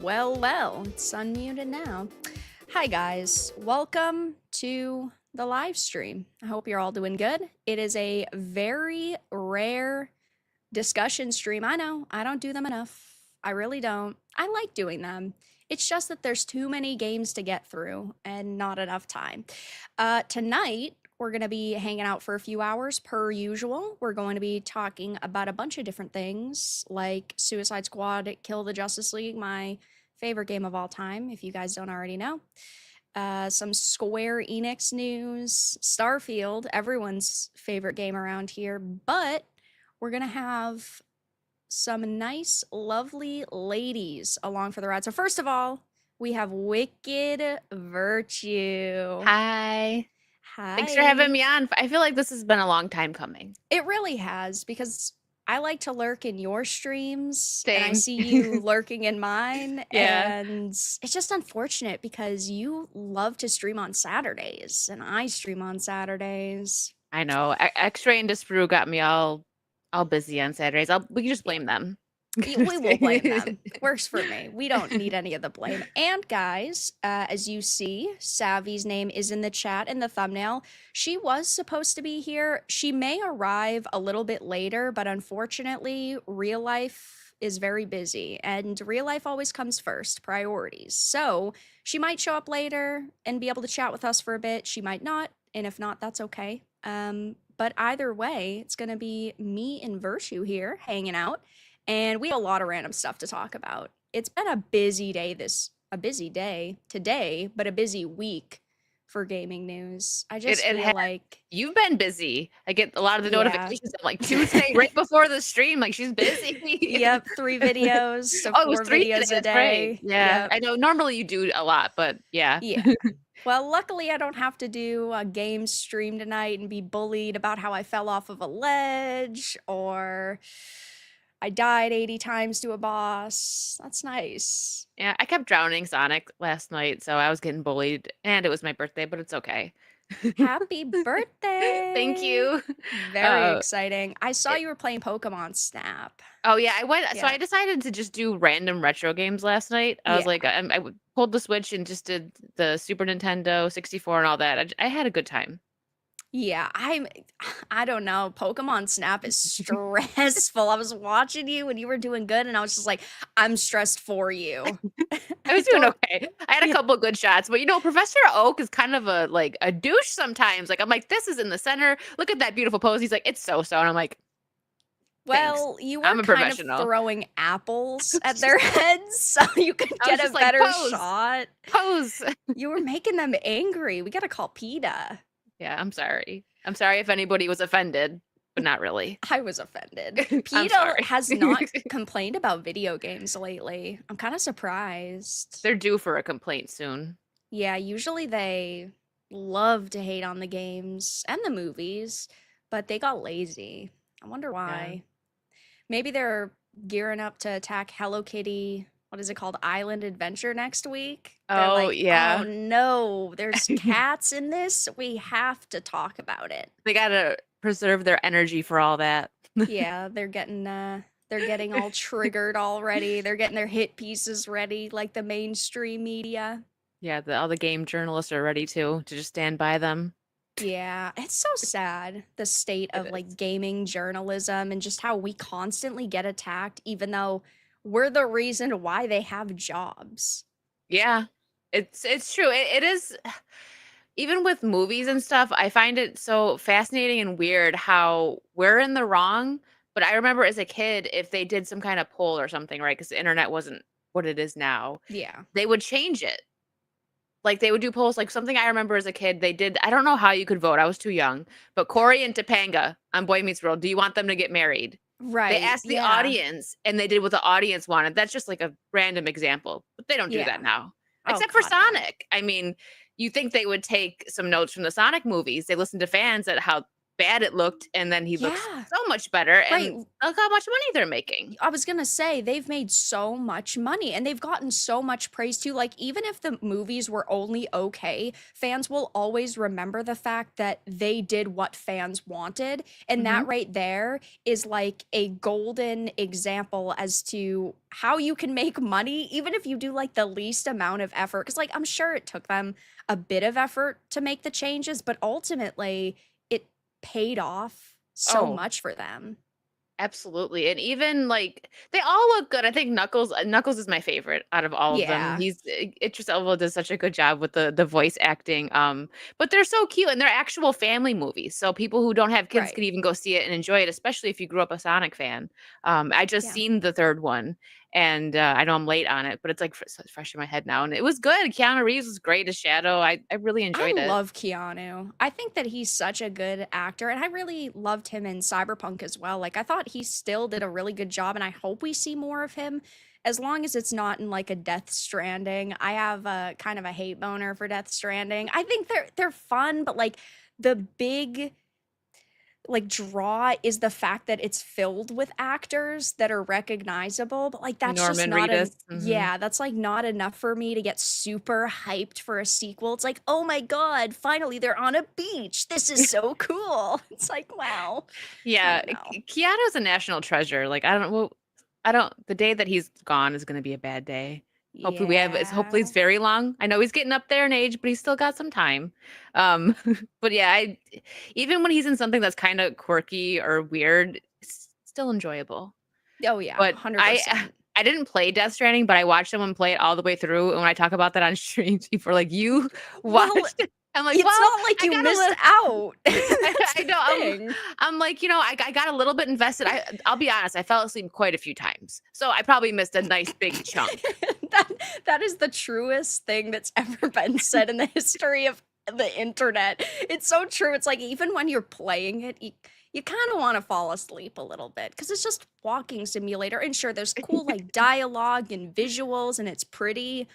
Well, it's unmuted now. Hi, guys. Welcome to the live stream. I hope you're all doing good. It is a very rare discussion stream. I know, I don't do them enough. I really don't. I like doing them. It's just that there's too many games to get through and not enough time. Tonight, we're going to be hanging out for a few hours per usual. We're going to be talking about a bunch of different things like Suicide Squad, Kill the Justice League, my favorite game of all time, if you guys don't already know. Some Square Enix news, Starfield, everyone's favorite game around here, but we're going to have some nice, lovely ladies along for the ride. So first of all, we have WickedVirtue. Hi. Hi. Thanks for having me on. I feel like this has been a long time coming. It really has, because I like to lurk in your streams, and I Same. see you lurking in mine, Yeah. and it's just unfortunate because you love to stream on Saturdays, and I stream on Saturdays. I know. X-Ray and Disparu got me all busy on Saturdays. We can just blame them. We will blame them. Works for me. We don't need any of the blame. And guys, as you see, Savvy's name is in the chat in the thumbnail. She was supposed to be here. She may arrive a little bit later, but unfortunately, real life is very busy, and real life always comes first, priorities. So she might show up later and be able to chat with us for a bit. She might not, and if not, that's okay. But either way, it's going to be me and Virtue here hanging out. And we have a lot of random stuff to talk about. It's been a busy day today, but a busy week for gaming news. I just feel like you've been busy. I get a lot of the Yeah. notifications. I'm like, Tuesday, right before the stream, like she's busy. Yep, 3 videos to Oh, it was 4 3 videos today, a that's right. day. Yeah. Yep. I know normally you do a lot, but yeah. Yeah. Well, luckily I don't have to do a game stream tonight and be bullied about how I fell off of a ledge or I died 80 times to a boss. That's nice. Yeah, I kept drowning Sonic last night, so I was getting bullied, and it was my birthday, but it's okay. Happy birthday! Thank you. Very exciting. I saw it- you were playing Pokemon Snap. Oh yeah, I went. So Yeah. I decided to just do random retro games last night. I was Yeah. like, pulled the Switch and just did the Super Nintendo 64 and all that. I had a good time. Yeah, I don't know. Pokemon Snap is stressful. I was watching you and you were doing good, and I was just like, I'm stressed for you. I was doing okay. I had a couple of good shots, but Professor Oak is kind of a douche sometimes. Like I'm like, this is in the center. Look at that beautiful pose. He's like, it's so, and I'm like, well, you were I'm a kind of professional. throwing apples at their heads so you could get a better shot. Pose. You were making them angry. We gotta call PETA. Yeah, I'm sorry. I'm sorry if anybody was offended, but not really. I was offended. PETA has not complained about video games lately. I'm kind of surprised. They're due for a complaint soon. Yeah, usually they love to hate on the games and the movies, but they got lazy. I wonder why. Yeah. Maybe they're gearing up to attack Hello Kitty. What is it called? Island Adventure next week? They're like, yeah. Oh no, there's cats in this. We have to talk about it. They gotta preserve their energy for all that. Yeah, they're getting all triggered already. They're getting their hit pieces ready, like the mainstream media. Yeah, all the game journalists are ready to just stand by them. Yeah, it's so sad, the state of like gaming journalism and just how we constantly get attacked, even though we're the reason why they have jobs. Yeah, it's true. It is. Even with movies and stuff, I find it so fascinating and weird how we're in the wrong. But I remember as a kid, if they did some kind of poll or something, right? Because the internet wasn't what it is now. Yeah. They would change it. Like they would do polls, like something I remember as a kid, they did, I don't know how you could vote. I was too young, but Corey and Topanga on Boy Meets World, do you want them to get married? Right. They asked the audience and they did what the audience wanted. That's just like a random example, but they don't do that now. Except for Sonic. I mean, you think they would take some notes from the Sonic movies. They listen to fans at how bad it looked, and then he looks Yeah. so much better, Right. and look how much money they're making. I was gonna say they've made so much money and they've gotten so much praise too. Like, even if the movies were only okay, fans will always remember the fact that they did what fans wanted. And Mhm. that right there is like a golden example as to how you can make money, even if you do like the least amount of effort. Cause like, I'm sure it took them a bit of effort to make the changes, but ultimately it paid off so Oh, much for them. absolutely, and even, like, they all look good. I think Knuckles is my favorite out of all of them. Yeah. He's Idris Elba does such a good job with the voice acting, but they're so cute, and they're actual family movies, so people who don't have kids Right. could even go see it and enjoy it, especially if you grew up a Sonic fan. I just Yeah. seen the 3rd one, and, I know I'm late on it, but it's, like, so it's fresh in my head now, and it was good. Keanu Reeves was great as Shadow. I really I enjoyed it. love Keanu. I think that he's such a good actor, and I really loved him in Cyberpunk as well. Like, I thought he still did a really good job, and I hope we see more of him, as long as it's not in like a Death Stranding. I have a kind of a hate boner for Death Stranding. I think they're fun, but like the big like draw is the fact that it's filled with actors that are recognizable, but like that's just Norman not an Reedus, mhm. yeah, that's like not enough for me to get super hyped for a sequel. It's like, "Oh my god, finally they're on a beach. This is so cool." It's like, wow. I Yeah, don't know. Keanu's a national treasure, like, I don't the day that he's gone is gonna be a bad day. Hopefully it's Yeah. very long. I know he's getting up there in age, but he's still got some time. But yeah, even when he's in something that's kinda quirky or weird, it's still enjoyable. Oh yeah, But I 100%. I didn't play Death Stranding, but I watched someone play it all the way through, and when I talk about that on streams, people are like, "You Well, watched it?" I'm like, it's "Well, not like I you got a missed little." out. I That's I the know, thing. I'm like, I got a little bit invested. I'll be honest, I fell asleep quite a few times, so I probably missed a nice big chunk. that that is the truest thing that's ever been said in the history of the internet. It's so true. It's like even when you're playing it, you kind of want to fall asleep a little bit because it's just walking simulator. And sure, there's cool like dialogue and visuals, and it's pretty,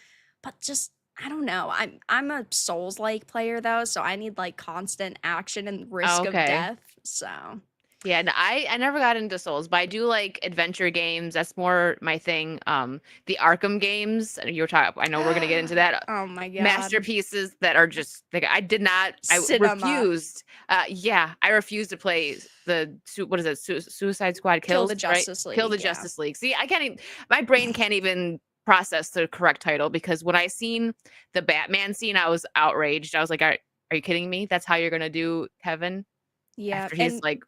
but just I don't know. I'm a Souls-like player though, so I need like constant action and Oh, risk of okay. death. So Yeah, no, I never got into Souls, but I do like adventure games. That's more my thing. The Arkham games, you were talking I know we're gonna get into that. oh my god. Masterpieces that are just like I Cinema. refused. Yeah, I refused to play what is it? Suicide Squad Kill the Kills, right? Justice Kill the League, yeah. Justice League. See, I can't even, my brain can't even process the correct title because when I seen the Batman scene, I was outraged. I was like, are you kidding me? That's how you're gonna do Kevin Yeah, after he's and like,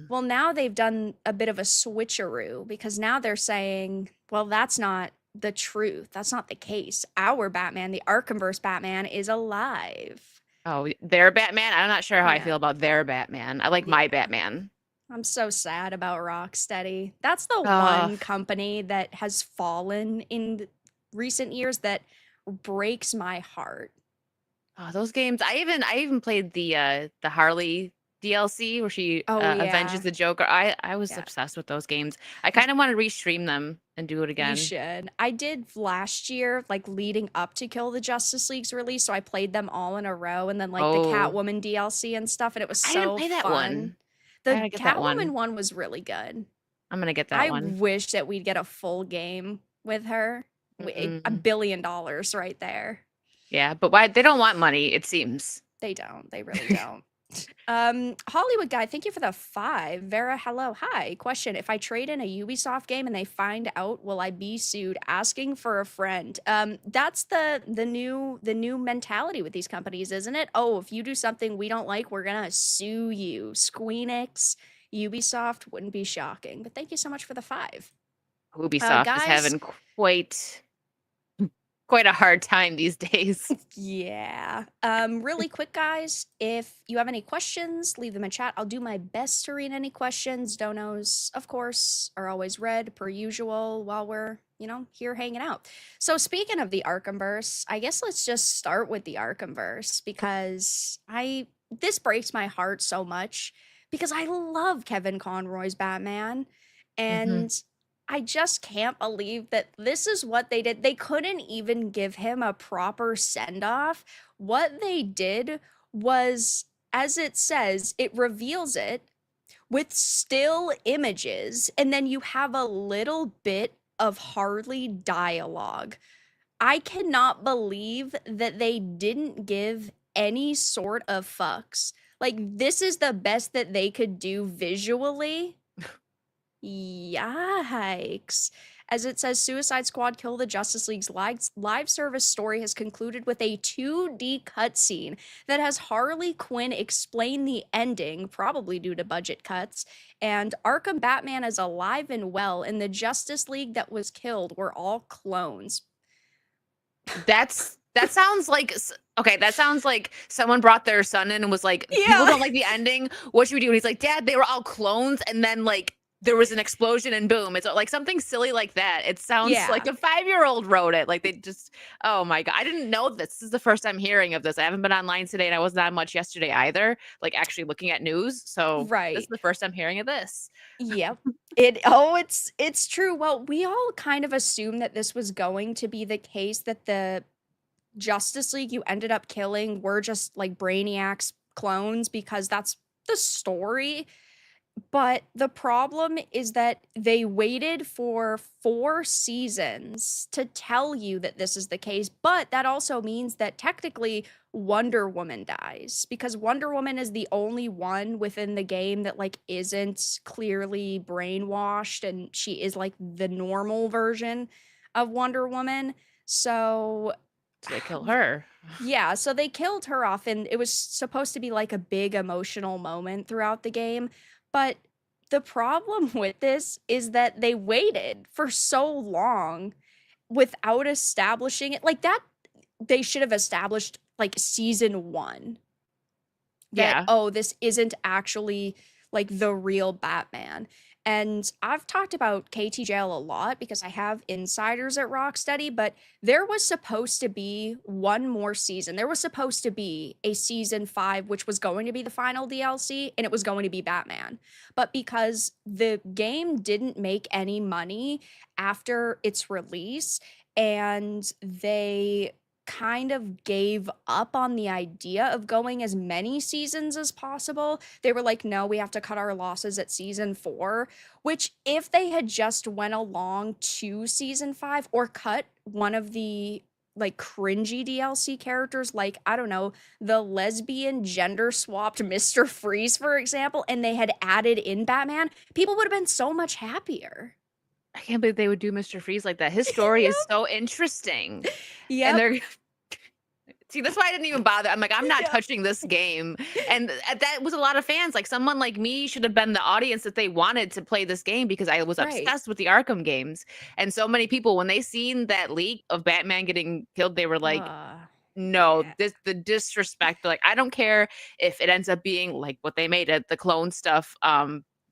well, now they've done a bit of a switcheroo because now they're saying, well, that's not the truth. That's not the case. Our Batman, the Arkhamverse Batman, is alive. oh, their Batman. I'm not sure how I Yeah, feel about their Batman. I like my yeah. Batman. I'm so sad about Rocksteady. That's the Uh, one company that has fallen in recent years that breaks my heart. Oh, those games. I even played the Harley DLC where she Oh, avenges yeah. the Joker. I was Yeah. obsessed with those games. I kind of want to restream them and do it You again. should. I did last year, like leading up to Kill the Justice League's release, so I played them all in a row and then like the Oh, Catwoman DLC and stuff, and it was I didn't so play that fun. one. I The gotta get that Catwoman one. one was really good. I'm gonna get that I one. wish that we'd get a full game with her. A Mm, $1 billion right there. yeah, but why they don't want money? It seems. They don't. They really don't. Hollywood guy, thank you for the 5. Vera, hello. Hi. Question. If I trade in a Ubisoft game and they find out, will I be sued? Asking for a friend. That's the new mentality with these companies, isn't it? Oh, if you do something we don't like, we're gonna sue you. Squeenix, Ubisoft wouldn't be shocking. But thank you so much for the 5. Ubisoft is Guys, having quite a hard time these days. yeah. Really quick, guys, if you have any questions, leave them in chat. I'll do my best to read any questions. Donos, of course, are always read per usual while we're, here hanging out. So speaking of the Arkhamverse, I guess let's just start with the Arkhamverse because this breaks my heart so much because I love Kevin Conroy's Batman. Mhm. And I just can't believe that this is what they did. They couldn't even give him a proper send off. What they did was as it says, it reveals it with still images, and then you have a little bit of Harley dialogue. I cannot believe that they didn't give any sort of fucks. Like, this is the best that they could do visually. Yikes. As it says, Suicide Squad Kill the Justice League's live service story has concluded with a 2D cutscene that has Harley Quinn explain the ending, probably due to budget cuts, and Arkham Batman is alive and well, and the Justice League that was killed were all clones. That sounds like okay, that sounds like someone brought their son in and was like, "People Yeah. don't like the ending. What should we do?" And he's like, "Dad, they were all clones," and then, like, there was an explosion and boom. It's like something silly like that. It sounds like Yeah. a 5-year-old wrote it. Like, they just oh my god. I didn't know this. This is the first time hearing of this. I haven't been online today, and I wasn't on much yesterday either, like, actually looking at news. So, this is Right. the first I'm hearing of this. Yep. It's true. Well, we all kind of assumed that this was going to be the case, that the Justice League you ended up killing were just like Brainiac's clones, because that's the story. But the problem is that they waited for 4 seasons to tell you that this is the case, but that also means that technically Wonder Woman dies, because Wonder Woman is the only one within the game that like isn't clearly brainwashed, and she is like the normal version of Wonder Woman. So So they kill her. yeah, so they killed her off, and it was supposed to be like a big emotional moment throughout the game. But the problem with this is that they waited for so long without establishing it. Like that, they should have established like season 1 that, Yeah. oh, this isn't actually like the real Batman. And I've talked about KT Jail a lot because I have insiders at Rocksteady, but there was supposed to be one more season. There was supposed to be a season 5, which was going to be the final DLC, and it was going to be Batman. But because the game didn't make any money after its release, and they kind of gave up on the idea of going as many seasons as possible. They were like, no, we have to cut our losses at season 4, which if they had just went along to season 5 or cut one of the like cringy DLC characters, like, I don't know, the lesbian gender swapped Mr. Freeze, for example, and they had added in Batman, people would have been so much happier. I can't believe they would do Mr. Freeze like that. His story is so interesting. And Yep. they're see, that's why I didn't even bother. I'm like, I'm not Yep. touching this game. And that was a lot of fans. Like someone like me should have been the audience that they wanted to play this game because I was Right. obsessed with the Arkham games. And so many people, when they seen that leak of Batman getting killed, they were like, no, Yeah. the disrespect. Like, I don't care if it ends up being like what they made it, the clone stuff.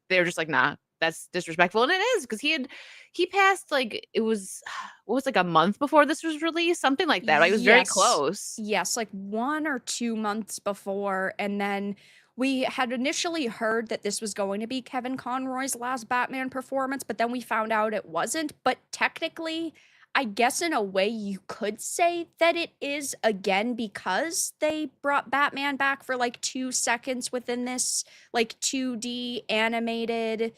They're just like, nah, that's disrespectful. And it is because he passed like it was what was like a month before this was released, something like that. Like, it was very Yes. close. Yes, like 1 or 2 months before, and then we had initially heard that this was going to be Kevin Conroy's last Batman performance, but then we found out it wasn't. But technically, I guess in a way you could say that it is again, because they brought Batman back for like 2 seconds within this like 2D animated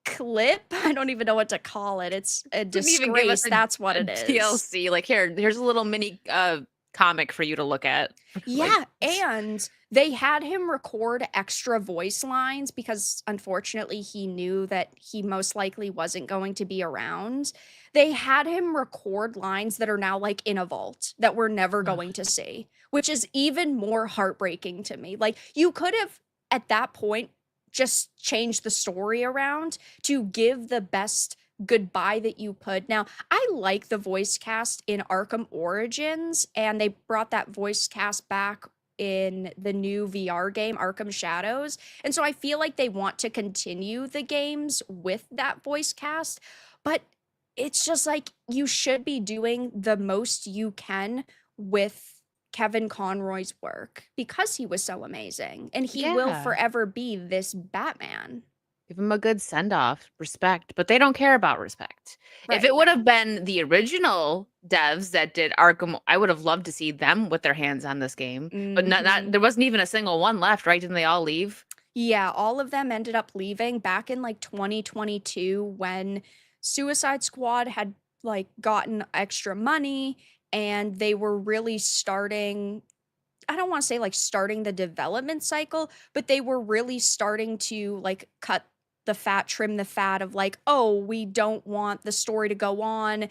clip. I don't even know what to call it. It's a Couldn't even give us disgrace. That's what a it is. DLC. Like, here's a little mini comic for you to look at. Like, Yeah, and they had him record extra voice lines because unfortunately he knew that he most likely wasn't going to be around. They had him record lines that are now like in a vault that we're never ugh, going to see, which is even more heartbreaking to me. Like, you could have at that point just changed the story around to give the best goodbye that you could. Now, I like the voice cast in Arkham Origins, and they brought that voice cast back in the new VR game, Arkham Shadows. And so I feel like they want to continue the games with that voice cast, but it's just like you should be doing the most you can with Kevin Conroy's work because he was so amazing and he will yeah. forever be this Batman. Give them a good send off, respect, but they don't care about respect. If Right, it would no. have been the original devs that did Arkham, I would have loved to see them with their hands on this game. But not Mhm. there wasn't even a single one left, right? Didn't they all leave? Yeah, all of them ended up leaving back in like 2022 when Suicide Squad had like gotten extra money and they were really starting, I don't want to say like starting the development cycle, but they were really starting to like cut the fat, trim the fat of like, oh, we don't want the story to go on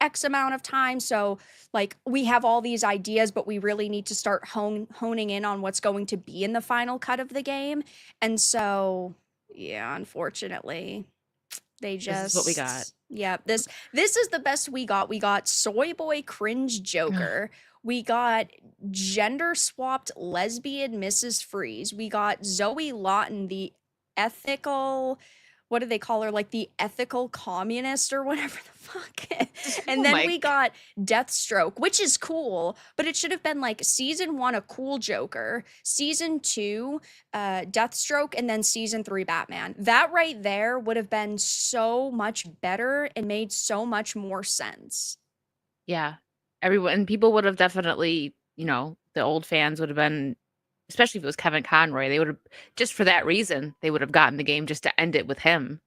X amount of time. So, like, we have all these ideas, but we really need to start honing in on what's going to be in the final cut of the game. And so, yeah, unfortunately, they This is what we got. just yeah, this is the best we got. We got soy boy cringe Joker. We got gender swapped lesbian Mrs. Freeze. We got Zoe Lawton, the ethical, what do they call her? Like the ethical communist or whatever the fuck. Oh And then my we got Deathstroke, which is cool, but it should have been like season 1 a cool Joker, season 2 Deathstroke, and then season 3 Batman. That right there would have been so much better and made so much more sense. Yeah. Everyone people would have definitely, the old fans would have been, especially if it was Kevin Conroy, they would have, just for that reason, they would have gotten the game just to end it with him.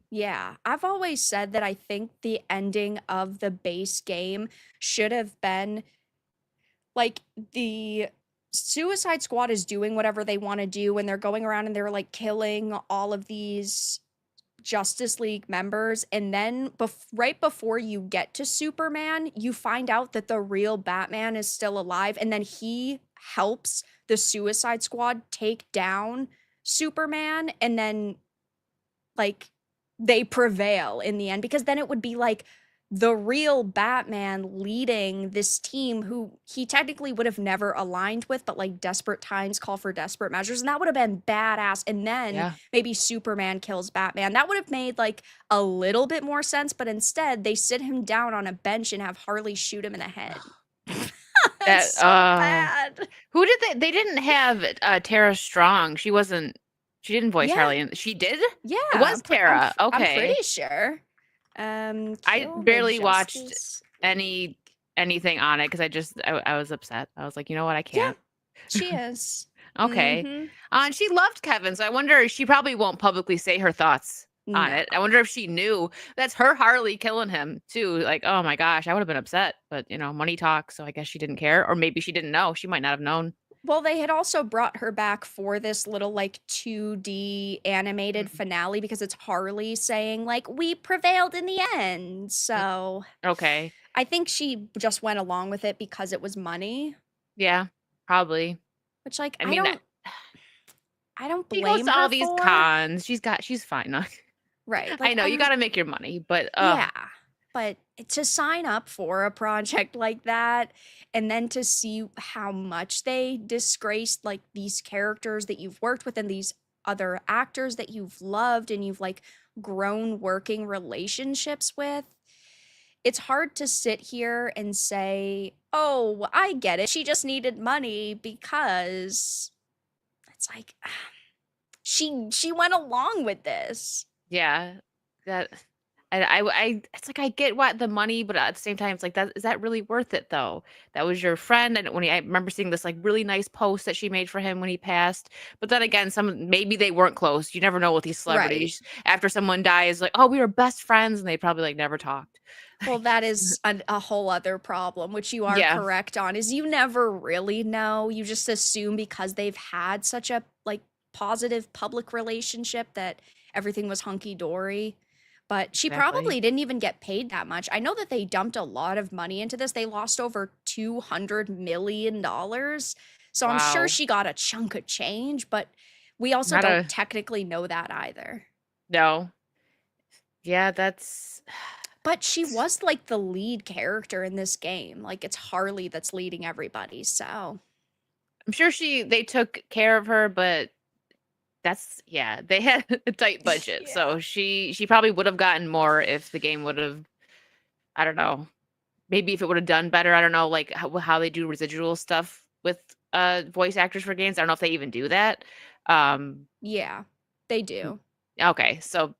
Yeah, I've always said that I think the ending of the base game should have been like the Suicide Squad is doing whatever they want to do and they're going around and they're like killing all of these Justice League members, and then right before you get to Superman, you find out that the real Batman is still alive, and then he helps the Suicide Squad take down Superman, and then like they prevail in the end because then it would be like the real Batman leading this team who he technically would have never aligned with, but like desperate times call for desperate measures. And that would have been badass. And then Yeah. maybe Superman kills Batman. That would have made like a little bit more sense. But instead, they sit him down on a bench and have Harley shoot him in the head. That It's so bad. who did they didn't have Tara Strong. She didn't voice Yeah. Harley and she did? Yeah. It was Tara. I'm pretty Okay. sure. I Kill the barely watched Justice League. anything on it because I was upset. I was like, you know what, I Yeah, can't. she is. Okay. Mhm. And she loved Kevin, so I wonder, she probably won't publicly say her thoughts on No. it. I wonder if she knew that's her Harley killing him too. Like, oh my gosh, I would have been upset, but money talks, so I guess she didn't care, or maybe she didn't know. She might not have known. Well, they had also brought her back for this little like 2D animated Mm, finale because it's Harley saying like we prevailed in the end. mm, So, okay. I think she just went along with it because it was money, Yeah, probably. which like I I mean, don't she goes blame to her all these for. cons. She's fine. Right. I Like know you I'm got to make your money, but Yeah, but to sign up for a project like that and then to see how much they disgraced like these characters that you've worked with and these other actors that you've loved and you've like grown working relationships with, it's hard to sit here and say, "Oh, I get it. She just needed money," because it's like she went along with this. yeah, that it's like I get what the money, but at the same time, it's like, that is that really worth it though? That was your friend, and I remember seeing this like really nice post that she made for him when he passed. But then again, maybe they weren't close. You never know with these Right. celebrities. After someone dies, like, oh, we were best friends, and they probably like never talked. Well, that is a whole other problem, which you are Yeah, correct on, is you never really know. You just assume because they've had such a like positive public relationship that everything was hunky dory. But she exactly. probably didn't even get paid that much. I know that they dumped a lot of money into this. They lost over $200 million. So I'm sure Wow. she got a chunk of change, but we also Not don't a technically know that either. no. Yeah, that's But she was like the lead character in this game. Like it's Harley that's leading everybody. So, I'm sure they took care of her, but yeah, they had a tight budget. yeah. So she probably would have gotten more if the game would have, I don't know, maybe if it would have done better. I don't know, like how they do residual stuff with voice actors for games. I don't know if they even do that. Um Yeah. They do. Okay, so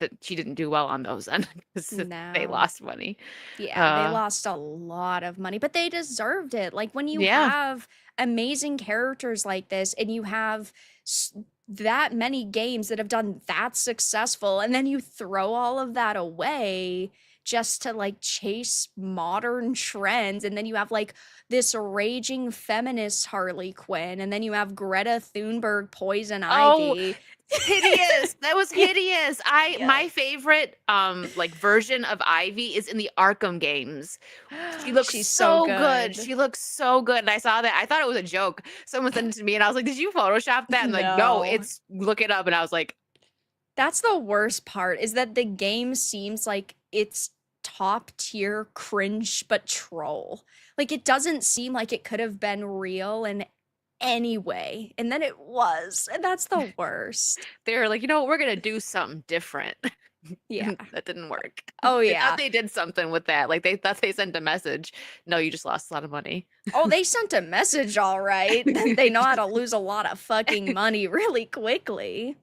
that she didn't do well on those then because they No. lost money. Yeah, they Uh, lost a lot of money, but they deserved it. Like when you yeah. have amazing characters like this and you have that many games that have done that successful, and then you throw all of that away just to like chase modern trends, and then you have like this raging feminist Harley Quinn, and then you have Greta Thunberg Poison Oh, Ivy. hideous. That was Yeah, hideous. yeah. My favorite like version of Ivy is in the Arkham games. She looks She's so so good. good. She looks so good. And I saw that. I thought it was a joke. Someone sent it to me and I was like, "Did you Photoshop that?" And like, "No, No. it's look it up." And I was like, That's the worst part is that the game seems like it's top tier cringe but troll. Like it doesn't seem like it could have been real in any way. And then it was. And that's the worst. they were like, "You know what? We're going to do something different." Yeah. And that didn't work. Oh They thought yeah. they did something with that. Like they thought they sent a message. No, you just lost a lot of money. Oh, they sent a message all right. They know how to lose a lot of fucking money really quickly.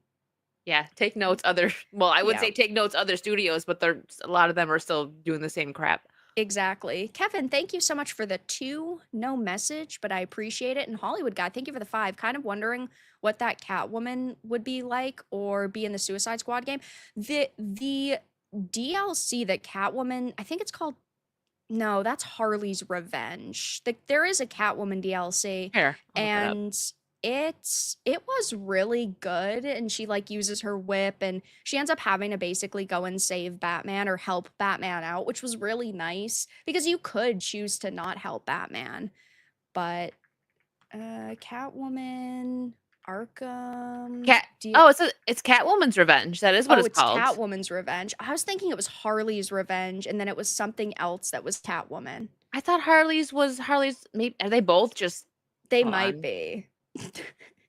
Yeah, take notes other well, I would Yeah. say take notes other studios, but there a lot of them are still doing the same crap. Exactly. Kevin, thank you so much for the 2, no message, but I appreciate it. And Hollywood Guy, thank you for the 5. Kind of wondering what that Catwoman would be like or be in the Suicide Squad game. The DLC that Catwoman, I think it's called, no, that's Harley's Revenge. There is a Catwoman DLC, Here, I'll look it up. and it was really good, and she like uses her whip, and she ends up having to basically go and save Batman or help Batman out, which was really nice because you could choose to not help Batman. But Catwoman, Arkham, Cat Oh, it's Catwoman's Revenge. That is what oh, it's it's called. Catwoman's Revenge. I was thinking it was Harley's Revenge, and then it was something else that was Catwoman. I thought Harley's maybe are they both just They hold might on. be.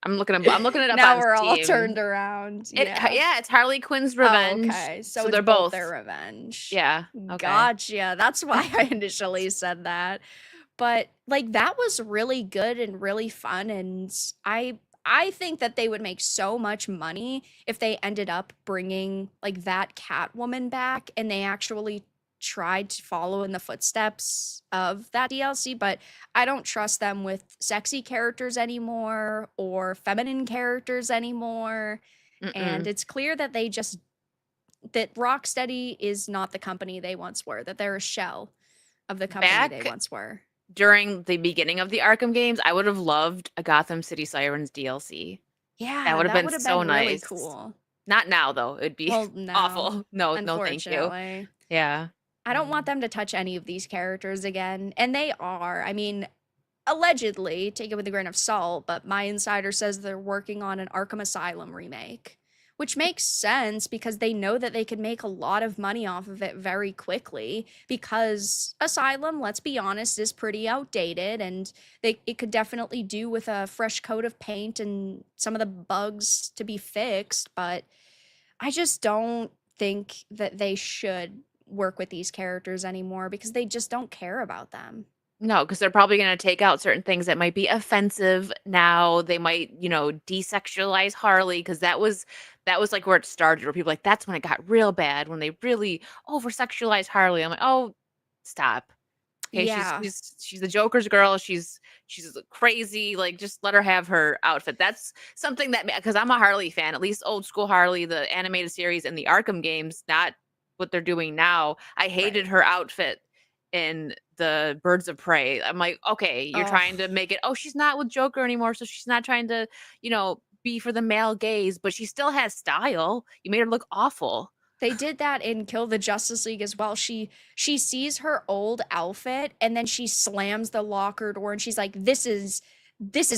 I'm looking it up Now on we're all Steam. turned around. It Yeah. yeah, it's Harley Quinn's Oh, Revenge. okay. So So it's they're both their both. revenge. Yeah, okay. Gotcha. That's why I initially said that. But like that was really good and really fun, and I think that they would make so much money if they ended up bringing like that Catwoman back and they actually tried to follow in the footsteps of that DLC, but I don't trust them with sexy characters anymore or feminine characters anymore. And Mm-mm. it's clear that that Rocksteady is not the company they once were, that they're a shell of the company they Back once were. during the beginning of the Arkham games, I would have loved a Gotham City Sirens DLC. That Yeah, would have that been would have so been really nice. cool. Not now though, it'd be Well, no, awful. No, no, thank you. unfortunately. Yeah. I don't want Mm. them to touch any of these characters again, and they are. I mean, allegedly, take it with a grain of salt, but my insider says they're working on an Arkham Asylum remake, which makes sense because they know that they could make a lot of money off of it very quickly because Asylum, let's be honest, is pretty outdated and it could definitely do with a fresh coat of paint and some of the bugs to be fixed, but I just don't think that they should work with these characters anymore because they just don't care about them. No, because 'cause they're probably gonna take out certain things that might be offensive now. They might, desexualize Harley because that was, like, where it started, where people like, "That's when it got real bad, when they really over sexualized Harley." I'm like, "Oh, stop. Okay, Yeah. she's the Joker's girl. She's crazy. Like, just let her have her outfit." That's something that because I'm a Harley fan, at least old school Harley, the animated series and the Arkham games, not what they're doing now. I hated Right. her outfit in the Birds of Prey. I'm like, okay, you're Oh, trying to make it, oh, she's not with Joker anymore, so she's not trying to, be for the male gaze, but she still has style. You made her look awful. they did that in Kill the Justice League as well. She sees her old outfit and then she slams the locker door and she's like, this is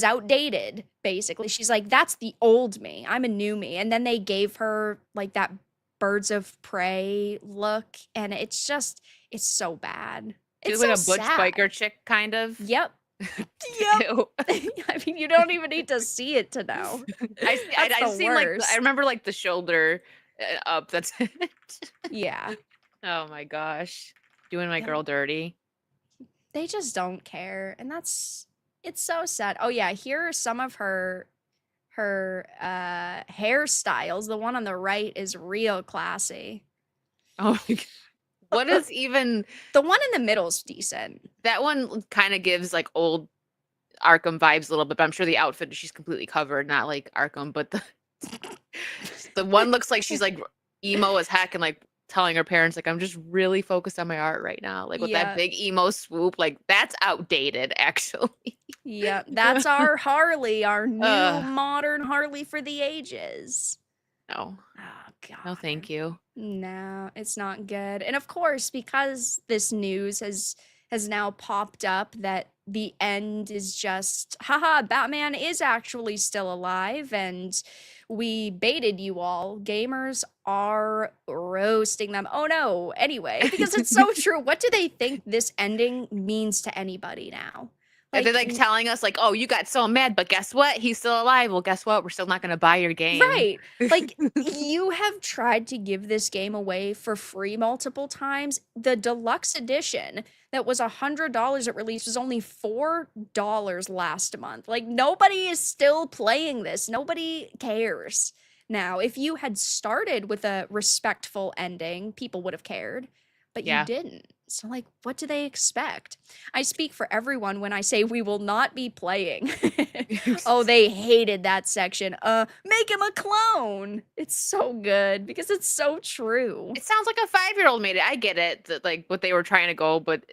outdated, basically. She's like, that's the old me. I'm a new me. And then they gave her like that Birds of Prey look, and it's so bad. She It's looks so like a butch sad. biker chick, kind of. Yep. Yep. Ew. I mean, you don't even need to see it to know. That's I the seen like I worst. remember like the shoulder up. That's it. Yeah. Oh my gosh, doing my Yeah. girl dirty. They just don't care, and it's so sad. Oh yeah, here are some of her hairstyles. The one on the right is real classy. Oh my god. What is even The one in the middle's decent. that one kind of gives like old Arkham vibes a little bit, but I'm sure the outfit she's completely covered, not like Arkham, but the one looks like she's like emo as heck and like telling her parents like I'm just really focused on my art right now. Like with that Yeah. big emo swoop, like that's outdated actually. Yeah, that's our Harley, our new Ugh, modern Harley for the ages. no. Oh No, god. thank you. No, it's not good. And of course, because this news has now popped up that the end is just, haha, Batman is actually still alive, and we baited you all. Gamers are roasting them. Oh no. Anyway, because it's so true. What do they think this ending means to anybody now? Are they Like, like telling us like, oh, you got so mad, but guess what? He's still alive. Well, guess what? We're still not gonna buy your game. right. Like, you have tried to give this game away for free multiple times. The deluxe edition that was $100 at release was only $4 last month. Like, nobody is still playing this. Nobody cares. Now, if you had started with a respectful ending, people would have cared, but you Yeah. didn't. So, like, what do they expect? I speak for everyone when I say we will not be playing. Oh, they hated that section. Make him a clone. It's so good because it's so true. It sounds like a 5-year-old made it. I get it, that, like, what they were trying to go, but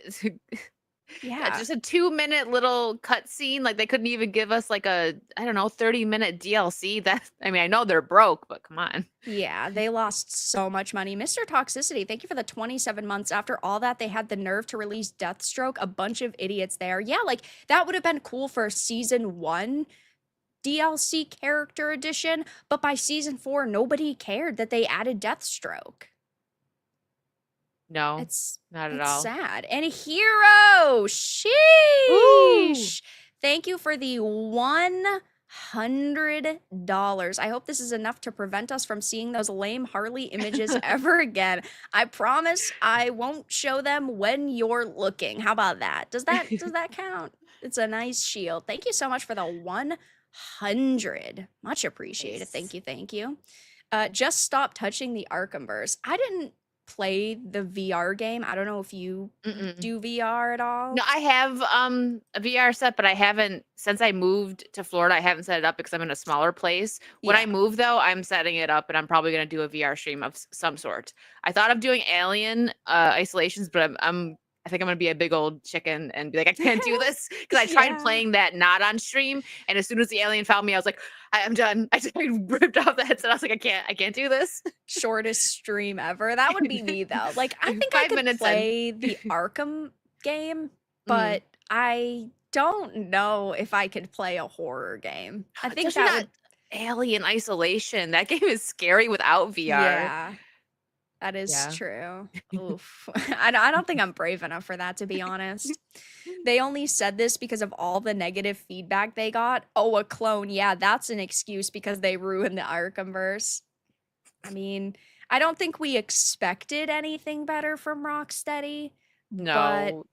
Yeah. just a 2-minute little cutscene, like, they couldn't even give us, like, a, I don't know, 30-minute DLC. That I mean, I know they're broke, but come on. Yeah, they lost so much money. Mr. Toxicity, thank you for the 27 months. After all that, they had the nerve to release Deathstroke. A bunch of idiots there. Yeah, like that would have been cool for season 1 DLC character edition, but by season 4, nobody cared that they added Deathstroke. No, It's not at it's all. sad. And Hero, Ooh! sheesh. Thank you for the $100. I hope this is enough to prevent us from seeing those lame Harley images ever again. I promise I won't show them when you're looking. How about that? Does that count? It's a nice shield. Thank you so much for the 100. Much appreciated. Nice. Thank you, thank you. Just stop touching the Arkhamverse. I didn't play the VR game. I don't know if you Mm-mm. do VR at all. No, I have, a VR set, but I haven't since I moved to Florida, I haven't set it up because I'm in a smaller place. When I Yeah. move, though, I'm setting it up, and I'm probably gonna do a VR stream of some sort. I thought of doing Alien, Isolations, but I think I'm gonna be a big old chicken and be like, "I can't do this because I tried Yeah. playing that not on stream, and as soon as the alien found me, I was like, I'm done." I ripped off the headset. I was like, I can't do this." Shortest stream ever. That would be me though. Like I think I 5 could minutes in. play the Arkham game, Mhm. but I don't know if I could play a horror game. I think Especially that not would Alien Isolation. That game is scary without VR. yeah. That is Yeah. true. Oof. I don't think I'm brave enough for that, to be honest. They only said this because of all the negative feedback they got. Oh, a clone. Yeah, that's an excuse because they ruined the Arkhamverse. I mean, I don't think we expected anything better from Rocksteady, but No.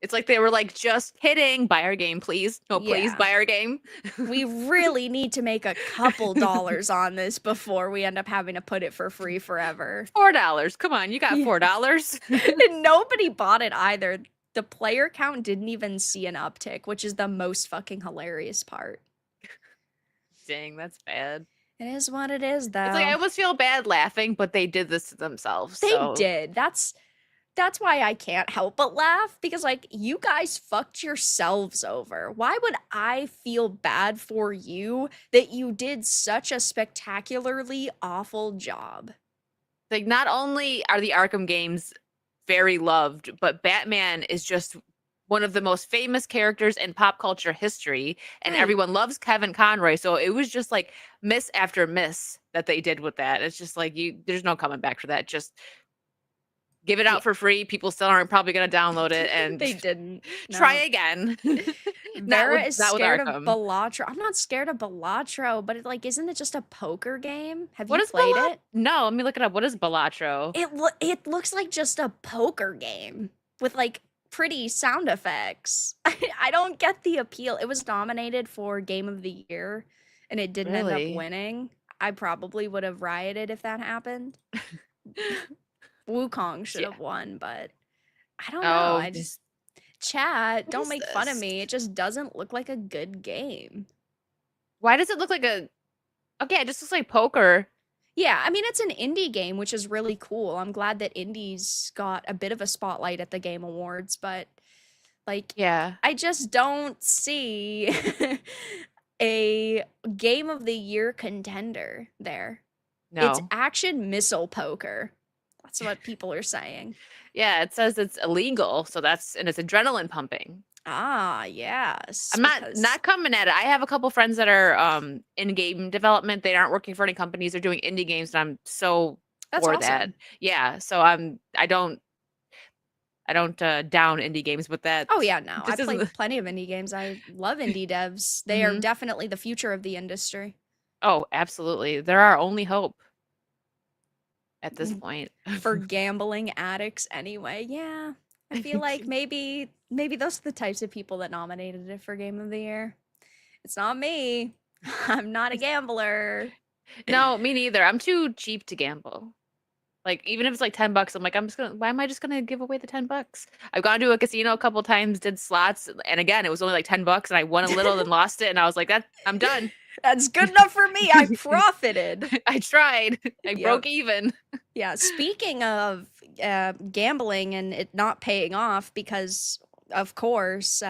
It's like they were like, "Just kidding. Buy our game, please. No, please yeah, buy our game." we really need to make a couple dollars on this before we end up having to put it for free forever. $4. Come on, you got Yeah. $4. And nobody bought it either. The player count didn't even see an uptick, which is the most fucking hilarious part. Dang, that's bad. It is what it is, It's like I though. almost feel bad laughing, but they did this to themselves, They so did. That's why I can't help but laugh because like you guys fucked yourselves over. Why would I feel bad for you that you did such a spectacularly awful job? like, not only are the Arkham games very loved, but Batman is just one of the most famous characters in pop culture history, and Right. everyone loves Kevin Conroy, so it was just, like, miss after miss that they did with that. It's just like, there's no coming back for that. Just give it Yeah. out for free. People still aren't probably gonna download it, and They didn't. try No. again. Vera is Not with scared of Arkham. Balatro. I'm not scared of Balatro, but it, like, isn't it just a poker game? Have What you is played Balat it? No, let me look it up. What is Balatro? It looks like just a poker game with like pretty sound effects. I don't get the appeal. It was nominated for Game of the Year and it didn't end up Really? winning, I probably would have rioted if that happened. Wukong should Yeah. have won, but I don't know. Oh, I this just chat, what don't is make fun of this? me. It just doesn't look like a good game. Why does it look like a okay, it just looks like poker. Yeah, I mean, it's an indie game, which is really cool. I'm glad that indies got a bit of a spotlight at the Game Awards, but like, Yeah. I just don't see a Game of the Year contender there. It's No. action missile poker. That's what people are saying. Yeah, it says it's illegal, so that's and it's adrenaline pumping. Ah, yes, I'm because not coming at it. I have a couple friends that are in game development. They aren't working for any companies. They're doing indie games, and I'm so that's for that. awesome. Yeah, so I don't down indie games, but that Oh yeah, no, I just play isn't. plenty of indie games. I love indie devs. They are Hmm. definitely the future of the industry. Oh, absolutely. They're our only hope at this point. For gambling addicts anyway. Yeah. I feel like maybe those are the types of people that nominated it for Game of the Year. It's not me. I'm not a gambler. No, me neither. I'm too cheap to gamble. Like, even if it's like 10 bucks, I'm like, why am I just gonna give away the 10 bucks? I've gone to a casino a couple times, did slots, and again, it was only like 10 bucks, and I won a little, then lost it, and I was like, I'm done. That's good enough for me. I profited. I tried. I Yep. broke even. Yeah. Speaking of gambling and it not paying off, because of course,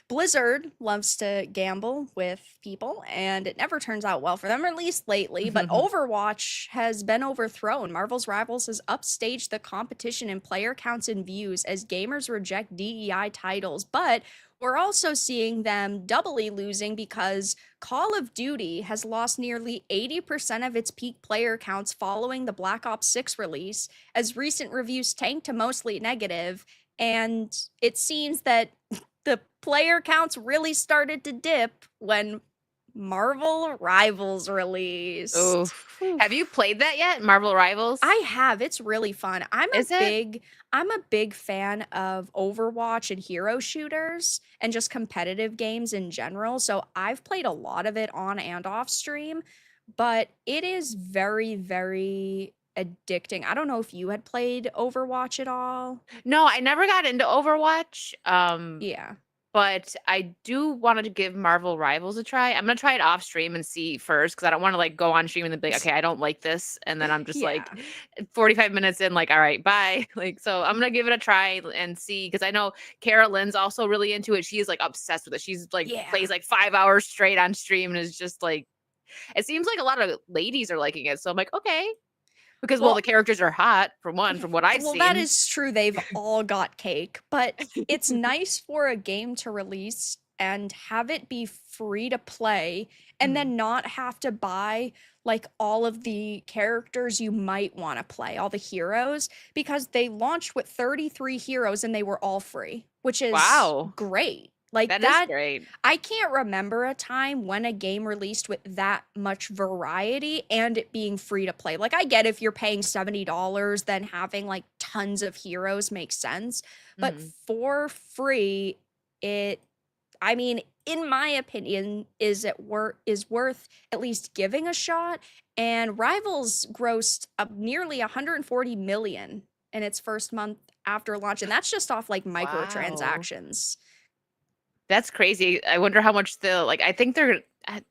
Blizzard loves to gamble with people, and it never turns out well for them, or at least lately. But Overwatch has been overthrown. Marvel's Rivals has upstaged the competition in player counts and views as gamers reject DEI titles. But we're also seeing them doubly losing because Call of Duty has lost nearly 80% of its peak player counts following the Black Ops 6 release, as recent reviews tanked to mostly negative. And it seems that the player counts really started to dip when Marvel Rivals Oh, released. have you played that yet? Marvel Rivals? I have. It's really fun. Is it? I'm a big fan of Overwatch and hero shooters and just competitive games in general. So I've played a lot of it on and off stream, but it is very, very addicting. I don't know if you had played Overwatch at all. No, I never got into Overwatch. Yeah. But I do want to give Marvel Rivals a try. I'm gonna try it off stream and see first because I don't want to like go on stream and then be like, okay, I don't like this, and then I'm just like Yeah. 45 minutes in, like, all right, bye. Like, so I'm gonna give it a try and see because I know Carolyn's also really into it. She is like obsessed with it. She's like Yeah. plays like 5 hours straight on stream and is just like it seems like a lot of ladies are liking it. So I'm like, okay, because well, the Well, characters are hot for one, from what I've well, that seen. is true. They've all got cake, but it's nice for a game to release and have it be free to play and Mhm. then not have to buy like all of the characters you might want to play, all the heroes, because they launched with 33 heroes and they were all free, which is Wow, great. Like that is that, great. I can't remember a time when a game released with that much variety and it being free to play. Like, I get if you're paying $70, then having like tons of heroes makes sense. But Mhm. for free, it, I mean, in my opinion, is worth at least giving a shot. And Rivals grossed up nearly 140 million in its first month after launch, and that's just off like Wow. microtransactions. That's crazy. I wonder how much they'll like, I think they'll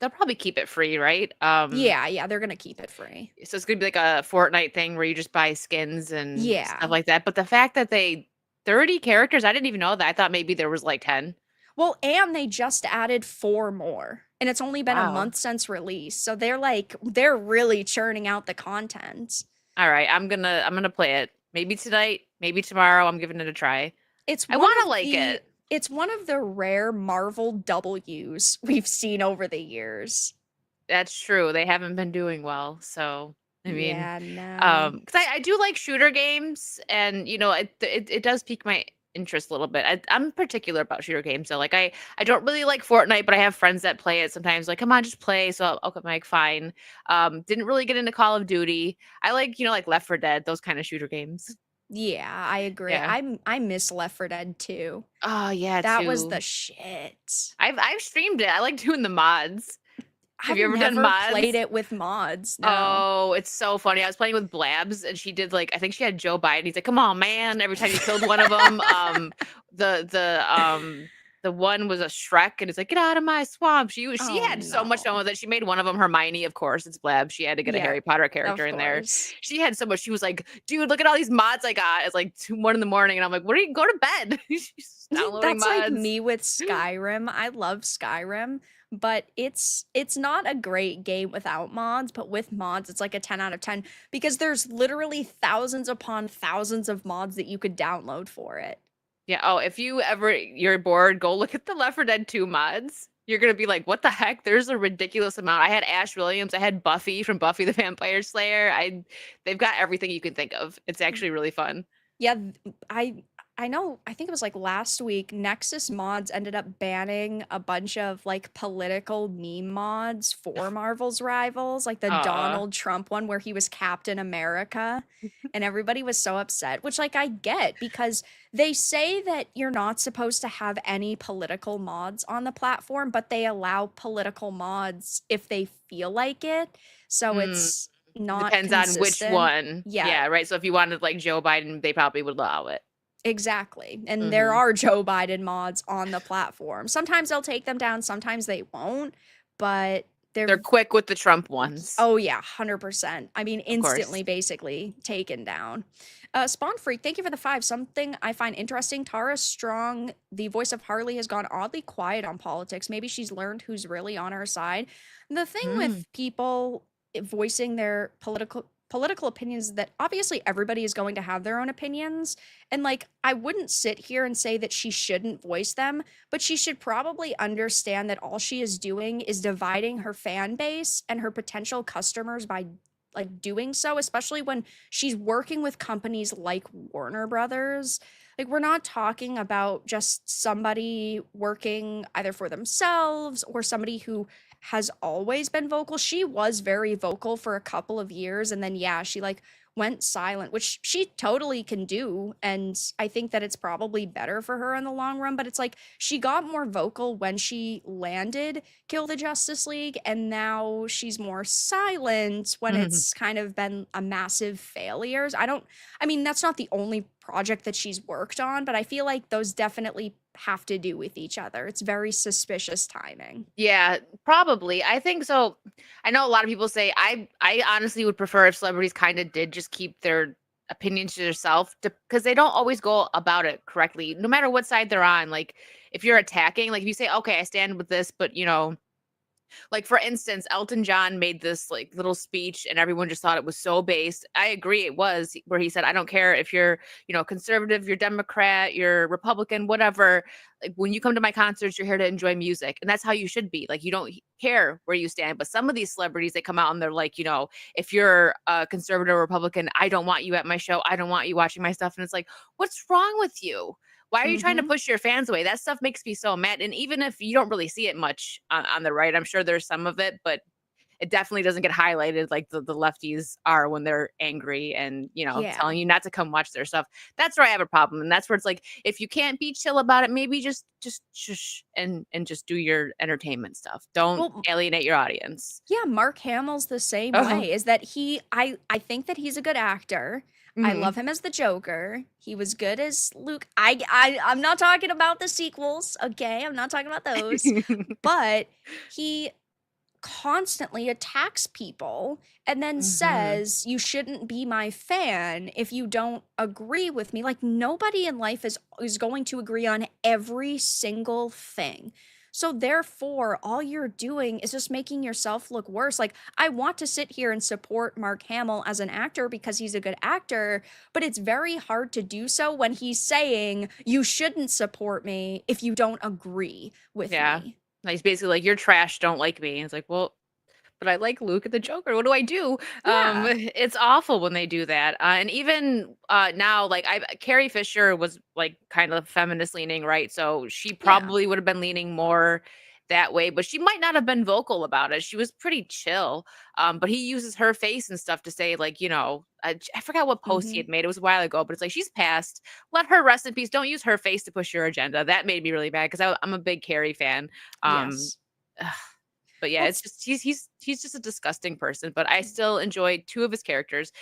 probably keep it free, right? Yeah, yeah, they're gonna keep it free. So it's gonna be like a Fortnite thing where you just buy skins and stuff Yeah. like that. But the fact that they 30 characters, I didn't even know that. I thought maybe there was like 10. Well, and they just added 4 more, and it's only been a Wow. month since release, so they're really churning out the content. All right, I'm gonna play it. Maybe tonight, maybe tomorrow. I'm giving it a try. It's I one want to of like the it. it's one of the rare Marvel W's we've seen over the years. That's true. They haven't been doing well. So, I mean, Yeah, no. because I do like shooter games, and it does pique my interest a little bit. I'm particular about shooter games, so like I don't really like Fortnite, but I have friends that play it sometimes. Like, come on, just play. So I'm like, fine. Didn't really get into Call of Duty. I like like Left 4 Dead, those kind of shooter games. Yeah, I agree. Yeah. I miss Left 4 Dead too. Oh yeah, That was the too. shit. I've streamed it. I like doing the mods. Have I've you ever done never played mods? it with mods, no. Oh, it's so funny. I was playing with Blabs and she did like I think she had Joe Biden. He's like, "Come on, man." Every time you killed one of them, the one was a Shrek and it's like, "Get out of my swamp." She Oh, had so much fun no. with it. She made one of them Hermione, of course. It's Blabs. She had to get a Yeah, Harry Potter of character in there. course. She had so much. She was like, "Dude, look at all these mods I got." It's like 2, 1 in the morning and I'm like, "What are you go to bed?" She's downloading That's like mods. me with Skyrim. I love Skyrim, but it's not a great game without mods, but with mods, it's like a 10 out of 10 because there's literally thousands upon thousands of mods that you could download for it. Yeah. Oh, if you ever you're bored, go look at the Left 4 Dead 2 mods. You're gonna be like, "What the heck?" There's a ridiculous amount. I had Ash Williams. I had Buffy from Buffy the Vampire Slayer. They've got everything you can think of. It's actually really fun. Yeah, I know, I think it was like last week, Nexus Mods ended up banning a bunch of like political meme mods for Marvel's Rivals, like the Uh, Donald Trump one where he was Captain America, and everybody was so upset, which like I get because they say that you're not supposed to have any political mods on the platform, but they allow political mods if they feel like it. So mm, it's not depends on which consistent. one. Yeah, Yeah, right. So if you wanted like Joe Biden, they probably would allow it. exactly. And there Mhm. are Joe Biden mods on the platform. Sometimes they'll take them down, sometimes they won't, but They're they're quick with the Trump ones, oh yeah, 100%. I mean, of course. instantly basically taken down. Spawn Freak, thank you for the 5. Something I find interesting, Tara Strong, the voice of Harley, has gone oddly quiet on politics. Maybe she's learned who's really on her side. The thing Mm. with people voicing their political opinions is that obviously everybody is going to have their own opinions, and like I wouldn't sit here and say that she shouldn't voice them, but she should probably understand that all she is doing is dividing her fan base and her potential customers by like doing so, especially when she's working with companies like Warner Brothers. Like we're not talking about just somebody working either for themselves or somebody who has always been vocal. She was very vocal for a couple of years and then yeah, she like went silent, which she totally can do. And I think that it's probably better for her in the long run. But it's like she got more vocal when she landed Kill the Justice League, and now she's more silent when it's kind of been a massive failures. I mean, that's not the only project that she's worked on, but I feel like those definitely have to do with each other. It's very suspicious timing. Yeah, probably. I think so. I know a lot of people say I honestly would prefer if celebrities kind of did just keep their opinions to themselves because they don't always go about it correctly, no matter what side they're on. Like if you're attacking, like if you say, okay, I stand with this, but like for instance, Elton John made this like little speech and everyone just thought it was so based. I agree it was where he said, I don't care if you're, conservative, you're Democrat, you're Republican, whatever. Like when you come to my concerts, you're here to enjoy music. And that's how you should be. Like you don't care where you stand. But some of these celebrities, they come out and they're like, if you're a conservative or Republican, I don't want you at my show. I don't want you watching my stuff. And it's like, what's wrong with you? Why are you trying to Mhm. push your fans away? That stuff makes me so mad. And even if you don't really see it much on the right, I'm sure there's some of it, but it definitely doesn't get highlighted like the lefties are when they're angry and Yeah. telling you not to come watch their stuff. That's where I have a problem, and that's where it's like if you can't be chill about it, maybe just shush and just do your entertainment stuff. Don't Well, alienate your audience. yeah, Mark Hamill's the same Oh, way. Is that I think that he's a good actor. I hmm. love him as the Joker. He was good as Luke. I'm not talking about the sequels, okay? I'm not talking about those. But he constantly attacks people and then Hmm. says you shouldn't be my fan if you don't agree with me. Like nobody in life is going to agree on every single thing. So therefore all you're doing is just making yourself look worse. Like I want to sit here and support Mark Hamill as an actor because he's a good actor, but it's very hard to do so when he's saying you shouldn't support me if you don't agree with Yeah. me. Like, he's basically like, "You're trash, don't like me." And it's like, "Well, but I like Luke and the Joker. What do I do?" Yeah. It's awful when they do that. And even now, like Carrie Fisher was like kind of feminist leaning, right? So she Yeah. probably would have been leaning more that way, but she might not have been vocal about it. She was pretty chill. But he uses her face and stuff to say, like, I forgot what post he Mhm. had made. It was a while ago, but it's like she's passed. Let her rest in peace. Don't use her face to push your agenda. That made me really mad because I'm a big Carrie fan. Um, Yes. But yeah, Well, it's just he's just a disgusting person, but I still enjoy 2 of his characters,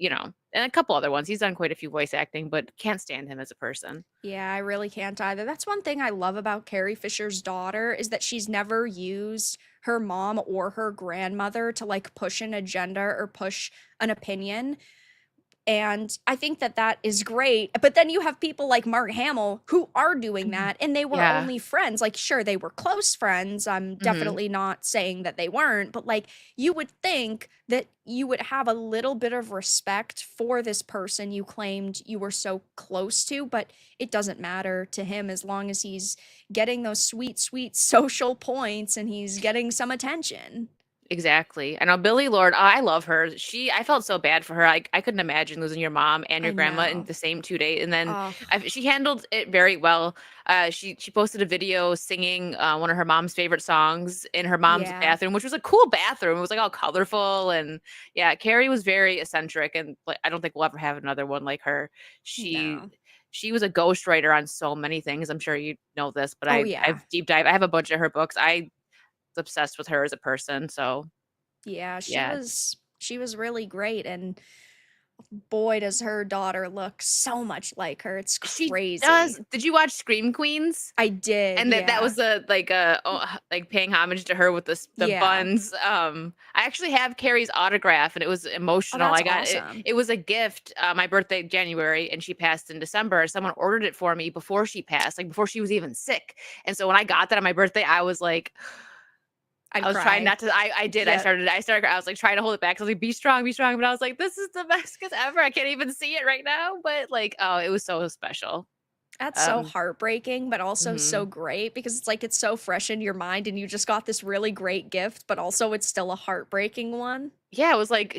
and a couple other ones. He's done quite a few voice acting, but can't stand him as a person. yeah, I really can't either. That's one thing I love about Carrie Fisher's daughter is that she's never used her mom or her grandmother to like push an agenda or push an opinion. And I think that that is great. But then you have people like Mark Hamill who are doing Mhm. that and they were Yeah. only friends. Like, sure, they were close friends. I'm Mhm. definitely not saying that they weren't, but like, you would think that you would have a little bit of respect for this person you claimed you were so close to, but it doesn't matter to him as long as he's getting those sweet, sweet social points and he's getting some attention. Exactly. I know Billie Lourd, I love her. I felt so bad for her. I couldn't imagine losing your mom and your I grandma in know. the same 2 days, and then Oh, she handled it very well. She posted a video singing, one of her mom's favorite songs in her mom's yeah. bathroom, which was a cool bathroom. It was, like, all colorful, and yeah, Carrie was very eccentric, and, like, I don't think we'll ever have another one like her. She No. she was a ghostwriter on so many things. I'm sure you know this, but Oh, yeah. I've deep dive I have a bunch of her books. I was obsessed with her as a person, so Yeah, yeah. she was really great, and boy does her daughter look so much like her. It's She does. crazy. Did you watch Scream Queens? I did, And that yeah. was like paying homage to her with the Yeah. buns. I actually have Carrie's autograph, and it was Oh, emotional. that's I got it. awesome. It was a gift. My birthday January, and she passed in December. Someone ordered it for me before she passed, like before she was even sick. And so when I got that on my birthday, I was like, I'd I was trying cry. not to. I did. Yeah, I was like trying to hold it back. 'Cause I was like, be strong. But I was like, this is the best kiss ever. I can't even see it right now. But like, oh, it was so special. that's so Um, heartbreaking, but also so mhm. great because it's like it's so fresh in your mind and you just got this really great gift, but also it's still a heartbreaking one. Yeah, it was like,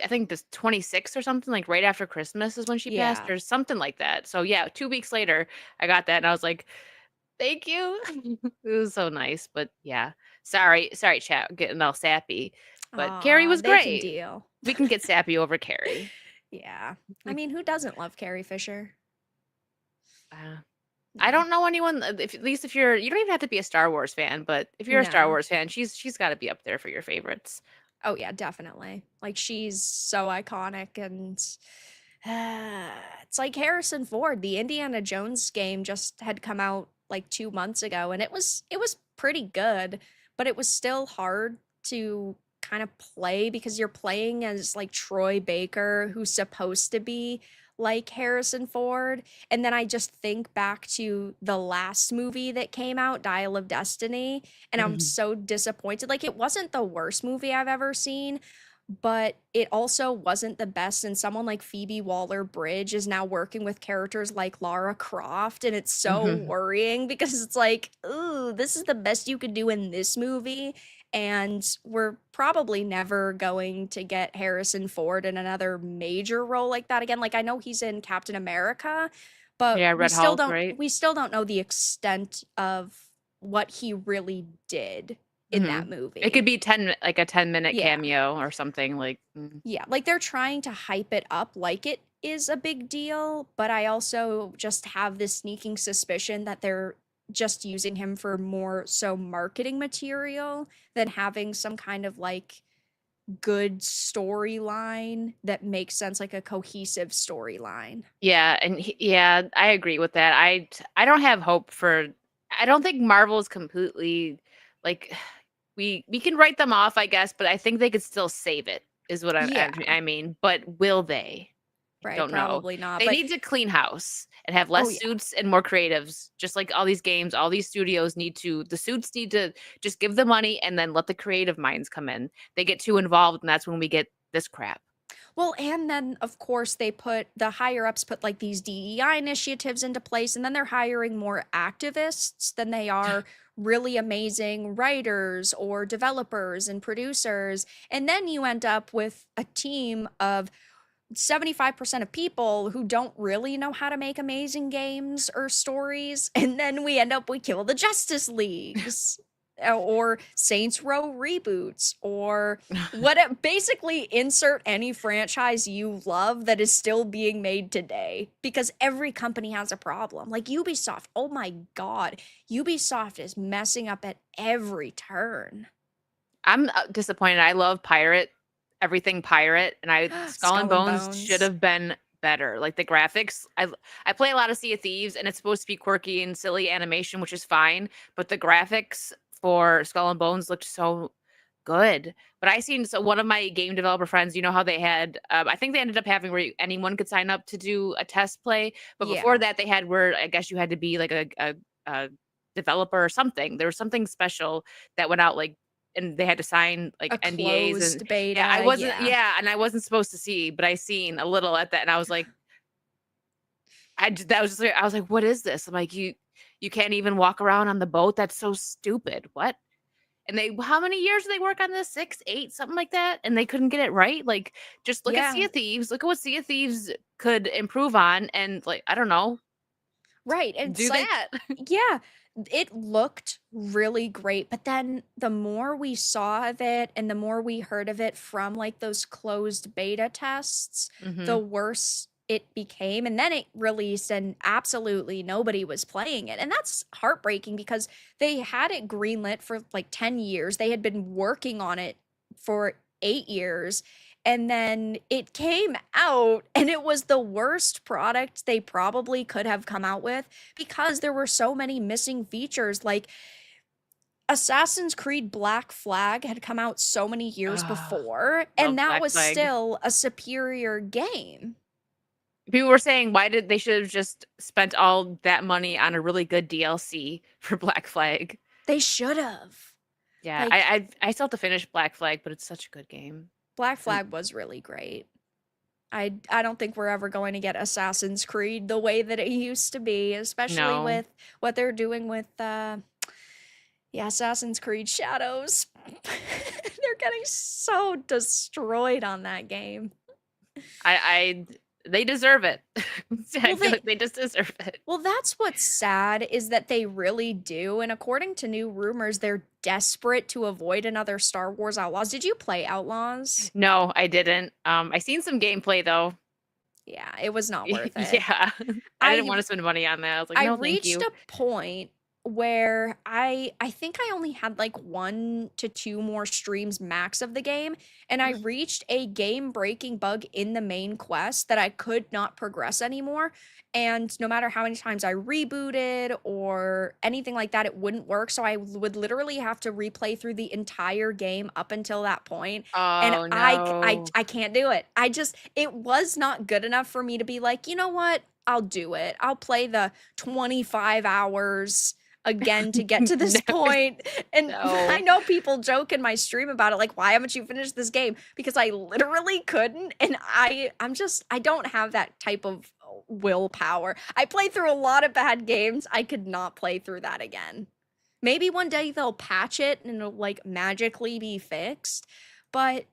I think this 26th or something, like, right after Christmas is when she passed Yeah. or something like that. So, yeah, 2 weeks later, I got that, and I was like, "Thank you." It was so nice, but yeah. Sorry, chat, getting all sappy, but Carrie Aw, was they can great. deal. We can get sappy over Carrie. Yeah. I mean, who doesn't love Carrie Fisher? Uh, I Yeah. don't know anyone, if at least if you don't even have to be a Star Wars fan, but if you're a Star No. Wars fan, she's gotta be up there for your favorites. Oh yeah, definitely. Like she's so iconic and it's like Harrison Ford. The Indiana Jones game just had come out like 2 months ago and it was pretty good, but it was still hard to kind of play because you're playing as like Troy Baker who's supposed to be like Harrison Ford. And then I just think back to the last movie that came out, Dial of Destiny, and I'm so disappointed. Like it wasn't the worst movie I've ever seen, but it also wasn't the best. And someone like Phoebe Waller-Bridge is now working with characters like Lara Croft, and it's so worrying because it's like, ooh, this is the best you could do in this movie. And we're probably never going to get Harrison Ford in another major role like that again. Like I know he's in Captain America, but Yeah, Red Hulk, right? we still don't know the extent of what he really did in that It could movie. be 10-minute Yeah. cameo or something, like, Yeah, like they're trying to hype it up like it is a big deal, but I also just have this sneaking suspicion that they're just using him for more so marketing material than having some kind of like good storyline that makes sense, like a cohesive storyline. yeah, and yeah, I agree with that. I don't have hope for I don't think Marvel is completely like, we can write them off, I guess, but I think they could still save it, is what Yeah, I mean, but will they? I right, don't know. probably not. They But need to clean house and have oh less yeah. suits and more creatives, just like all these games, all these studios the suits need to just give the money and then let the creative minds come in. They get too involved, and that's when we get this crap. Well, and then of course they put the higher ups put like these DEI initiatives into place, and then they're hiring more activists than they are really amazing writers or developers and producers. And then you end up with a team of 75% of people who don't really know how to make amazing games or stories. And then we end up, we kill the Justice Leagues or Saints Row reboots or what basically insert any franchise you love that is still being made today because every company has a problem. Like Ubisoft, oh my God, Ubisoft is messing up at every turn. I'm disappointed. I love everything pirate, and Skull and Skull and Bones should Bones. have been better. Like the graphics, I play a lot of Sea of Thieves, and it's supposed to be quirky and silly animation, which is fine, but the graphics for Skull and Bones looked so good. But I seen one of my game developer friends, you know how they had, I think they ended up having where anyone could sign up to do a test play, but before Yeah. that they had where I guess you had to be like a developer or something. There was something special that went out like and they had to sign like A NDAs and closed yeah, I beta. wasn't Yeah. yeah, and I wasn't supposed to see, but I seen a little at that and I was like that was just I was like, "What is this?" I'm like, You can't even walk around on the boat? That's so stupid. What?" And they how many years did they work on this? 6, 8, something like that? And they couldn't get it right? Like, just look at Sea Yeah. of Thieves, look at what Sea of Thieves could improve on and, like, I don't know, Right. It's do like, that. yeah, it looked really great. But then the more we saw of it and the more we heard of it from like those closed beta tests, the Mhm. worse it became. And then it released and absolutely nobody was playing it. And that's heartbreaking because they had it greenlit for like 10 years. They had been working on it for 8 years. And then it came out and it was the worst product they probably could have come out with because there were so many missing features. Like Assassin's Creed Black Flag had come out so many years Ugh, before, and love that Black was Flag. still a superior game. People were saying, "Why did they should have just spent all that money on a really good DLC for Black Flag?" They should have. Yeah, Like, I still have to finish Black Flag, but it's such a good game. Black And Flag was really great. I don't think we're ever going to get Assassin's Creed the way that it used to be, especially no. with what they're doing with yeah, Assassin's Creed Shadows. They're getting so destroyed on that game. I they deserve it. I Well, feel they like they just deserve it. well, that's what's sad is that they really do. And according to new rumors, they're desperate to avoid another Star Wars Outlaws. Did you play Outlaws? No, I didn't. I seen some gameplay though. Yeah, it was not worth it. Yeah. I didn't I wanna spend money on that. I was like, I "No, thank reached you." a point where I think I only had like 1 to 2 more streams max of the game, and I reached a game-breaking bug in the main quest that I could not progress anymore, and no matter how many times I rebooted or anything like that, it wouldn't work, so I would literally have to replay through the entire game up until that point, and Oh, I no. I can't do it. I just it was not good enough for me to be like, "You know what? I'll do it. I'll play the 25 hours again to get to this No, point." And I no. know people joke in my stream about it, like, why haven't you finished this game? Because I literally couldn't. And I don't have that type of willpower. I played through a lot of bad games. I could not play through that again. Maybe one day they'll patch it and it'll like magically be fixed. But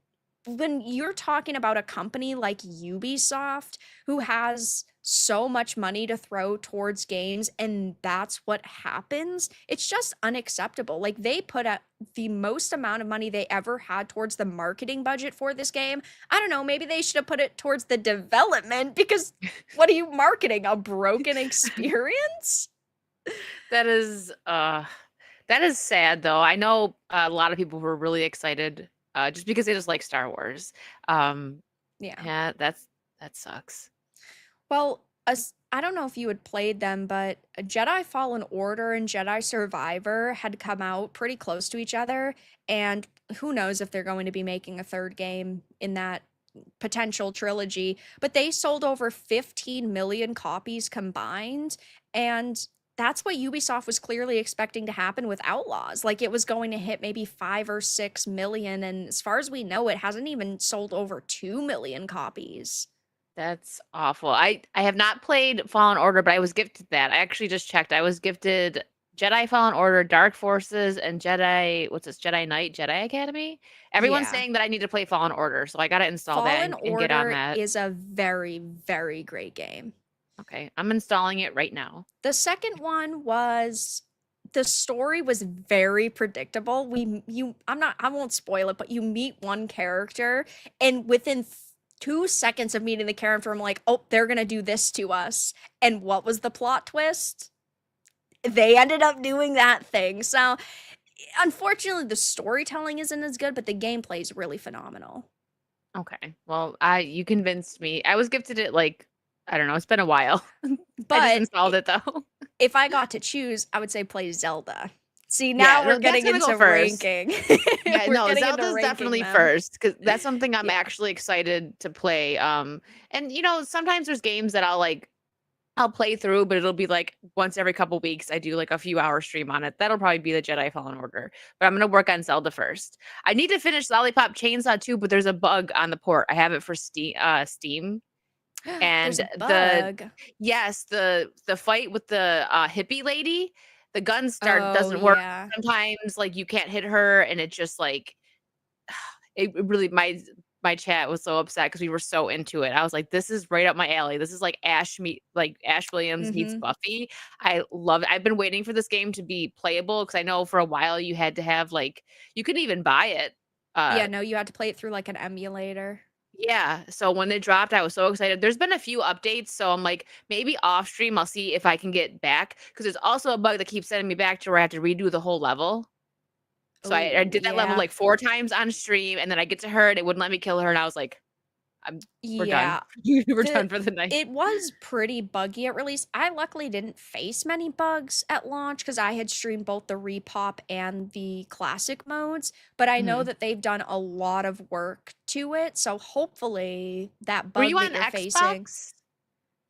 when you're talking about a company like Ubisoft who has so much money to throw towards games and that's what happens, it's just unacceptable. Like they put out the most amount of money they ever had towards the marketing budget for this game. I don't know, maybe they should have put it towards the development because what are you marketing? A broken experience? That is, that is sad, though. I know a lot of people were really excited, just because they just like Star Wars. Um, Yeah. yeah, that sucks. Well, I don't know if you had played them, but Jedi Fallen Order and Jedi Survivor had come out pretty close to each other, and who knows if they're going to be making a third game in that potential trilogy, but they sold over 15 million copies combined, and that's what Ubisoft was clearly expecting to happen with Outlaws. Like it was going to hit maybe 5 or 6 million, and as far as we know, it hasn't even sold over 2 million copies. That's awful. I have not played Fallen Order, but I was gifted that. I actually just checked. I was gifted Jedi Fallen Order, Dark Forces, and Jedi, what's this? Jedi Knight, Jedi Academy. Everyone's Yeah. saying that I need to play Fallen Order, so I gotta install that Fallen and get on Order that. is a very, very great game. Okay, I'm installing it right now. The second one was the story was very predictable. I won't spoil it, but you meet one character and within 2 seconds of meeting the character, I'm like, oh, they're gonna do this to us. And what was the plot twist? They ended up doing that thing. So unfortunately, the storytelling isn't as good, but the gameplay is really phenomenal. Okay. Well, you convinced me. I was gifted it like, I don't know, it's been a while. I just But installed it though. if I got to choose, I would say play Zelda. See, Yeah, now we're no, that's getting gonna go into first. ranking. Yeah, We're no, getting into Zelda's ranking definitely them. first because that's something I'm Yeah. actually excited to play. And sometimes there's games that I'll play through, but it'll be like once every couple weeks. I do like a few hour stream on it. That'll probably be the Jedi Fallen Order. But I'm gonna work on Zelda first. I need to finish Lollipop Chainsaw too, but there's a bug on the port. I have it for Steam, There's and a bug. the fight with the hippie lady, the gun start Oh, doesn't work. yeah. Sometimes like you can't hit her, and it just like it really my chat was so upset because we were so into it. I was like, "This is right up my alley. This is like Ash Williams meets Mhm. Buffy." I love it. I've been waiting for this game to be playable because I know for a while you had to have like you couldn't even buy it. Uh Yeah, no, you had to play it through, like, an emulator. yeah, so when it dropped, I was so excited. There's been a few updates, so I'm like, maybe off stream I'll see if I can get back because there's also a bug that keeps sending me back to where I have to redo the whole level. So I Oh, did that level yeah. like 4 times on stream, and then I get to her, and it wouldn't let me kill her, and I was like, we're done. Yeah. We're The done for the night." it was pretty buggy at release. I luckily didn't face many bugs at launch because I had streamed both the repop and the classic modes, but I know Mhm. that they've done a lot of work to it, so hopefully that Were you bug that on you're facing Xbox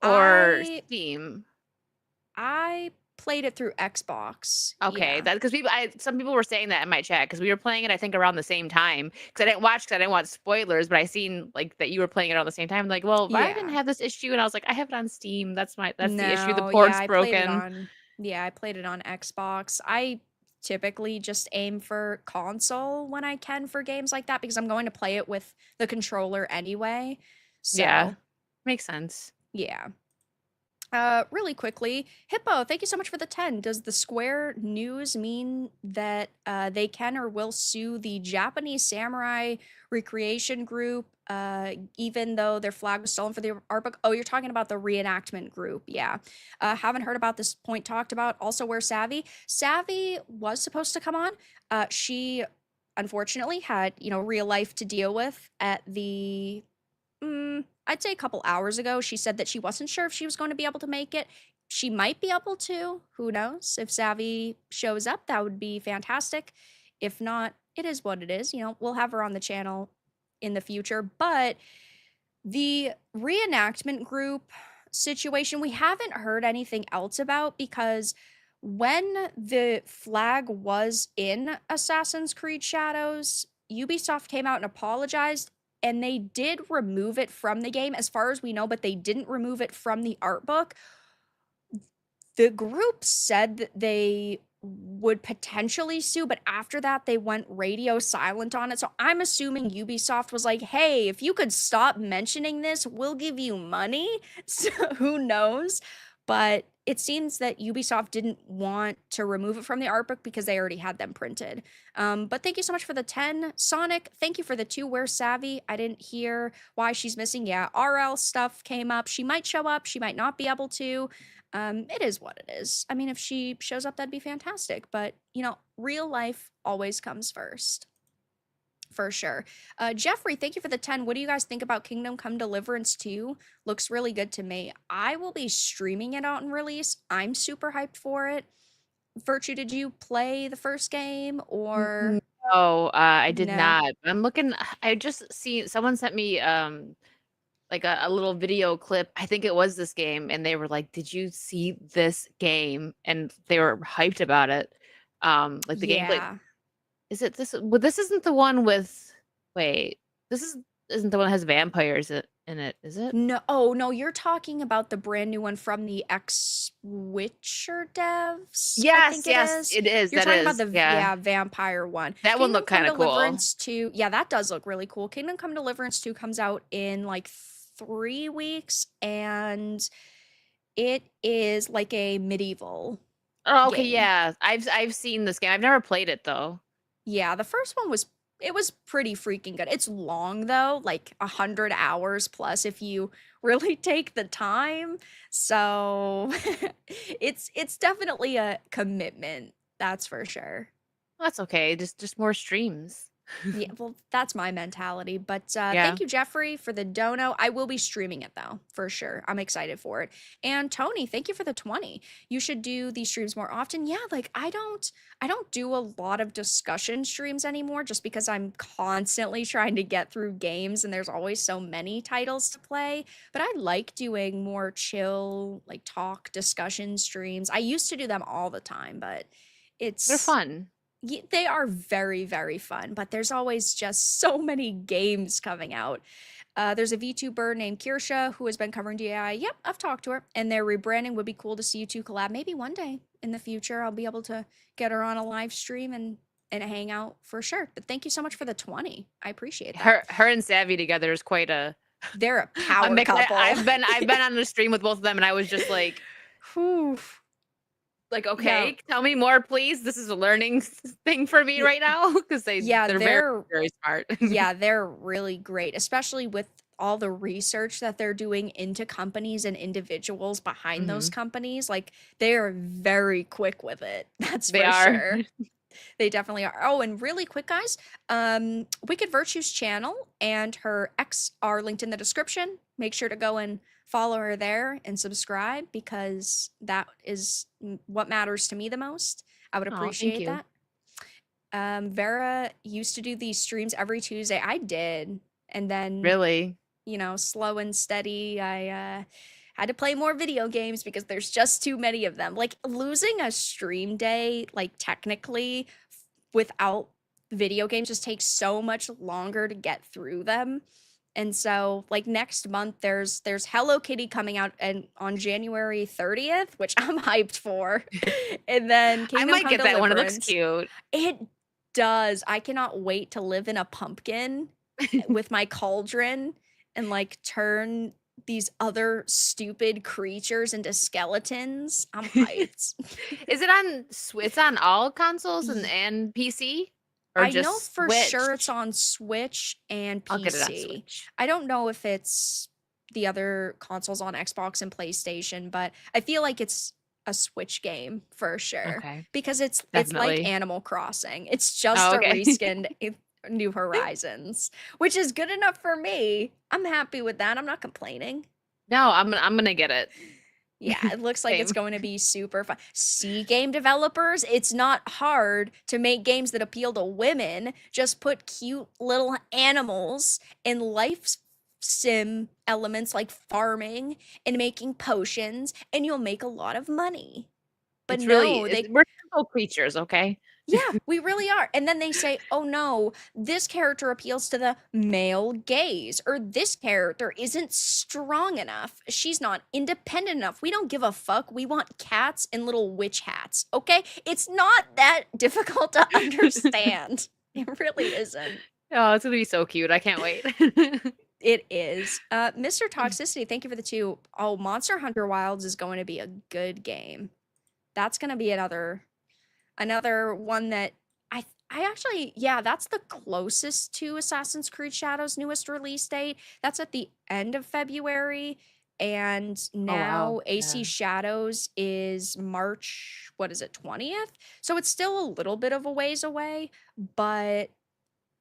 or I Steam? I played it through Xbox, Okay, yeah. that because some people were saying that in my chat because we were playing it, I think, around the same time. Because I didn't watch because I didn't want spoilers, but I seen like that you were playing it around the same time. Like, well, I didn't Yeah. have this issue, and I was like, I have it on Steam. That's the issue. The No, yeah, port's I played it broken. on yeah, I played it on Xbox. I typically just aim for console when I can for games like that because I'm going to play it with the controller anyway. Yeah, So, makes sense. yeah. Really quickly, Hippo, thank you so much for the 10. Does the Square news mean that they can or will sue the Japanese samurai recreation group, even though their flag was stolen for the art book? Oh, you're talking about the reenactment group. Yeah. Haven't heard about this point talked about. Also, where Savvy? Savvy was supposed to come on. She unfortunately had, real life to deal with at the I'd say a couple hours ago, she said that she wasn't sure if she was going to be able to make it. She might be able to. Who knows? If Savvy shows up, that would be fantastic. If not, it is what it is. We'll have her on the channel in the future. But the reenactment group situation, we haven't heard anything else about because when the flag was in Assassin's Creed Shadows, Ubisoft came out and apologized, and they did remove it from the game as far as we know, but they didn't remove it from the art book. The group said that they would potentially sue, but after that, they went radio silent on it. So I'm assuming Ubisoft was like, hey, if you could stop mentioning this, we'll give you money. So who knows? But it seems that Ubisoft didn't want to remove it from the art book because they already had them printed. But thank you so much for the 10. Sonic, thank you for the 2. Where's Savvy? I didn't hear why she's missing. Yeah, RL stuff came up. She might show up, she might not be able to. It is what it is. I mean, if she shows up, that'd be fantastic. But, real life always comes first. For sure. Jeffrey, thank you for the 10. What do you guys think about Kingdom Come Deliverance 2? Looks really good to me. I will be streaming it out in release. I'm super hyped for it. Virtue, did you play the first game or No, I did no? not. I'm looking. I just see someone sent me like a little video clip. I think it was this game, and they were like, "Did you see this game?" And they were hyped about it. Like the gameplay. Yeah. Is it this? Well, this isn't the one with. Wait, this isn't the one that has vampires in it, is it? No, oh no, you're talking about the brand new one from the ex Witcher devs, I Yes, think it yes, is. it is. You're That talking about is. the Yeah, yeah, vampire one. that one Kingdom looked Come kind of cool. Deliverance 2, yeah, that does look really cool. Kingdom Come Deliverance 2 comes out in like 3 weeks and it is like a medieval Oh, okay, game. yeah. I've seen this game. I've never played it though. Yeah, the first one was pretty freaking good. It's long though, like 100 hours plus if you really take the time. So it's definitely a commitment, that's for sure. That's okay. Just more streams. Yeah, well, that's my mentality. But Yeah. thank you, Jeffrey, for the dono. I will be streaming it though, for sure. I'm excited for it. And Tony, thank you for the 20. You should do these streams more often. Yeah, like I don't do a lot of discussion streams anymore just because I'm constantly trying to get through games and there's always so many titles to play. But I like doing more chill, like talk discussion streams. I used to do them all the time, but They're it's fun. they are very, very fun, but there's always just so many games coming out. There's a VTuber named Kirsha who has been covering DAI. Yep, I've talked to her, and their rebranding would be cool to see you two collab. Maybe one day in the future, I'll be able to get her on a live stream and hang out for sure. But thank you so much for the 20. I appreciate that. Her and Savvy together is quite a They're a a power mix. couple. I've been on the stream with both of them, and I was just like, Whew. like, No, okay, tell me more, please. This is a learning thing for me y- right now because yeah, they're very they're very smart. Yeah, they're really great, especially with all the research that they're doing into companies and individuals behind those Mhm. companies. Like, they are very quick with it. That's They for are. sure. They definitely are. Oh, and really quick, guys, Wicked Virtue's channel and her X are linked in the description. Make sure to go and follow her there and subscribe because that is what matters to me the most. I would Oh, thank appreciate you. that. Vera used to do these streams every Tuesday. I did. And then, Really? slow and steady, I had to play more video games because there's just too many of them. Like losing a stream day, like technically without video games just takes so much longer to get through them. And so like next month there's Hello Kitty coming out and on January 30th, which I'm hyped for. And then I Kingdom might Come get that one. It looks Deliverance. cute. It does. I cannot wait to live in a pumpkin with my cauldron and like turn these other stupid creatures into skeletons. I'm hyped. Is it on it's on all consoles Ye- and PC or I know just for sure it's Switch? on Switch and I'll get it on PC. Switch. I don't know if it's the other consoles on Xbox and PlayStation, but I feel like it's a Switch game for sure Okay, because it's like definitely. Animal Crossing. It's just Oh, a okay. reskinned New Horizons, which is good enough for me. I'm happy with that. I'm not complaining. No, I'm gonna get it. Yeah, it looks like it's Same. going to be super fun. See, game developers, it's not hard to make games that appeal to women. Just put cute little animals and life sim elements like farming and making potions, and you'll make a lot of money. But It's really no, they we're simple creatures, okay? yeah, we really are. And then they say, oh no, this character appeals to the male gaze, or this character isn't strong enough. She's not independent enough. We don't give a fuck. We want cats and little witch hats, okay? It's not that difficult to understand. It really isn't. Oh, it's gonna be so cute. I can't wait. It is. Mr. Toxicity, thank you for the 2. Oh, Monster Hunter Wilds is going to be a good game. That's going to be another one that I actually yeah, that's the closest to Assassin's Creed Shadows' newest release date. That's at the end of February, and Oh, wow. now Yeah. AC Shadows is March, what is it, 20th? So it's still a little bit of a ways away, but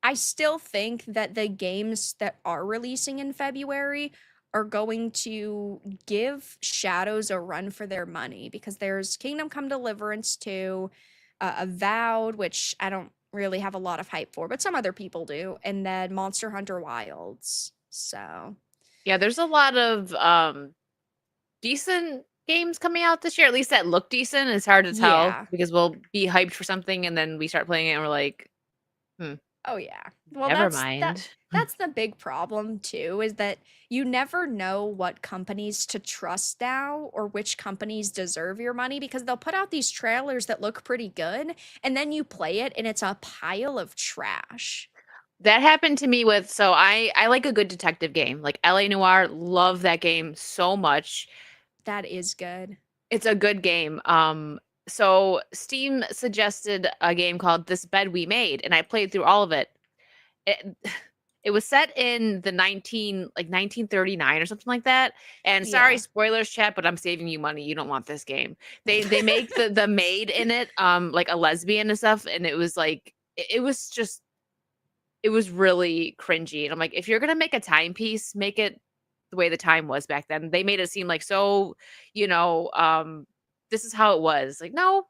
I still think that the games that are releasing in February are going to give Shadows a run for their money because there's Kingdom Come Deliverance 2, Avowed, which I don't really have a lot of hype for, but some other people do, and then Monster Hunter Wilds. So, Yeah, there's a lot of, decent games coming out this year, at least that look decent. It's hard to tell yeah. because we'll be hyped for something and then we start playing it and we're like, "Hmm, Oh yeah. Well, never that's mind." that's the big problem too, is that you never know what companies to trust now or which companies deserve your money because they'll put out these trailers that look pretty good and then you play it and it's a pile of trash. That happened to me with so I like a good detective game, like LA Noire, love that game so much. That is good. It's a good game. So Steam suggested a game called This Bed We Made, and I played through all of it. It, It was set in the 1939 or something like that. And sorry, Yeah. spoilers, chat, but I'm saving you money. You don't want this game. They make the maid in it like a lesbian and stuff, and it was like it was just it was really cringy. And I'm like, if you're gonna make a timepiece, make it the way the time was back then. They made it seem like so, you know, this is how it was. Like, no,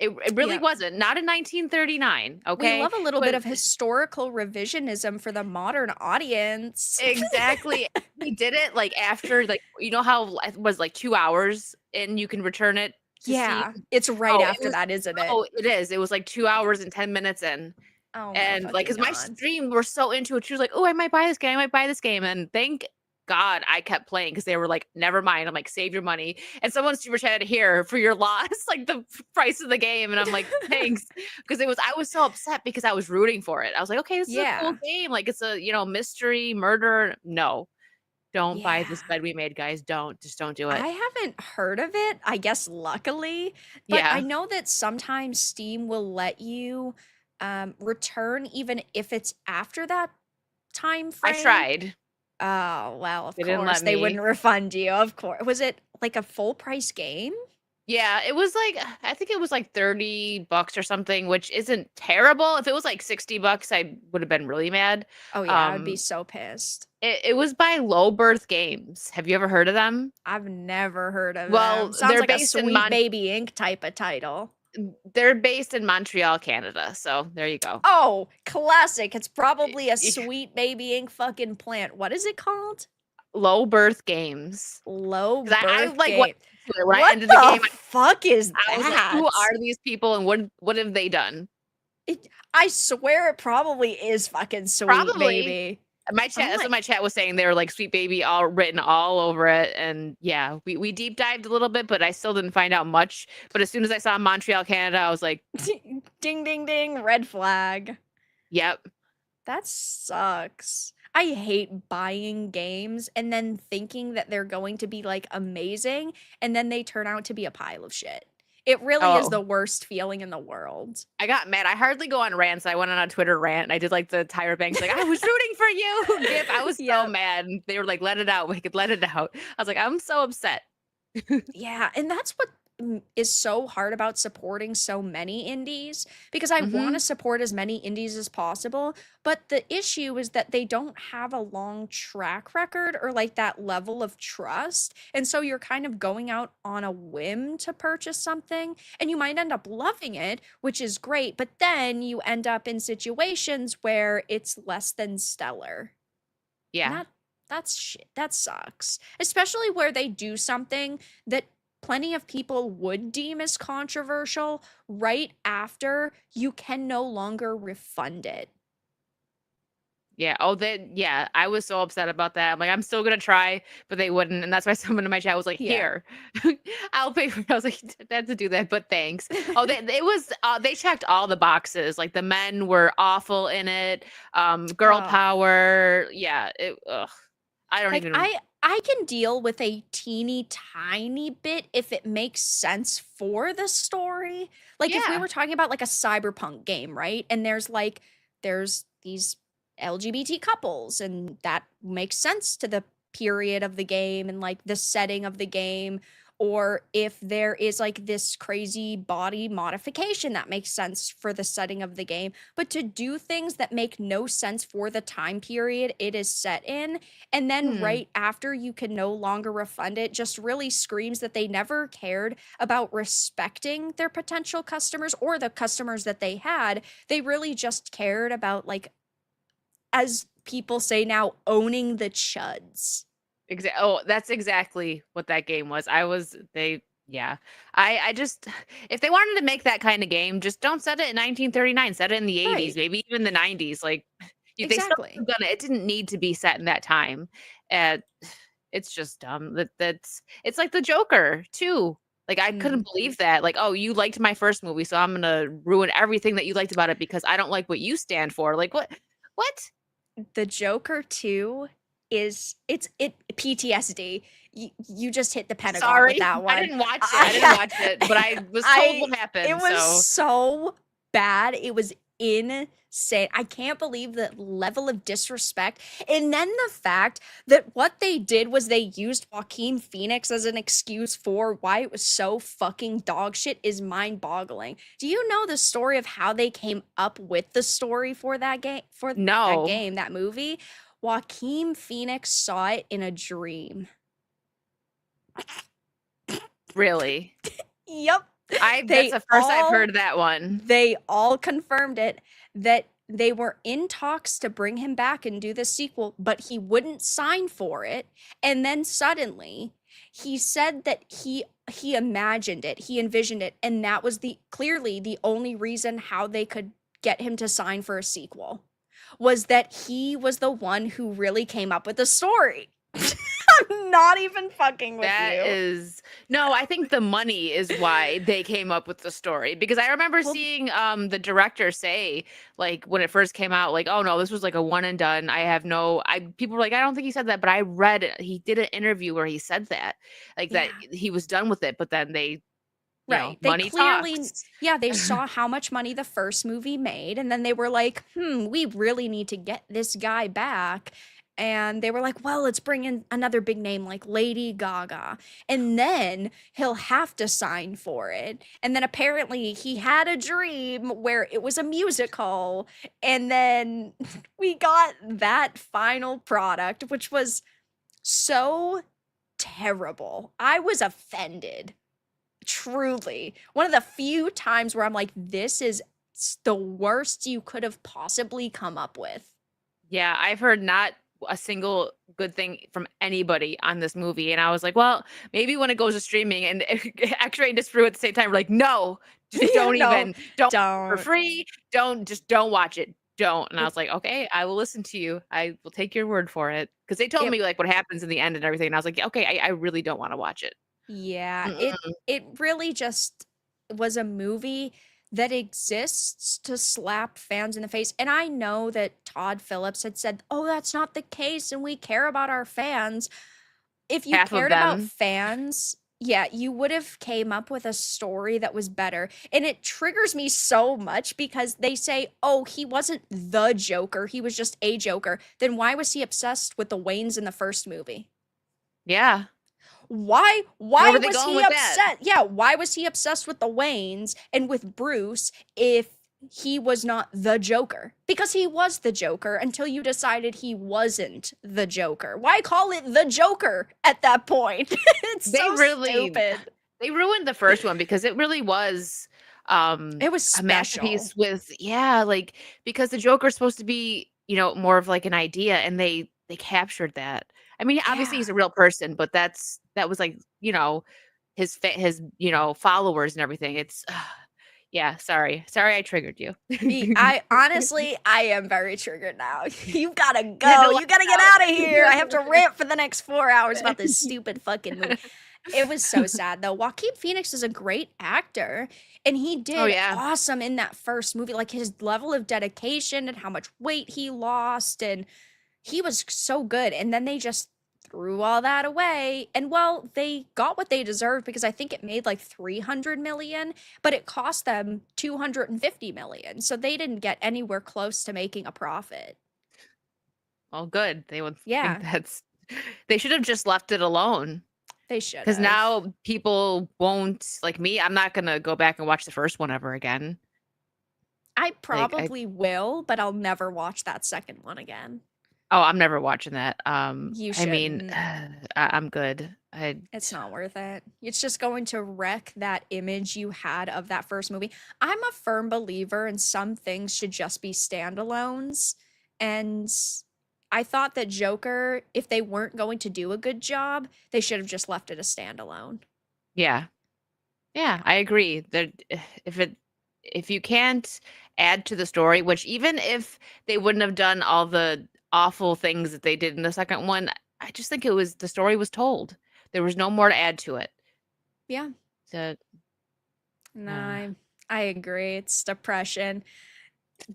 it really Yeah. wasn't. Not in 1939. We Okay. love a little bit But of historical revisionism for the modern audience. exactly. He did it like after, like, you know how it was like 2 hours and you can return it to see. Yeah, it's right Oh, it after was, that, isn't it? oh, it is. It was like 2 hours and 10 minutes in. Oh my And, like, fucking cause my god. stream were so into it, she was like, "Oh, I might buy this game, I might buy this game," and thank God I kept playing because they were like, "Never mind." I'm like, "Save your money," and someone super chatted, "Here, for your loss," like, the price of the game, and I'm like, "Thanks," because I was so upset because I was rooting for it. I was like, "Okay, this is a cool Yeah. game, like, it's a, mystery, murder." No, don't buy Yeah. this bed we made, guys, don't, just don't do it. I haven't heard of it, I guess luckily, but I Yeah, know that sometimes Steam will let you, return even if it's after that time I frame. tried. Oh, well, of They didn't course, let they me. wouldn't refund you, of course. Was it, like, a full price game? Yeah, it was like I think it was like $30 or something, which isn't terrible. If it was like $60, I would have been really mad. Oh, yeah, I would be Um, so pissed. it was by Low Birth Games. Have you ever heard of them? I've never heard of them. Well, Sounds like a Sweet Baby Inc. type of title. they're based in Montreal, Canada. So there you go. Oh, classic. It's probably a Y- Sweet Baby Inc. fucking plant. What is it called? Low Birth Games. Low 'Cause I birth like went game. into it. When I What ended the game, the fuck is I was like, that? who are these people and what have they done? I swear it probably is fucking Sweet Probably. Baby. My Oh chat that's my what my chat was saying, they were like, "Sweet Baby" all written all over it, and yeah, we deep dived a little bit, but I still didn't find out much, but as soon as I saw Montreal, Canada, I was like, ding ding ding, red flag. "Yep." That sucks. I hate buying games and then thinking that they're going to be like amazing and then they turn out to be a pile of shit. It really is Oh, the worst feeling in the world. I got mad. I hardly go on rants. I went on a Twitter rant, and I did, like, the Tyra Banks, like, "I was rooting for you," gif. I was so Yep. mad, and they were like, "Let it out, we could let it out." I was like, "I'm so upset." Yeah, and that's what is so hard about supporting so many indies because I want to Mhm. support as many indies as possible, but the issue is that they don't have a long track record or like that level of trust. And so you're kind of going out on a whim to purchase something and you might end up loving it, which is great, but then you end up in situations where it's less than stellar. And Yeah. that's shit. That sucks. Especially where they do something that plenty of people would deem as controversial right after you can no longer refund it. Yeah. Oh, yeah. I was so upset about that. I'm like, I'm still gonna try, but they wouldn't, and that's why someone in my chat was like, Yeah. "Here, I'll pay for it." I was like, "I had to do that, but thanks." Oh, they checked all the boxes. Like the men were awful in it. Girl Oh. power. Yeah. Ugh. I don't Like even. I can deal with a teeny tiny bit if it makes sense for the story. Like if we Yeah. were talking about like a cyberpunk game, right? And there's these LGBT couples and that makes sense to the period of the game and like the setting of the game, or if there is like this crazy body modification that makes sense for the setting of the game. But to do things that make no sense for the time period it is set in, and then Hmm. right after you can no longer refund it, just really screams that they never cared about respecting their potential customers or the customers that they had. They really just cared about, like, as people say now, owning the chuds. Oh, that's exactly what that game was. Yeah. I just if they wanted to make that kind of game, just don't set it in 1939, set it in the 80s, Right. maybe even the 90s. Like they still could Exactly. have done it. It didn't need to be set in that time. And it's just dumb. It's like the Joker too. Like I couldn't Mm. believe that. Like, oh, you liked my first movie, so I'm gonna ruin everything that you liked about it because I don't like what you stand for. Like what? What? The Joker 2 is it PTSD. You just hit the Pentagon with Sorry, that I one. didn't watch it. I didn't I watch it, but I was told I what it happened, was so so bad. It was insane. I can't believe the level of disrespect. And then the fact that what they did was they used Joaquin Phoenix as an excuse for why it was so fucking dog shit is mind-boggling. Do you know the story of how they came up with the story for that No, that movie? Joaquin Phoenix saw it in a dream. really. Yep. That's They the first I've all heard that one. they all confirmed it that they were in talks to bring him back and do the sequel, but he wouldn't sign for it. And then suddenly he said that he imagined it, he envisioned it, and that was the clearly the only reason how they could get him to sign for a sequel was that he was the one who really came up with the story. I'm not even fucking with That you. is no, I think the money is why they came up with the story, because I remember Well, seeing, the director say, like, when it first came out, like, "Oh, no, this was, like, a one and done. I have no" I people were like, "I don't think he said that," but I read it. He did an interview where he said that, like, that yeah. he was done with it, but then they, Right. They money clearly, talks. yeah, they saw how much money the first movie made, and then they were like, we really need to get this guy back. And they were like, well, let's bring in another big name like Lady Gaga. And then he'll have to sign for it. And then apparently he had a dream where it was a musical. And then we got that final product, which was so terrible. I was offended. Truly. One of the few times where I'm like, this is the worst you could have possibly come up with. Yeah, I've heard not a single good thing from anybody on this movie, and I was like, "Well, maybe when it goes to streaming," and X-Ray and Disprove at the same time, we're like, "No, just Yeah, don't no, even don't for don't. free, don't watch it, don't." And I It, was like, "Okay, I will listen to you. I will take your word for it," because they told it, me, like, what happens in the end and everything, and I was like, "Okay, I really don't wanna watch it." yeah, Mm-mm. it really just was a movie that exists to slap fans in the face. And I know that Todd Phillips had said, oh, that's not the case, and we care about our fans. If you Half of cared about them. fans, yeah, you would have came up with a story that was better. And it triggers me so much because they say, "Oh, he wasn't the Joker, he was just a Joker." Then why was he obsessed with the Waynes in the first movie? Yeah. Why Where why were they was going he with that? upset? Yeah, why was he obsessed with the Waynes and with Bruce if he was not the Joker? Because he was the Joker until you decided he wasn't the Joker. Why call it the Joker at that point? It's They so really stupid. they ruined the first one because it really was, It was a special. masterpiece with yeah, like, because the Joker's supposed to be, more of, like, an idea, and they captured that. I mean, obviously, Yeah. he's a real person, but that was, like, his, followers and everything. It's yeah, sorry. Sorry I triggered you. I honestly, I am very triggered now. You gotta You had go. to let You gotta get it out of here. I have to out. rant for the next 4 hours about this stupid fucking movie. It was so sad though. Joaquin Phoenix is a great actor, and he Oh, did yeah. awesome in that first movie. Like his level of dedication and how much weight he lost, and he was so good. And then they just threw all that away. And well, they got what they deserved because I think it made like 300 million, but it cost them 250 million. So they didn't get anywhere close to making a profit. Well, good. They would think Yeah, that's they should have just left it alone. they should 'Cause have. now people won't like me, I'm not gonna go back and watch the first one ever again. I Like, probably will, but I'll never watch that second one again. I'm never watching that. You I mean, shouldn't. I'm good. It's not worth it. It's just going to wreck that image you had of that first movie. I'm a firm believer in some things should just be standalones. And I thought that Joker, if they weren't going to do a good job, they should have just left it a standalone. yeah. Yeah, Yeah. I agree. There if it if you can't add to the story, which even if they wouldn't have done all the awful things that they did in the second one, I just think it was the story was told. There was no more to add to it. Yeah. So, No, uh, I agree. It's depression.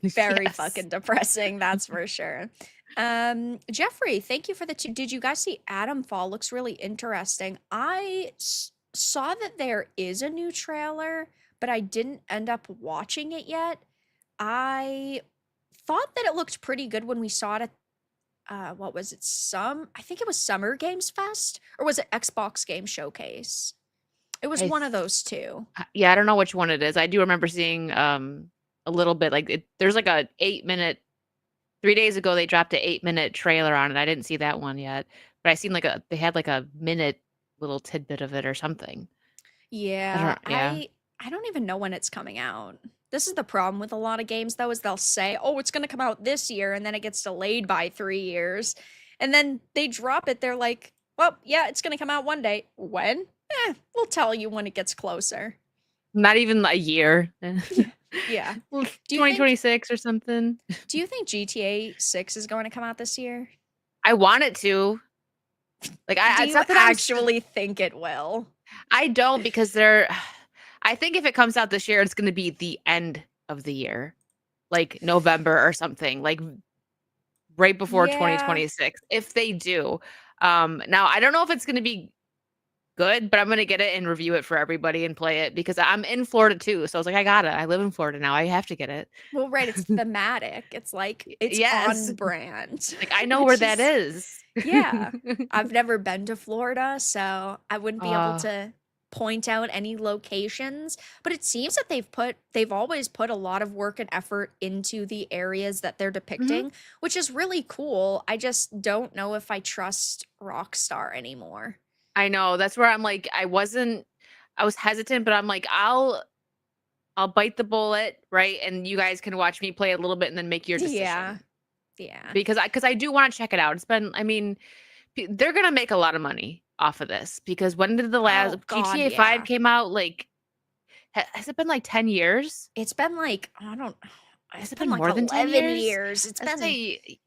Very yes. fucking depressing, that's for sure. Jeffrey, thank you for the two. Did you guys see Adam Fall? Looks really interesting. Saw that there is a new trailer, but I didn't end up watching it yet. I thought that it looked pretty good when we saw it at what was it? I think it was Summer Games Fest, or was it Xbox Game Showcase? It was I one of those two. Yeah, I don't know which one it is. I do remember seeing a little bit like there's like a 8-minute 3 days ago they dropped an 8-minute trailer on it. I didn't see that one yet, but I seen like they had like a minute little tidbit of it or something. I Yeah, don't yeah. I don't even know when it's coming out. This is the problem with a lot of games though, is they'll say, "Oh, it's going to come out this year," and then it gets delayed by 3 years. And then they drop it. They're like, "Well, yeah, it's going to come out one day." When? We'll tell you when it gets closer. Not even a year. Yeah. Yeah. Do you think 2026 or something. do you think GTA 6 is going to come out this year? I want it to. Like Do it's you not that actually think it will? I don't because they're I think if it comes out this year, it's gonna be the end of the year, like November or something, like right before Yeah. 2026, if they do. Now I don't know if it's gonna be good, but I'm gonna get it and review it for everybody and play it because I'm in Florida too. So I was like, I live in Florida now. I have to get it. Well, right, it's thematic. It's like it's Yes. on brand, Like I know where which that is is. yeah. I've never been to Florida, so I wouldn't be able Uh, to point out any locations, but it seems that they've always put a lot of work and effort into the areas that they're mhm. depicting, which is really cool. I just don't know if I trust Rockstar anymore. I know. That's where I'm like, I was hesitant, but I'm like, I'll bite the bullet, right? And you guys can watch me play a little bit and then make your Yeah. decision. Yeah. Because I do want to check it out. It's been I mean, they're gonna make a lot of money off of this because when did the last Oh god, GTA 5 yeah. came out? Like, has it been like 10 years? It's been like, I don't Has it's it been been like more than 10 11 years? years. It's I been say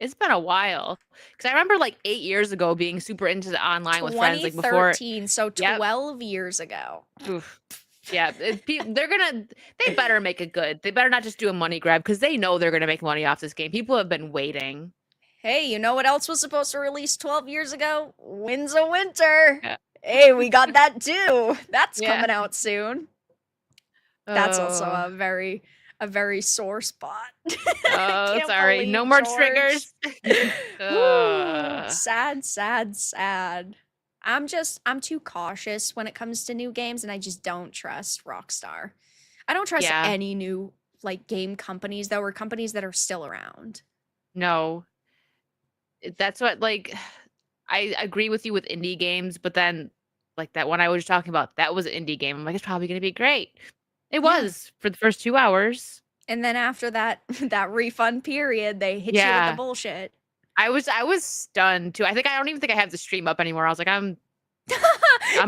it's been a while. Because I remember like 8 years ago being super into the online with friends, like before. 2013, so Yep. 12 years ago. Oof. Yeah, they better make it good. They better not just do a money grab because they know they're gonna make money off this game. People have been waiting. Hey, you know what else was supposed to release 12 years ago? Winds of Winter. Yeah. Hey, we got that too. That's Yeah. coming out soon. That's also Oh. a very sore spot. I Oh, can't sorry. No believe more George. triggers. Whew, Ugh. sad, sad, sad. I'm too cautious when it comes to new games and I just don't trust Rockstar. I don't trust Yeah. any new like game companies though, or companies that are still around. No. That's what like I agree with you with indie games, but then like that one I was talking about, that was an indie game. I'm like, it's probably gonna be great. It Yeah. was for the first 2 hours. And then after that that refund period, they hit you with the Yeah. bullshit. I was stunned too. I don't even think I have the stream up anymore. I was like, I'm You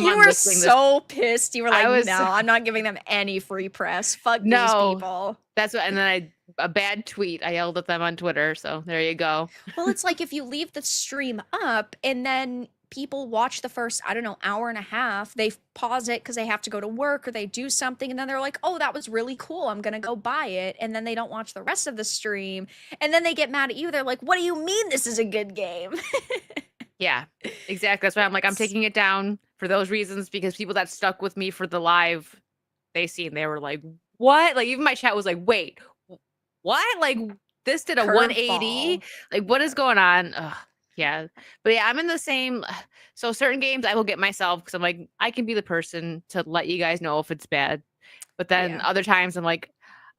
were unlisting this. so pissed. You were I like, was "No, I'm not giving them any free press. Fuck these no. people." That's what and then a bad tweet. I yelled at them on Twitter, so there you go. Well, it's like if you leave the stream up and then people watch the first, I don't know, hour and a half, they pause it because they have to go to work or they do something, and then they're like, "Oh, that was really cool. I'm gonna go buy it." And then they don't watch the rest of the stream, and then they get mad at you. They're like, "What do you mean this is a good game?" Yeah, exactly. That's why I'm like, I'm It's taking it down for those reasons because people that stuck with me for the live, they were like, "What?" Like even my chat was like, "Wait, what? Like this did a 180? curveball. Like what is going on?" Ugh, yeah, but yeah, I'm in the same. So certain games I will get myself because I'm like, I can be the person to let you guys know if it's bad. But then Yeah. other times I'm like,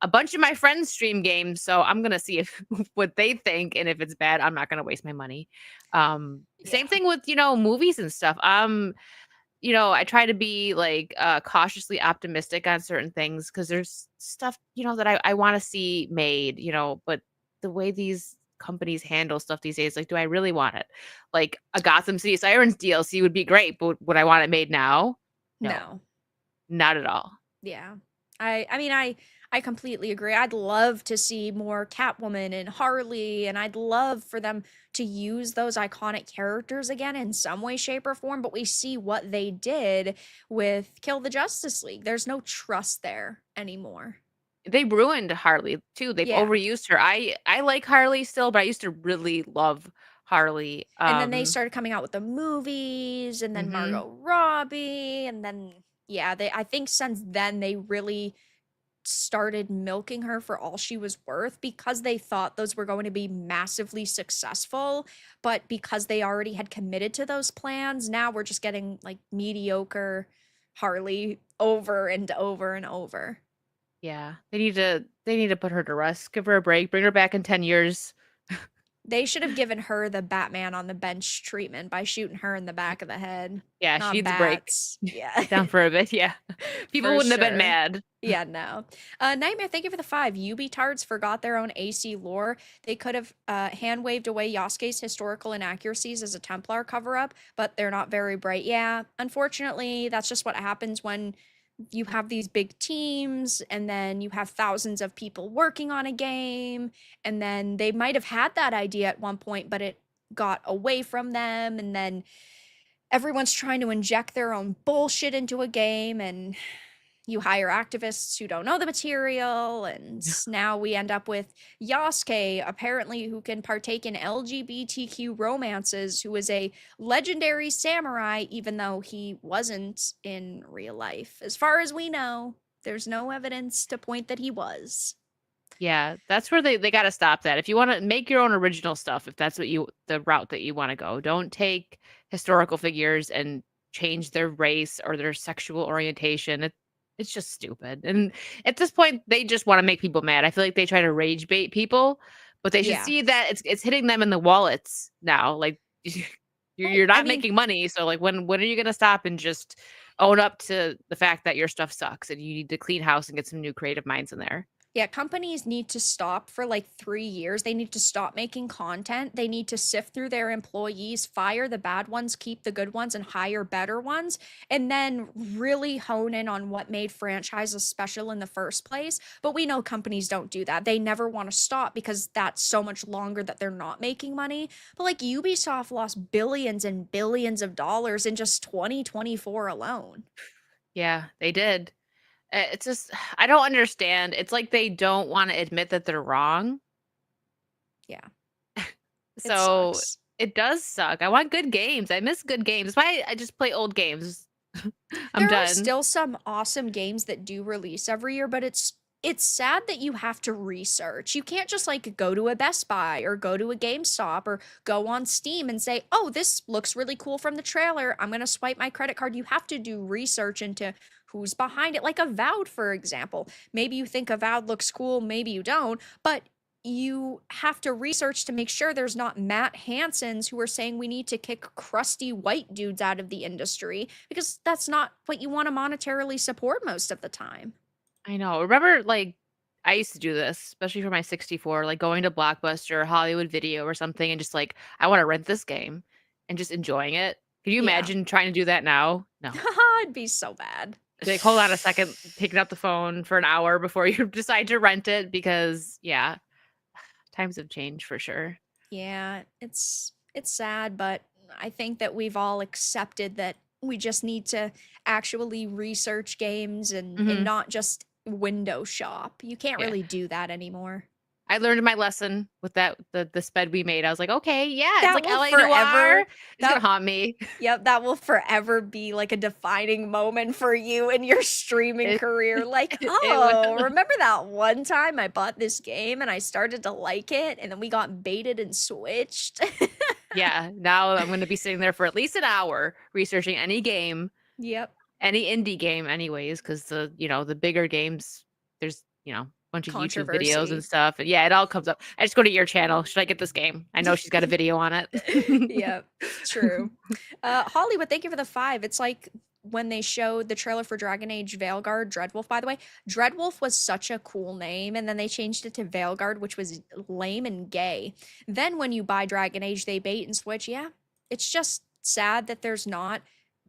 a bunch of my friends stream games, so I'm gonna see if what they think, and if it's bad, I'm not gonna waste my money. Same Yeah. thing with movies and stuff. I try to be like cautiously optimistic on certain things because there's stuff that I want to see made. But the way these companies handle stuff these days, like, do I really want it? Like a Gotham City Sirens DLC would be great, but would I want it made now? No, No. not at all. Yeah. I mean I completely agree. I'd love to see more Catwoman and Harley, and I'd love for them to use those iconic characters again in some way, shape, or form, but we see what they did with Kill the Justice League. There's no trust there anymore. They ruined Harley too. They've Yeah. overused her. I like Harley still, but I used to really love Harley. And then they started coming out with the movies, and then Mhm. Margot Robbie, and then yeah, they I think since then they really started milking her for all she was worth because they thought those were going to be massively successful. But because they already had committed to those plans, now we're just getting like mediocre Harley over and over and over. Yeah. They need to put her to rest. Give her a break. Bring her back in 10 years. They should have given her the Batman on the bench treatment by shooting her in the back of the head, Yeah, she not needs a break. bats. Yeah, Sit down for a bit. Yeah. People for wouldn't have been sure. mad. Yeah, no. Nightmare, thank you for the 5. Ubitards forgot their own AC lore. They could have hand waved away Yasuke's historical inaccuracies as a Templar cover up, but they're not very bright. Yeah, unfortunately, that's just what happens when you have these big teams and then you have thousands of people working on a game. And then they might have had that idea at one point, but it got away from them. And then everyone's trying to inject their own bullshit into a game, and you hire activists who don't know the material, and now we end up with Yasuke, apparently, who can partake in LGBTQ romances, who is a legendary samurai, even though he wasn't in real life. As far as we know, there's no evidence to point that he was. Yeah, that's where they gotta stop that. If you wanna make your own original stuff, if that's what you the route that you wanna go, don't take historical figures and change their race or their sexual orientation. It's just stupid. And at this point, they just wanna make people mad. I feel like they try to rage bait people, but they should Yeah. see that it's hitting them in the wallets now. Like, Right. you're I not mean, making money, so, like, when are you gonna stop and just own up to the fact that your stuff sucks and you need to clean house and get some new creative minds in there? yeah, companies need to stop for like 3 years. They need to stop making content. They need to sift through their employees, fire the bad ones, keep the good ones, and hire better ones, and then really hone in on what made franchises special in the first place. But we know companies don't do that. They never want to stop because that's so much longer that they're not making money. But like Ubisoft lost billions and billions of dollars in just 2024 alone. Yeah, they did. It's just I don't understand. It's like they don't wanna admit that they're wrong. Yeah, it So, sucks. it does suck. I want good games. I miss good games. That's why I just play old games. I'm There are done. still some awesome games that do release every year, but it's sad that you have to research. You can't just like go to a Best Buy or go to a GameStop or go on Steam and say, "Oh, this looks really cool from the trailer. I'm going to swipe my credit card." You have to do research into who's behind it. Like Avowed, for example. Maybe you think Avowed looks cool, maybe you don't, but you have to research to make sure there's not Matt Hansons who are saying we need to kick crusty white dudes out of the industry, because that's not what you want to monetarily support most of the time. I know. Remember, like, I used to do this, especially for my 64, like going to Blockbuster or Hollywood Video or something and just like, I wanna rent this game and just enjoying it. Can you Yeah. imagine trying to do that now? No. It'd be so bad. Be like, "Hold on a second," picking up the phone for an hour before you decide to rent it because, yeah, times have changed for sure. Yeah, it's sad, but I think that we've all accepted that we just need to actually research games and Mhm. not just window shop. You can't Yeah. really do that anymore. I learned my lesson with the sped we made. I was like, "Okay, yeah, it's That like will LA Noire. forever It's gonna that haunt me." Yep, that will forever be like a defining moment for you in your streaming It career. Like, it oh, will. remember that one time I bought this game and I started to like it and then we got baited and switched? Yeah, now I'm gonna be sitting there for at least an hour researching any game, Yep, any indie game anyways, because the bigger games, there's, a bunch of YouTube videos and controversy. stuff, and yeah, it all comes up. I just go to your channel, "Should I get this game?" I know she's got a video on it. Yep, true. Hollywood, thank you for the 5. It's like when they showed the trailer for Dragon Age Veilguard, Dreadwolf, by the way. Dreadwolf was such a cool name, and then they changed it to Veilguard, which was lame and gay. Then when you buy Dragon Age, they bait and switch. Yeah, it's just sad that there's not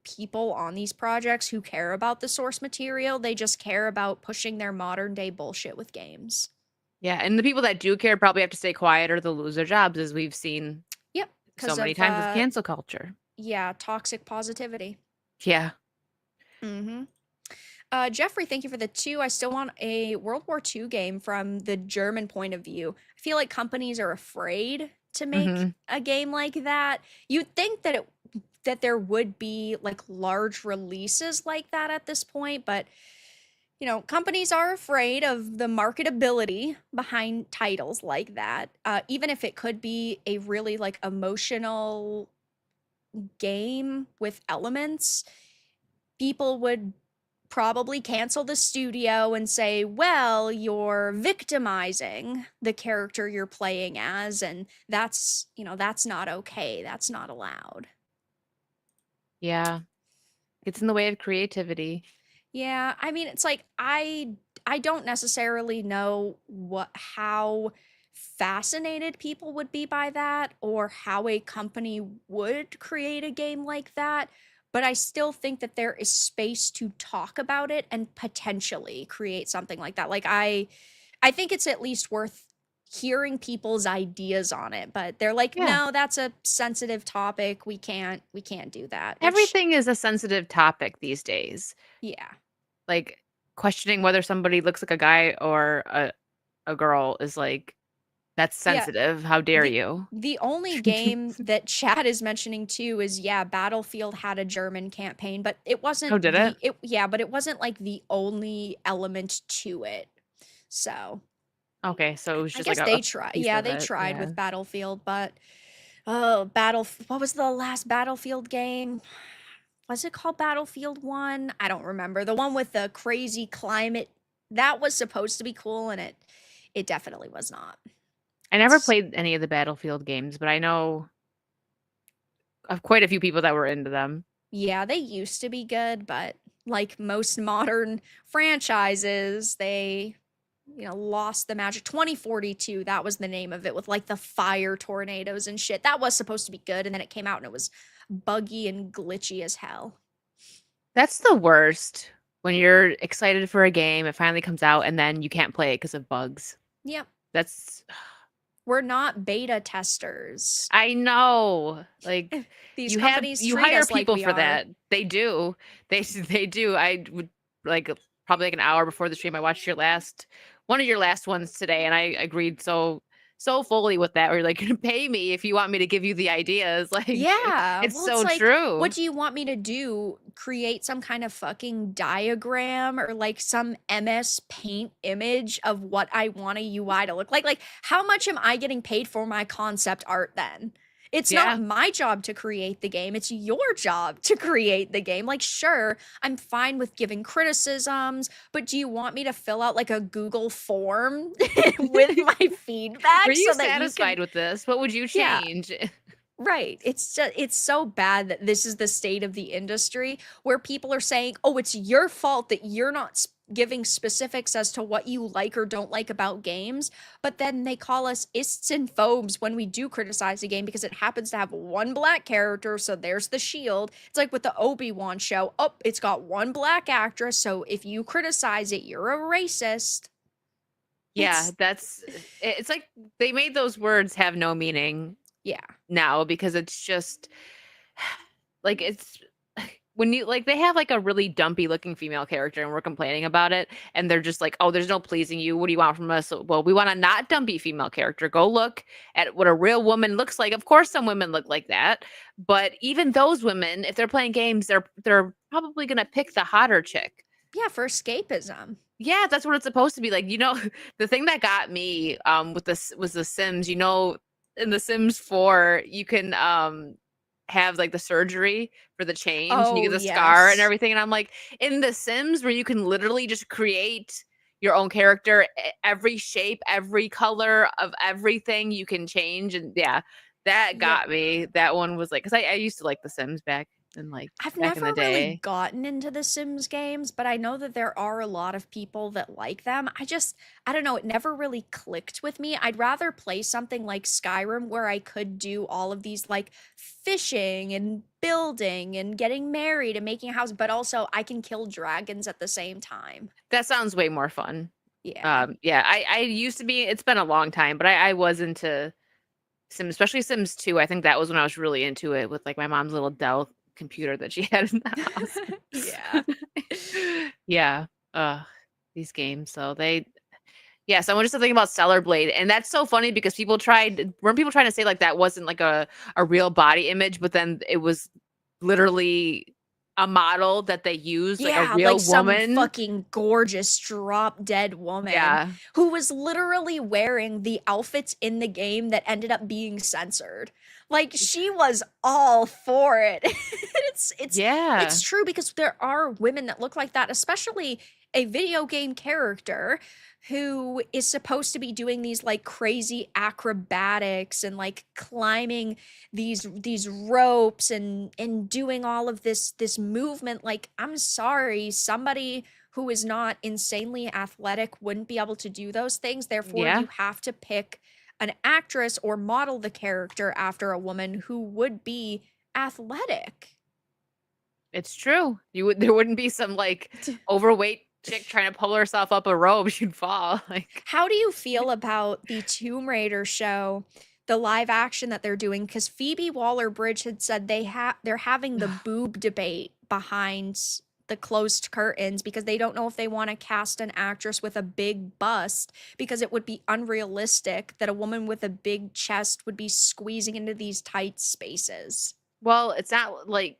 people on these projects who care about the source material. They just care about pushing their modern day bullshit with games. Yeah, and the people that do care probably have to stay quiet or they'll lose their jobs, as we've seen Yep, so because many of times with cancel culture. yeah, toxic positivity. Yeah. Mm-hmm. Jeffrey, thank you for the 2. I still want a World War II game from the German point of view. I feel like companies are afraid to make Mhm. a game like that. You'd think that that there would be like large releases like that at this point, but companies are afraid of the marketability behind titles like that. Even if it could be a really like emotional game with elements, people would probably cancel the studio and say, well, you're victimizing the character you're playing as, and that's not okay. That's not allowed. Yeah. It's in the way of creativity. Yeah, I mean, it's like I don't necessarily know how fascinated people would be by that or how a company would create a game like that, but I still think that there is space to talk about it and potentially create something like that. Like I think it's at least worth hearing people's ideas on it, but they're like, Yeah. "No, that's a sensitive topic. We can't do that." Which Everything is a sensitive topic these days. yeah. Like, questioning whether somebody looks like a guy or a girl is like, "That's Yeah, sensitive. How dare The you?" the only game that Chad is mentioning too is, yeah, Battlefield had a German campaign, but it Oh, wasn't did it? but it wasn't like the only element to it. So, Okay, so it was I just like guess a piece yeah, of they it, tried yeah. with Battlefield, but what was the last Battlefield game? Was it called Battlefield 1? I don't remember. The one with the crazy climate that was supposed to be cool and it definitely was not. I never It's played any of the Battlefield games, but I know of quite a few people that were into them. Yeah, they used to be good, but like most modern franchises, they lost the magic. 2042, that was the name of it with like the fire tornadoes and shit. That was supposed to be good and then it came out and it was buggy and glitchy as hell. That's the worst, when you're excited for a game, it finally comes out, and then you can't play it because of bugs. Yep. That's We're not beta testers. I know. Like, These companies you treat hire us like people we for are. that. They do. They do. I would, like, probably, like, an hour before the stream, I watched one of your last ones today, and I agreed so fully with that, where you're like, "You're gonna pay me if you want me to give you the ideas." Like, Yeah. it's Well, it's so like, what true. do you want me to do? Create some kind of fucking diagram or like some MS Paint image of what I want a UI to look like? Like, how much am I getting paid for my concept art then? It's not Yeah. my job to create the game. It's your job to create the game. Like, sure, I'm fine with giving criticisms, but do you want me to fill out like a Google form with my Were feedback you so that you can, satisfied with this? What would you yeah, change? right. It's so bad that this is the state of the industry where people are saying, "Oh, it's your fault that you're not giving specifics as to what you like or don't like about games." But then they call us ists and phobes when we do criticize a game because it happens to have one black character, so there's the shield. It's like with the Obi-Wan show. Oh, it's got one black actress, so if you criticize it, you're a racist. Yeah, It's it's like they made those words have no meaning yeah. now, because it's just like, it's when you like, they have like a really dumpy looking female character and we're complaining about it, and they're just like, "Oh, there's no pleasing you. What do you want from us?" Well, we want a not dumpy female character. Go look at what a real woman looks like. Of course some women look like that, but even those women, if they're playing games, they're probably going to pick the hotter chick. Yeah, for escapism. Yeah, that's what it's supposed to be. Like, the thing that got me with this was The Sims. In The Sims 4, you can have like the surgery for the change, and you Oh, get the scar and yes. everything. And I'm like, in The Sims, where you can literally just create your own character, every shape, every color of everything you can change. And yeah, that Yep. got me. That one was like, because I used to like The Sims I've back in never the really day. gotten into the Sims games, but I know that there are a lot of people that like them. I don't know, it never really clicked with me. I'd rather play something like Skyrim where I could do all of these like fishing and building and getting married and making a house, but also I can kill dragons at the same time. That sounds way more fun. Yeah. Yeah, I used to be, it's been a long time, but I was into Sims, especially Sims 2. I think that was when I was really into it, with like my mom's little Dell computer that she had in the house. Yeah. Yeah. Uh these games. So someone just thinking about Stellar Blade. And that's so funny because weren't people trying to say like that wasn't like a real body image, but then it was literally a model that they used, like a Yeah, real like some woman. fucking gorgeous drop dead woman Yeah. who was literally wearing the outfits in the game that ended up being censored. Like she was all for it. It's Yeah. true because there are women that look like that, especially a video game character who is supposed to be doing these like crazy acrobatics and like climbing these ropes and doing all of this movement. Like, I'm sorry, somebody who is not insanely athletic wouldn't be able to do those things. Therefore, Yeah. you have to pick an actress or model the character after a woman who would be athletic. It's true. There wouldn't be some, like, overweight chick trying to pull herself up a rope, she'd fall, like. How do you feel about the Tomb Raider show, the live action that they're doing? Because Phoebe Waller-Bridge had said they're having the boob debate behind the closed curtains because they don't know if they want to cast an actress with a big bust because it would be unrealistic that a woman with a big chest would be squeezing into these tight spaces. Well, it's not like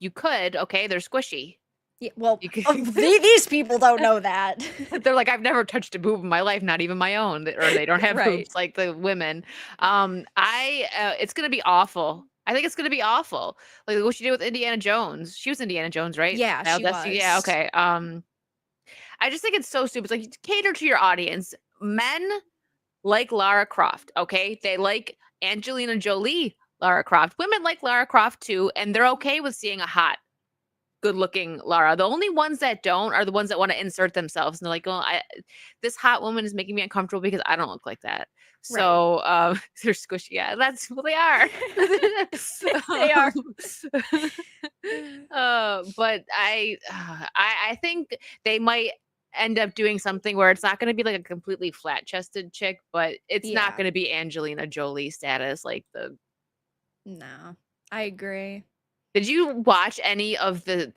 you could, okay, they're squishy. Yeah, well, You could these people don't know that. they're like, "I've never touched a boob in my life, not even my own," or they don't have Right. boobs like the women. It's gonna be awful. I think it's gonna be awful. Like what she did with Indiana Jones. She was Indiana Jones, right? Yeah, Val she Destiny, yeah, was. okay. I just think it's so stupid. It's like, cater to your audience. Men like Lara Croft, okay? They like Angelina Jolie Lara Croft. Women like Lara Croft too, and they're okay with seeing a hot, good-looking Lara. The only ones that don't are the ones that wanna insert themselves, and they're like, "Well, this hot woman is making me uncomfortable because I don't look like that." Right. So, they're squishy. Yeah, that's well, they are. They are. Um, but I think they might end up doing something where it's not gonna be like a completely flat-chested chick, but it's not Yeah. gonna be Angelina Jolie status like the. No, I agree. Did you watch any of the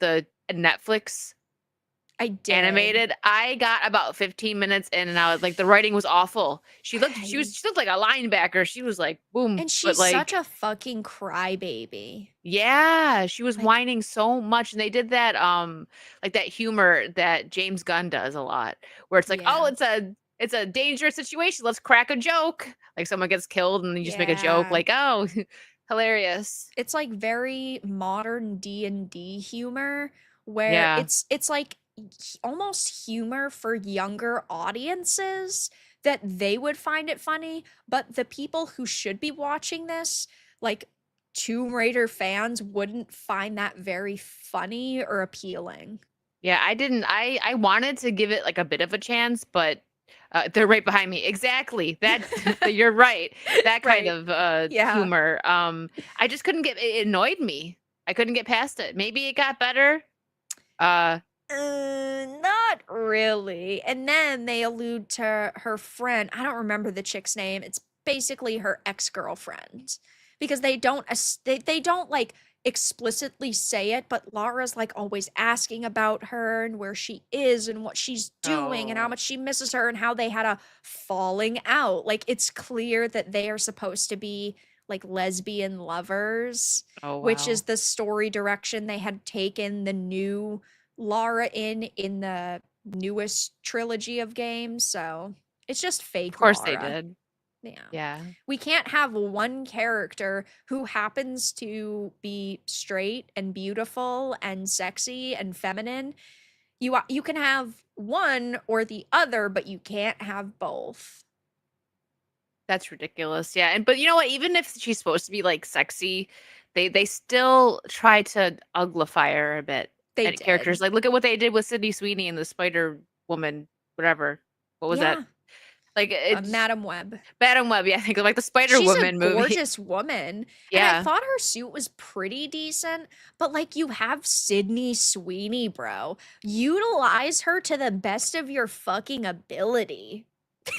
Netflix I did. animated? I got about 15 minutes in and I was like, the writing was awful. I She looked like a linebacker. She was like, boom, and but she's such like, a fucking crybaby. yeah, she was Like, whining so much. And they did that, like that humor that James Gunn does a lot, where it's like, oh, yeah. it's a dangerous situation. Let's crack a joke. Like someone gets killed and you just make a joke, Yeah. like, oh, hilarious. It's like very modern D&D humor where Yeah. it's like almost humor for younger audiences that they would find it funny, but the people who should be watching this, like Tomb Raider fans, wouldn't find that very funny or appealing. Yeah, I didn't I wanted to give it, like, a bit of a chance, but, they're right behind me. Exactly, that you're right. That kind Right. of, Yeah. humor, I just couldn't get it annoyed me. I couldn't get past it. Maybe it got better. Uh, Not really. And then they allude to her friend. I don't remember the chick's name. It's basically her ex-girlfriend. Because they don't like explicitly say it, but Lara's like always asking about her and where she is and what she's doing and how oh. much she misses her and how they had a falling out. Like it's clear that they are supposed to be like lesbian lovers, Oh, which wow. is the story direction they had taken the new Lara in the newest trilogy of games, so it's just Of fake course they Lara. did. Yeah. Yeah. We can't have one character who happens to be straight and beautiful and sexy and feminine. You can have one or the other, but you can't have both. That's ridiculous, yeah, and but you know what? Even if she's supposed to be, like, sexy, they still try to uglify her a bit, They and characters did. like, look at what they did with Sydney Sweeney and the Spider Woman, whatever. What was that? Yeah, Like, it's Madam Web. Madam Web, yeah, I think of, like, the Spider She's a Woman movie. gorgeous woman, and I Yeah. thought her suit was pretty decent, but, like, you have Sydney Sweeney, bro. Utilize her to the best of your fucking ability.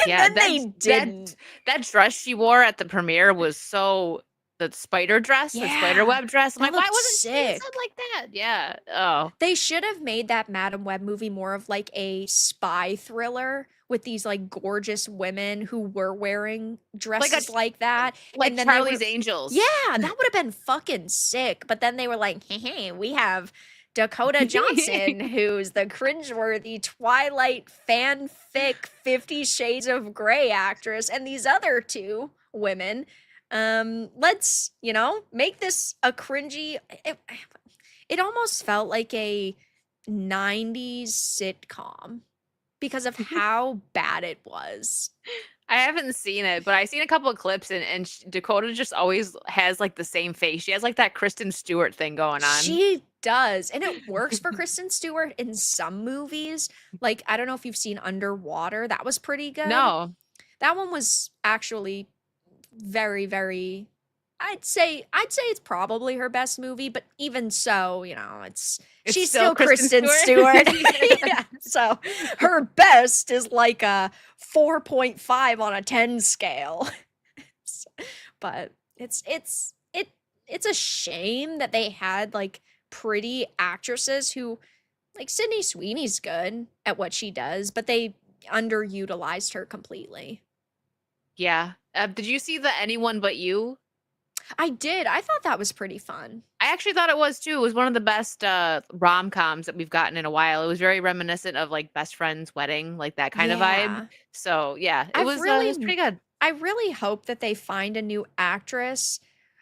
And Yeah, then they didn't. that dress she wore at the premiere was so the spider dress, the spider Yeah, web dress, I'm that like, "Why looked wasn't she said sick. like that?" Yeah. Oh. They should have made that Madam Web movie more of, like, a spy thriller with these, like, gorgeous women who were wearing Like a dresses like that, like and then they Charlie's would Angels. yeah, that would have been fucking sick, but then they were like, "Hey, we have Dakota Johnson, who's the cringeworthy Twilight fanfic 50 Shades of Grey actress, and these other two women. Let's, make this a cringy. It almost felt like a 90s sitcom because of how bad it was. I haven't seen it, but I've seen a couple of clips, and Dakota just always has like the same face. She has like that Kristen Stewart thing going on. She does, and it works for Kristen Stewart in some movies. Like, I don't know if you've seen Underwater. That was pretty good. No. That one was actually very, very, I'd say it's probably her best movie, but even so, she's still Kristen Stewart. Yeah, so her best is like a 4.5 on a 10 scale. But it's a shame that they had like pretty actresses who, like, Sydney Sweeney's good at what she does, but they underutilized her completely. Yeah. Did you see the Anyone But You? I did. I thought that was pretty fun. I actually thought it was too. It was one of the best rom-coms that we've gotten in a while. It was very reminiscent of like Best Friend's Wedding, like that kind of vibe. So yeah, it was pretty good. I really hope that they find a new actress.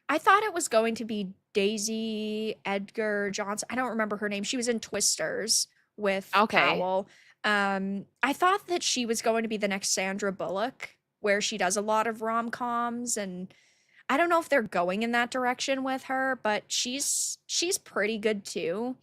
I thought it was going to be Daisy Edgar Johnson. I don't remember her name. She was in Twisters with Powell. I thought that she was going to be the next Sandra Bullock, where she does a lot of rom-coms, and I don't know if they're going in that direction with her, but she's pretty good too.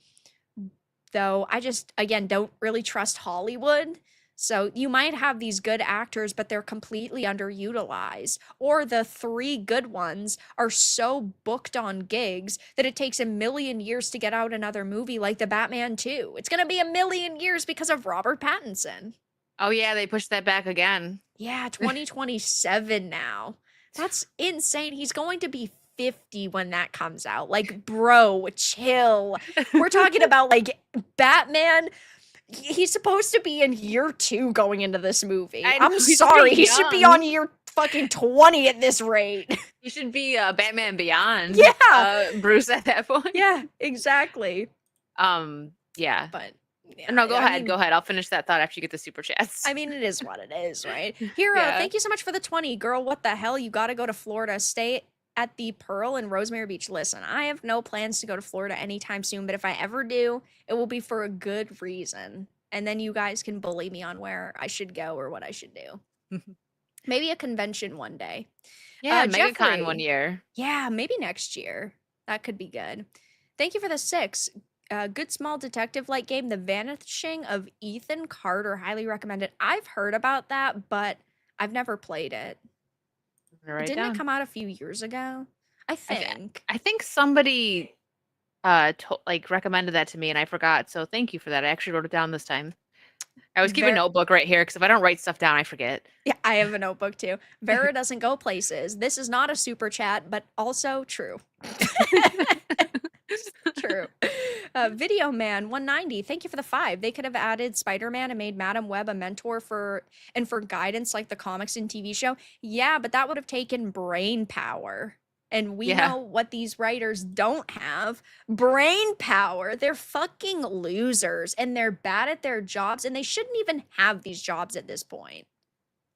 Though I just, again, don't really trust Hollywood. So you might have these good actors, but they're completely underutilized. Or the three good ones are so booked on gigs that it takes a million years to get out another movie like The Batman 2. It's going to be a million years because of Robert Pattinson. Oh yeah, they pushed that back again. Yeah, 2027 now. That's insane. He's going to be 50 when that comes out. Like, bro, chill. We're talking about like Batman. He's supposed to be in year 2 going into this movie. I'm sorry. He should be on year fucking 20 at this rate. He should be Batman Beyond. Yeah. Bruce at that point. Yeah, exactly. Yeah. But yeah, no, go ahead. Go ahead. I'll finish that thought after you get the super chats. I mean, it is what it is, right? Hero, thank you so much for the 20. Girl, what the hell? You got to go to Florida. Stay at the Pearl in Rosemary Beach. Listen, I have no plans to go to Florida anytime soon, but if I ever do, it will be for a good reason. And then you guys can bully me on where I should go or what I should do. Maybe a convention one day. Yeah, MegaCon one year. Yeah, maybe next year. That could be good. Thank you for the 6. Good small detective-like game, The Vanishing of Ethan Carter. Highly recommended. I've heard about that, but I've never played it. Didn't it come out a few years ago? I think. I think somebody recommended that to me and I forgot. So thank you for that. I actually wrote it down this time. I always keep a notebook right here because if I don't write stuff down, I forget. Yeah, I have a notebook too. Vera doesn't go places. This is not a super chat, but also true. True. Video Man 190, thank you for the 5. They could have added Spider-Man and made Madam Web a mentor for guidance like the comics and TV show. Yeah, but that would have taken brain power. And we know what these writers don't have. Brain power. They're fucking losers and they're bad at their jobs and they shouldn't even have these jobs at this point.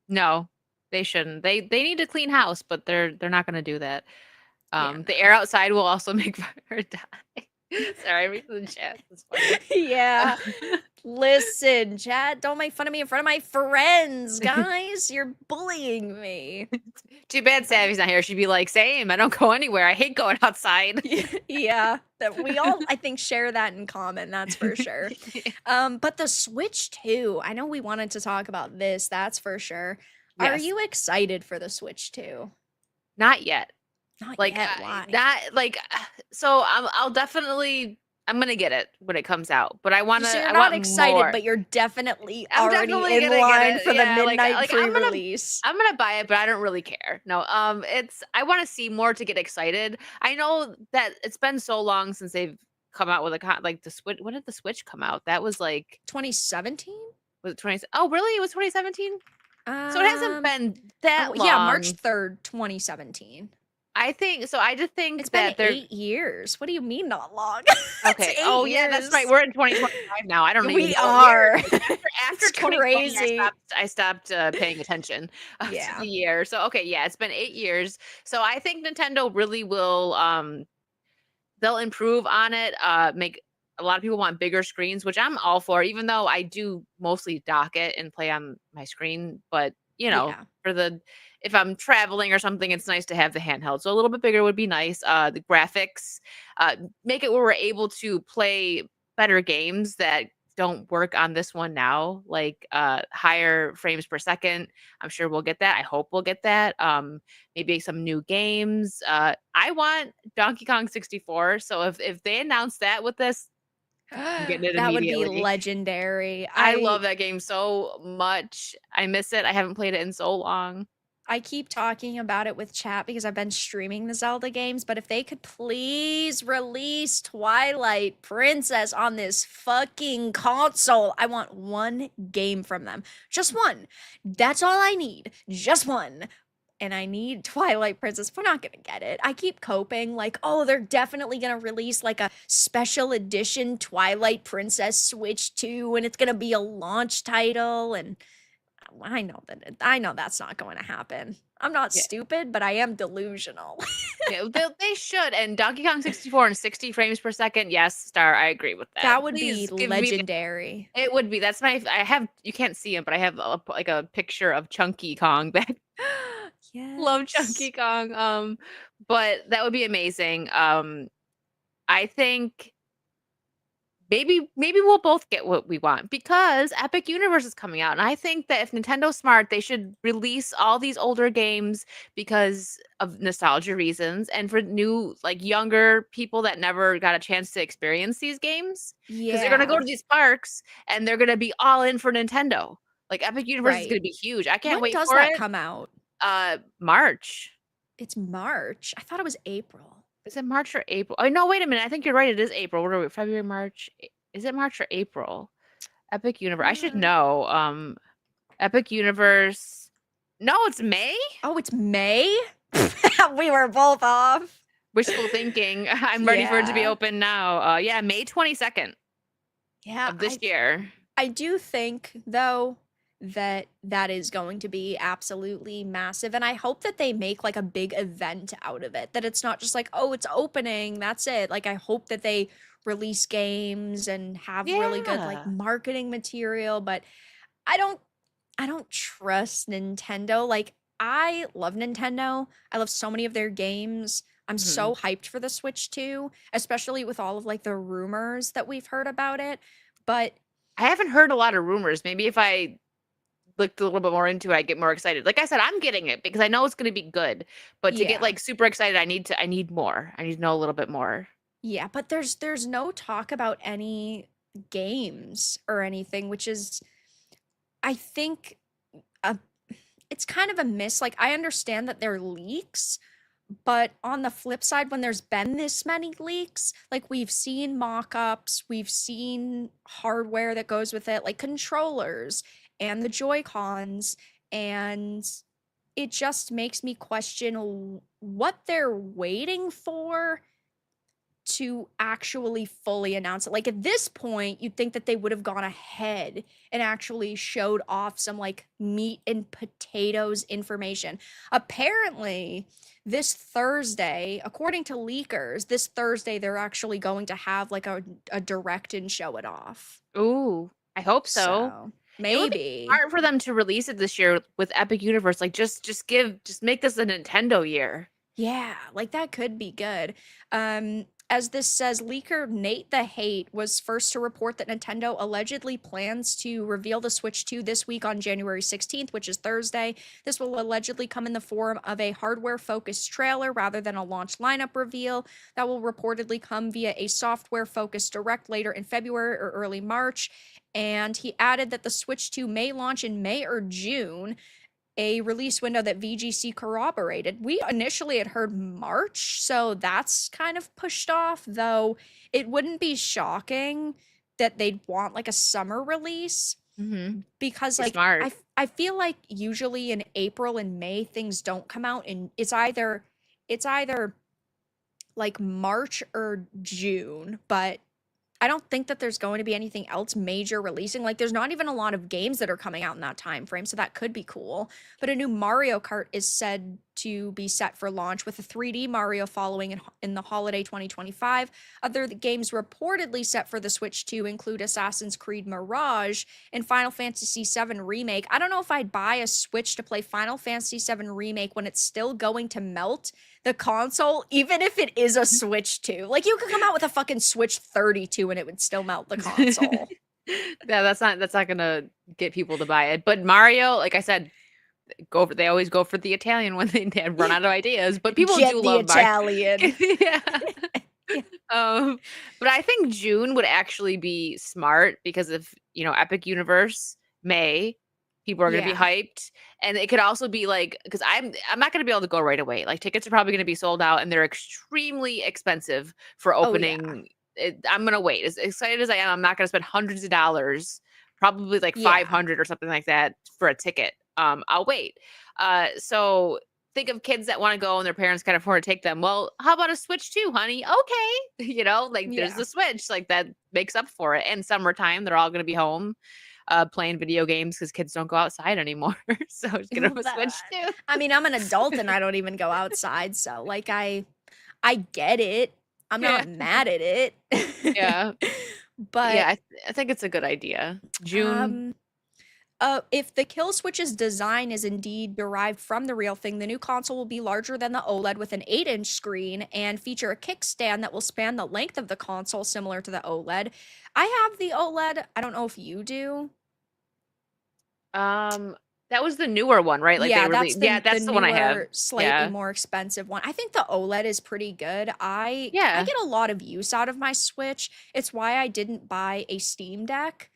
No, they shouldn't. They need to clean house, but they're not going to do that. The air outside will also make fire die. Sorry, I'm reading the chat. That's funny. Yeah. Listen, chat, don't make fun of me in front of my friends, guys. You're bullying me. Too bad Savvy's not here. She'd be like, same. I don't go anywhere. I hate going outside. Yeah. That we all, I think, share that in common. That's for sure. But the Switch 2, I know we wanted to talk about this. That's for sure. Yes. Are you excited for the Switch 2? Not yet. Not yet. Why? So I'll definitely. I'm gonna get it when it comes out, but I want to. So you're not excited, more. But you're definitely already in line for the midnight pre-release. I'm gonna buy it, but I don't really care. No, I want to see more to get excited. I know that it's been so long since they've come out with the Switch. When did the Switch come out? That was like 2017. Was it 20? Oh, really? It was 2017. So it hasn't been that long. Yeah, March 3rd, 2017. I think so. I just think It's been that they're 8 years. What do you mean not long? It's okay. 8 Oh yeah, that's right. years. We're in 2025 now. I don't even We know what year are. it is. After It's 2020, crazy. I stopped paying attention to Yeah. the year. So okay, yeah, it's been 8 years. So I think Nintendo really will they'll improve on it, make a lot of people want bigger screens, which I'm all for, even though I do mostly dock it and play on my screen. But, Yeah. for the if I'm traveling or something, it's nice to have the handheld. So a little bit bigger would be nice. The graphics, make it where we're able to play better games that don't work on this one now, like higher frames per second. I'm sure we'll get that. I hope we'll get that. Maybe some new games. I want Donkey Kong 64. So if they announce that with this, I'm getting it That would be immediately. legendary. I love that game so much. I miss it. I haven't played it in so long. I keep talking about it with chat because I've been streaming the Zelda games, but if they could please release Twilight Princess on this fucking console, I want one game from them. Just one. That's all I need. Just one. And I need Twilight Princess. We're not gonna get it. I keep coping like, oh, they're definitely gonna release like a special edition Twilight Princess Switch 2, and it's gonna be a launch title, and I know that's not going to happen. I'm not Yeah. stupid, but I am delusional. Yeah, they should. And Donkey Kong 64 and 60 frames per second. Yes, Star, I agree with that. That would be Please give me the legendary. it would be. That's my I have you can't see him, but I have like a picture of Chunky Kong back. Love Yes. Chunky Kong. But that would be amazing. I think maybe we'll both get what we want because Epic Universe is coming out, and I think that if Nintendo's smart, they should release all these older games because of nostalgia reasons and for new, like, younger people that never got a chance to experience these games because 'cause they're gonna go to Yeah, these parks and they're gonna be all in for Nintendo. Like, Epic Universe is right. gonna be huge. I can't When wait does for that it. come out? March. It's March. I thought it was April. Is it March or April? Oh, no, wait a minute, I think you're right, it is April. What are we February, March? Is it March or April? Epic Universe. I should Uh, know. Epic Universe. No, it's May? oh, it's May? We were both off. Wishful thinking. I'm ready for it to be Yeah. open now. Yeah, May 22nd Yeah, of this year. I do think though that that is going to be absolutely massive, and I hope that they make like a big event out of it. That it's not just like, "Oh, it's opening, that's it." Like I hope that they release games and have really good like Yeah. marketing material, but I don't I don't trust Nintendo. Like I love Nintendo. I love so many of their games. I'm Mhm. so hyped for the Switch 2, especially with all of like the rumors that we've heard about it. But I haven't heard a lot of rumors. Maybe if I looked a little bit more into it, I'd get more excited. Like I said, I'm getting it because I know it's gonna be good. But to get, yeah. like, super excited, I need more. I need to know a little bit more. Yeah, but there's no talk about any games or anything, which is I think a it's kind of a miss. Like I understand that they're leaks, but on the flip side, when there's been this many leaks, like we've seen mock-ups, we've seen hardware that goes with it, like controllers and the Joy-Cons, and it just makes me question what they're waiting for to actually fully announce it. Like at this point, you'd think that they would have gone ahead and actually showed off some like meat and potatoes information. Apparently, this Thursday, according to leakers, this Thursday they're actually going to have like a direct and show it off. Ooh, I hope so. So It would be maybe. smart for them to release it this year with Epic Universe, like, just make this a Nintendo year. Yeah, like that could be good. As this says, leaker Nate the Hate was first to report that Nintendo allegedly plans to reveal the Switch 2 this week on January 16th, which is Thursday. This will allegedly come in the form of a hardware focused trailer rather than a launch lineup reveal. That will reportedly come via a software focused direct later in February or early March. And he added that the Switch 2 may launch in May or June, a release window that VGC corroborated. We initially had heard March, so that's kind of pushed off, though it wouldn't be shocking that they'd want like a summer release Mhm. because Be like smart. I feel like usually in April and May things don't come out and it's either it's either like March or June, but I don't think that there's going to be anything else major releasing. Like, there's not even a lot of games that are coming out in that time frame, so that could be cool. But a new Mario Kart is said to be set for launch with a 3D Mario following in the holiday 2025. Other games reportedly set for the Switch 2 include Assassin's Creed Mirage and Final Fantasy VII Remake. I don't know if I'd buy a Switch to play Final Fantasy VII Remake when it's still going to melt the console, even if it is a Switch 2. Like, you could come out with a fucking Switch 32 and it would still melt the console. Yeah, that's not gonna get people to buy it. But Mario, like I said, they always go for the Italian when they run out of ideas. But people Get do the love Mario. Italian. Yeah. Yeah. But I think June would actually be smart because if Epic Universe May, people are gonna be Yeah. hyped, and it could also be like because I'm not gonna be able to go right away. Like tickets are probably gonna be sold out, and they're extremely expensive for Oh, yeah. opening. I'm gonna wait. As excited as I am, I'm not gonna spend hundreds of dollars, probably like Yeah. 500 or something like that for a ticket. I'll wait. So think of kids that want to go and their parents can't afford to take them. Well, how about a Switch too, honey? Okay. Like there's Yeah. the Switch, like that makes up for it. And summertime, they're all going to be home playing video games because kids don't go outside anymore. So just get them a Switch too. I mean, I'm an adult and I don't even go outside, so like I get it. I'm Yeah. not mad at it. Yeah. But Yeah. I think it's a good idea. June. if the kill switch's design is indeed derived from the real thing, the new console will be larger than the OLED with an 8-inch screen and feature a kickstand that will span the length of the console, similar to the OLED. I have the OLED. I don't know if you do. That was the newer one, right? Like Yeah, they really, yeah, the that's the one I have. newer, slightly Yeah. more expensive one. I think the OLED is pretty good. I Yeah. get a lot of use out of my Switch. It's why I didn't buy a Steam Deck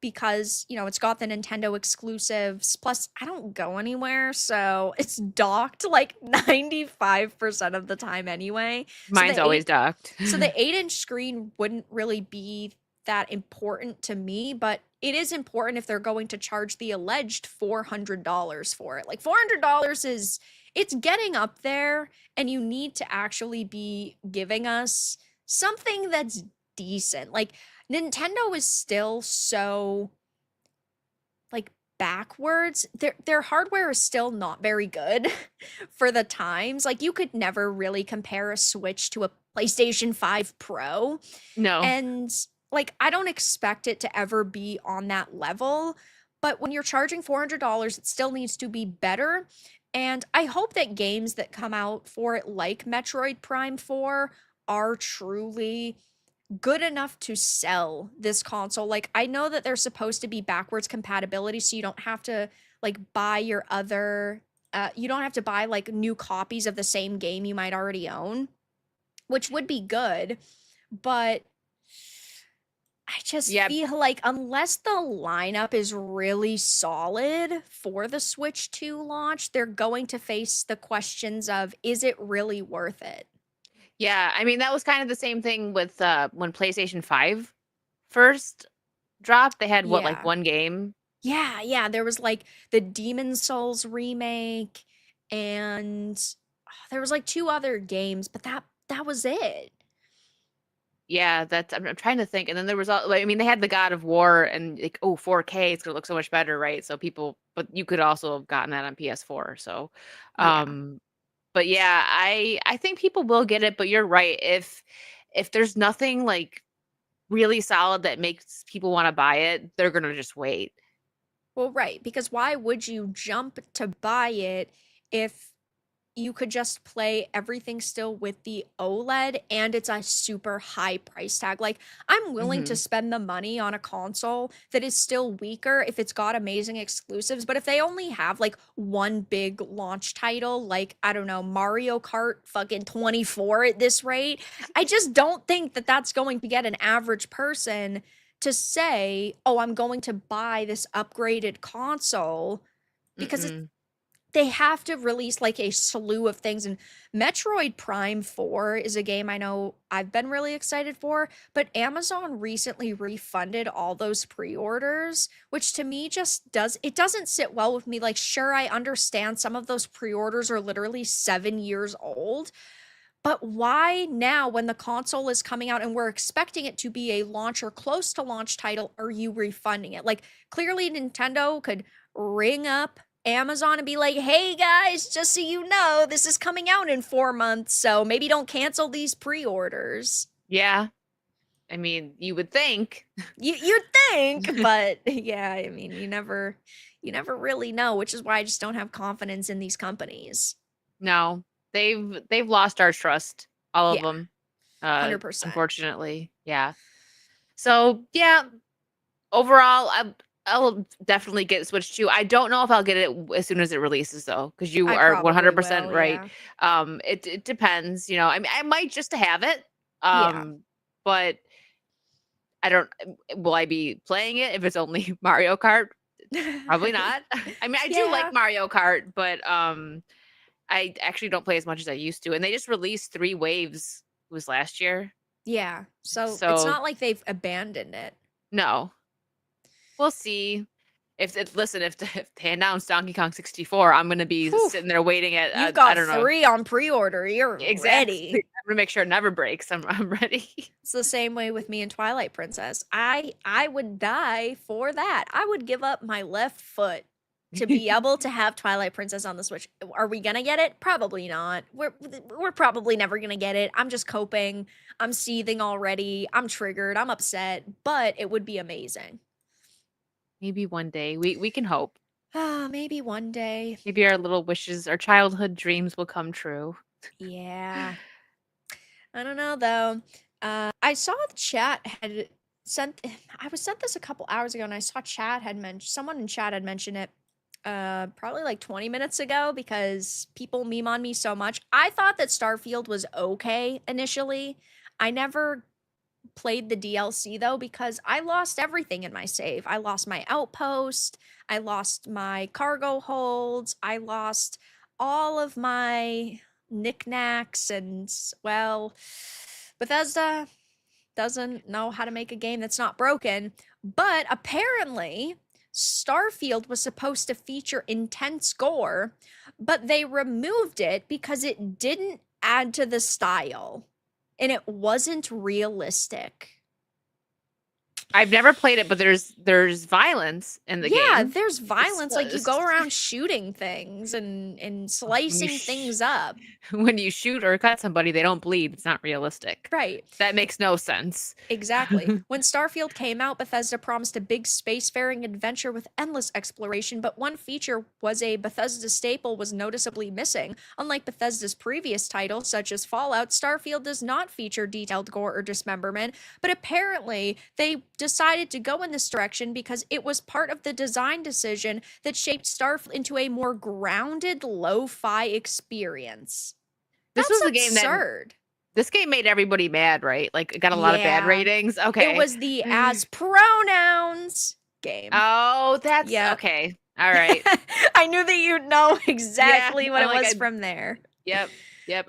because, it's got the Nintendo exclusives. Plus, I don't go anywhere, so it's docked like 95% of the time anyway. Mine's always docked. So the 8-inch screen wouldn't really be that important to me, but it is important if they're going to charge the alleged $400 for it. Like $400 it's getting up there, and you need to actually be giving us something that's decent. Like Nintendo is still so like backwards. Their hardware is still not very good for the times. Like you could never really compare a Switch to a PlayStation 5 Pro. No. And like I don't expect it to ever be on that level, but when you're charging $400, it still needs to be better. And I hope that games that come out for it like Metroid Prime 4 are truly good enough to sell this console. Like I know that there's supposed to be backwards compatibility, so you don't have to like buy your other you don't have to buy like new copies of the same game you might already own, which would be good. But I just feel like unless the lineup is really solid for the Switch 2 launch, they're going to face the questions of, is it really worth it? Yeah, I mean, that was kind of the same thing with when PlayStation 5 first dropped. They had what, like Yeah. one game? Yeah, there was like the Demon Souls remake and there was like 2 other games, but that was it. Yeah, I'm trying to think. And then there was all, like, I mean, they had the God of War and like, oh, 4K, it's gonna look so much better, right? So but you could also have gotten that on PS4. So, Yeah. but yeah, I think people will get it, but you're right. If there's nothing like really solid that makes people want to buy it, they're gonna just wait. Well, right, because why would you jump to buy it if you could just play everything still with the OLED and it's a super high price tag? Like, I'm willing to Mhm. spend the money on a console that is still weaker if it's got amazing exclusives, but if they only have like one big launch title, like, I don't know, Mario Kart fucking 24 at this rate, I just don't think that that's going to get an average person to say, oh, I'm going to buy this upgraded console because Mm-mm. they have to release like a slew of things. And Metroid Prime 4 is a game I know I've been really excited for, but Amazon recently refunded all those pre-orders, which to me just doesn't sit well with me. Like, sure, I understand some of those pre-orders are literally 7 years old, but why now, when the console is coming out and we're expecting it to be a launch or close to launch title, are you refunding it? Like, clearly Nintendo could ring up Amazon and be like, hey guys, just so you know, this is coming out in 4 months, so maybe don't cancel these pre-orders. Yeah. I mean, you would think. You'd think, but yeah, I mean, you never really know, which is why I just don't have confidence in these companies. No. They've lost our trust, all of Yeah, them. 100%. Unfortunately. Yeah. So, yeah, overall, I'll definitely get it Switch 2. I don't know if I'll get it as soon as it releases though, because you I are probably 100% will, right. yeah. It depends, you know. I mean, I might just have it. Yeah. But I don't will I be playing it if it's only Mario Kart? Probably not. I mean, I do like Yeah. Mario Kart, but I actually don't play as much as I used to. And they just released 3 waves. It was last year. Yeah. So it's So not like they've abandoned it. no. We'll see. If they announce Donkey Kong 64, I'm gonna be Whew. sitting there waiting at You've I got don't know. 3 on pre-order. You're Exactly. ready. I'm gonna make sure it never breaks. I'm ready. It's the same way with me and Twilight Princess. I would die for that. I would give up my left foot to be able to have Twilight Princess on the Switch. Are we gonna get it? Probably not. We're probably never gonna get it. I'm just coping. I'm seething already. I'm triggered. I'm upset, but it would be amazing. Maybe one day. We can hope. Ah, maybe one day. Maybe our little wishes, our childhood dreams will come true. Yeah. I don't know though. I saw the chat had sent. I was sent this a couple hours ago, and I saw chat had mentioned someone in chat had mentioned it. Probably like 20 minutes ago because people meme on me so much. I thought that Starfield was okay initially. I never played the DLC though because I lost everything in my save. I lost my outpost. I lost my cargo holds. I lost all of my knickknacks and, well, Bethesda doesn't know how to make a game that's not broken. But apparently, Starfield was supposed to feature intense gore, but they removed it because it didn't add to the style and it wasn't realistic. I've never played it, but there's violence in the Yeah, game. there's violence. Like you go It's around shooting things and slicing things up. when you shoot or cut somebody, they don't bleed. It's not realistic. Right. That makes no sense. Exactly. When Starfield came out, Bethesda promised a big spacefaring adventure with endless exploration, but one feature was a Bethesda staple was noticeably missing. Unlike Bethesda's previous titles, such as Fallout, Starfield does not feature detailed gore or dismemberment, but apparently they decided to go in this direction because it was part of the design decision that shaped Starfield into a more grounded, lo-fi experience. This That's was the game absurd. This game made everybody mad, right? Like, it got a lot of bad Yeah. ratings? Okay. It was the as pronouns game. Oh, that's Yep. okay. All right. I knew that you'd know exactly what I'm it like, was from there. Yep.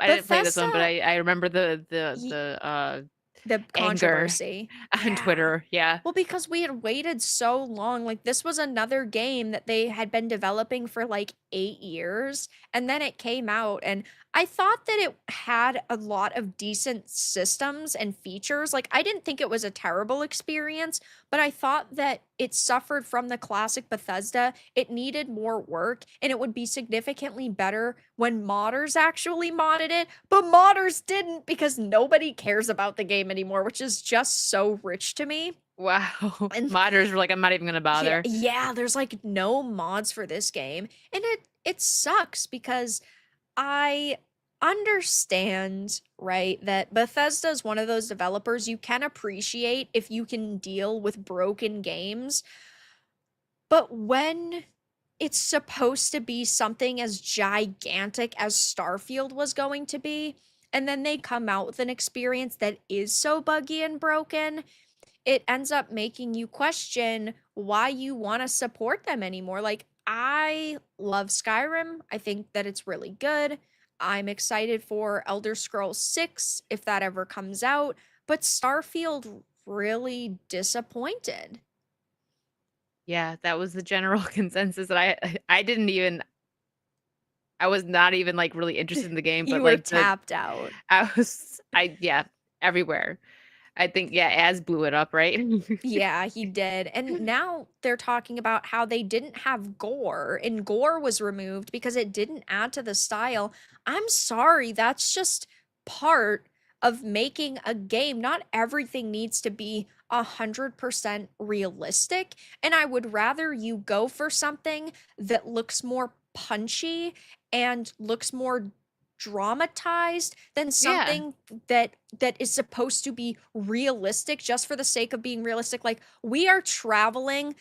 I didn't play this one, but Bethesda- I remember the The controversy on Twitter. Yeah. Well, because we had waited so long. Like, this was another game that they had been developing for like 8 years, and then it came out, and I thought that it had a lot of decent systems and features. Like, I didn't think it was a terrible experience, but I thought that it suffered from the classic Bethesda. It needed more work, and it would be significantly better when modders actually modded it, but modders didn't because nobody cares about the game anymore, which is just so rich to me. Wow. And Modders were like, I'm not even gonna bother. yeah, there's like no mods for this game, and it sucks because I understand, right, that Bethesda is one of those developers you can appreciate if you can deal with broken games. But when it's supposed to be something as gigantic as Starfield was going to be, and then they come out with an experience that is so buggy and broken, it ends up making you question why you want to support them anymore. Like, I love Skyrim. I think that it's really good. I'm excited for Elder Scrolls 6 if that ever comes out, but Starfield really disappointed. Yeah, that was the general consensus that I didn't even I was not even, like, really interested in the game, but, You were like, the tapped out. yeah, everywhere. I think, yeah, Az blew it up, right? Yeah, he did. And now they're talking about how they didn't have gore and gore was removed because it didn't add to the style. I'm sorry, that's just part of making a game. Not everything needs to be 100% realistic. And I would rather you go for something that looks more punchy and looks more dramatized than Yeah. something that is supposed to be realistic just for the sake of being realistic. Like, we are traveling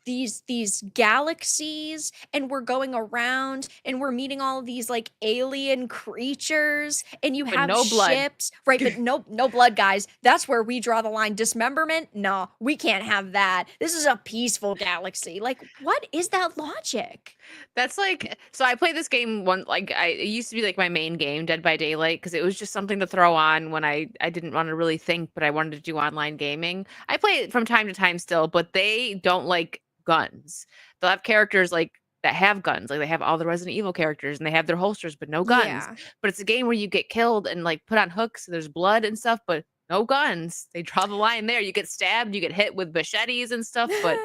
these galaxies and we're going around and we're meeting all of these like alien creatures and you But have no blood. ships, right? But no blood, guys. That's where we draw the line. Dismemberment? No, we can't have that. This is a peaceful galaxy. Like, what is that logic? That's like so I played this game one like I it used to be like my main game, Dead by Daylight, because it was just something to throw on when I didn't want to really think, but I wanted to do online gaming. I play it from time to time still, but they don't like guns. They'll have characters like that have guns, like they have all the Resident Evil characters and they have their holsters, but no guns. Yeah. But it's a game where you get killed and like put on hooks, there's blood and stuff, but no guns. They draw the line there. You get stabbed, you get hit with machetes and stuff, but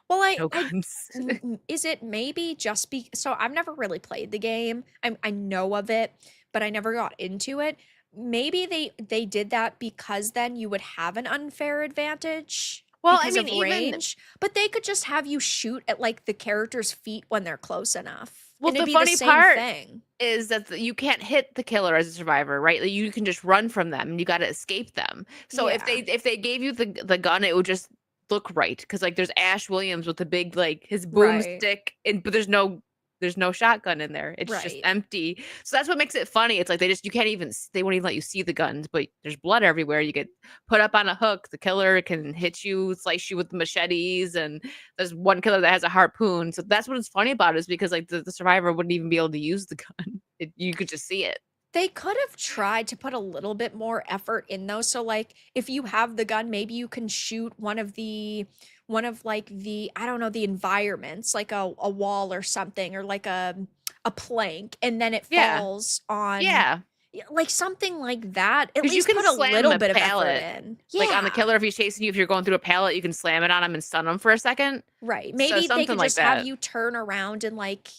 Well, no guns. is it maybe just be so I've never really played the game. I know of it, but I never got into it. Maybe they did that because then you would have an unfair advantage Well, I because mean, of even range, but they could just have you shoot at like the character's feet when they're close enough, well, and it'd the be the funny same part thing. is that you can't hit the killer as a survivor, right? Like, you can just run from them and you gotta escape them. So Yeah, if they gave you the gun, it would just look right because like, there's Ash Williams with the big, like, his right, boomstick and but there's no shotgun in there. It's just right. empty. So that's what makes it funny. It's like they just you can't even they won't even let you see the guns, but there's blood everywhere. You get put up on a hook. The killer can hit you, slice you with machetes, and there's one killer that has a harpoon. So that's what is funny about it is because like the survivor wouldn't even be able to use the gun. You could just see it. They could have tried to put a little bit more effort in those. So like if you have the gun, maybe you can shoot one of like the I don't know, the environments, like a wall or something, or like a plank, and then it Yeah. falls on Yeah. like something like that. At Because you least can put a slam little a bit of effort pallet. in. Like on the Yeah. killer, if he's chasing you, if you're going through a pallet, you can slam it on him and stun him for a second. Right. So Maybe they something could like just have that. you turn around and like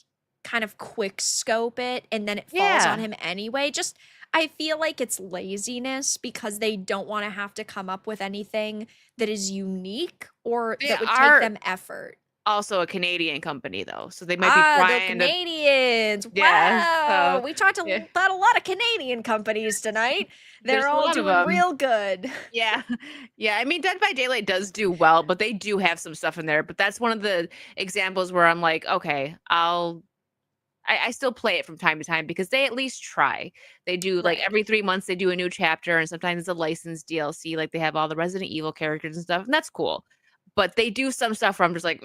kind of quick scope it and then it falls on Yeah. him anyway. Just I feel like it's laziness because they don't want to have to come up with anything that is unique or They that would take are them effort. also a Canadian company though, so they might be Ah, the trying to Canadians. yeah, Wow. so We talked yeah, about a lot of Canadian companies tonight. there's They're a all lot of doing them. real good. Yeah. Yeah, I mean, Dead by Daylight does do well, but they do have some stuff in there, but that's one of the examples where I'm like, "Okay, I still play it from time to time because they at least try. They do like Right. every 3 months they do a new chapter and sometimes it's a licensed DLC, like they have all the Resident Evil characters and stuff, and that's cool. But they do some stuff where I'm just like,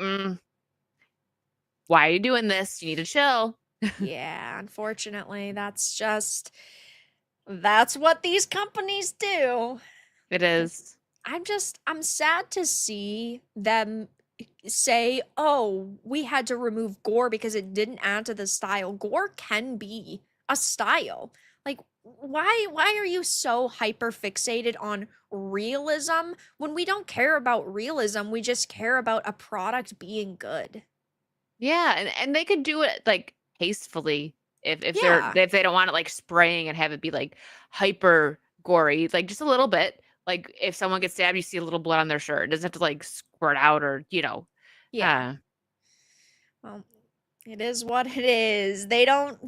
why are you doing this? You need to chill." Yeah, unfortunately, that's what these companies do. It is. I'm sad to see them say, "Oh, we had to remove gore because it didn't add to the style." Gore can be a style. Like why are you so hyper fixated on realism when we don't care about realism, we just care about a product being good. Yeah, and they could do it like tastefully Yeah. if they don't want it like spraying and have it be like hyper gory, like just a little bit. Like if someone gets stabbed, you see a little blood on their shirt. It doesn't have to like squirt out or, Yeah. uh Well, it is what it is. They don't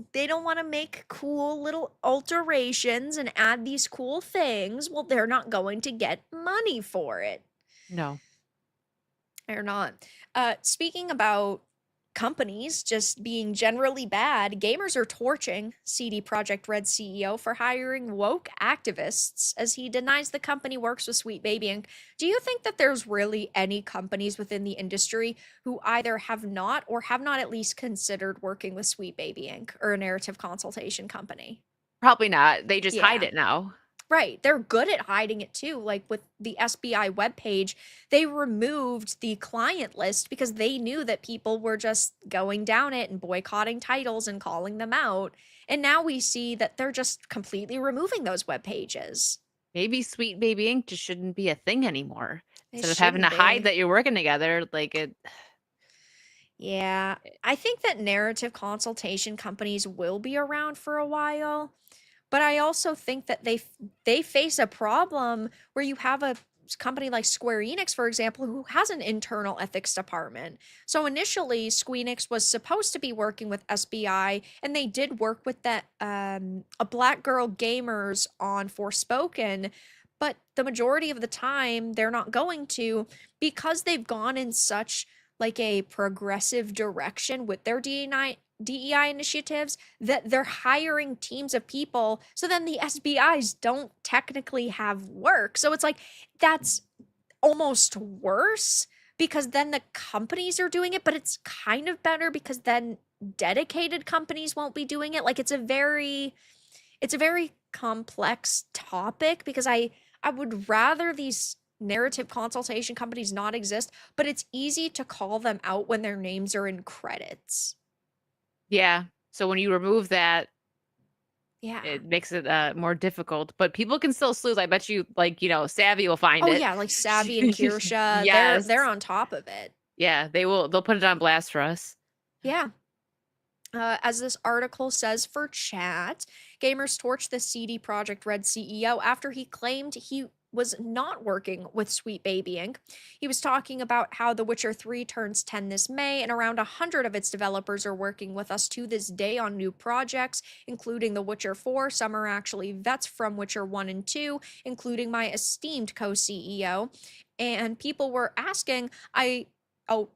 want to make cool little alterations and add these cool things. Well, they're not going to get money for it. no. They're not. Speaking about companies just being generally bad, gamers are torching CD Projekt Red CEO for hiring woke activists as he denies the company works with Sweet Baby Inc. Do you think that there's really any companies within the industry who either have not or have not at least considered working with Sweet Baby Inc. or a narrative consultation company? Probably not. They just hide Yeah. it now. Right. They're good at hiding it too. Like with the SBI webpage, they removed the client list because they knew that people were just going down it and boycotting titles and calling them out. And now we see that they're just completely removing those web pages. Maybe Sweet Baby Inc. just shouldn't be a thing anymore. It Instead of having to shouldn't hide be. that you're working together, like it Yeah. I think that narrative consultation companies will be around for a while. But I also think that they face a problem where you have a company like Square Enix, for example, who has an internal ethics department. So initially, Squeenix was supposed to be working with SBI, and they did work with that a Black Girl Gamers on Forspoken, but the majority of the time they're not going to because they've gone in such like a progressive direction with their DEI initiatives that they're hiring teams of people. So then the SBIs don't technically have work. So it's like that's almost worse because then the companies are doing it, but it's kind of better because then dedicated companies won't be doing it. Like it's a very complex topic because I would rather these narrative consultation companies not exist, but it's easy to call them out when their names are in credits. yeah. So when you remove that, Yeah. it makes it, more difficult, but people can still sleuth. I bet you, like, Savvy will find Oh it. yeah, like Savvy and Kirsha, they're Yes. they're on top of it. Yeah, they'll put it on blast for us. Yeah. As this article says for chat, gamers torched the CD Projekt Red CEO after he claimed he was not working with Sweet Baby Inc. He was talking about how The Witcher 3 turns 10 this May, and around 100 of its developers are working with us to this day on new projects, including The Witcher 4. Some are actually vets from Witcher 1 and 2, including my esteemed co CEO. And people were asking,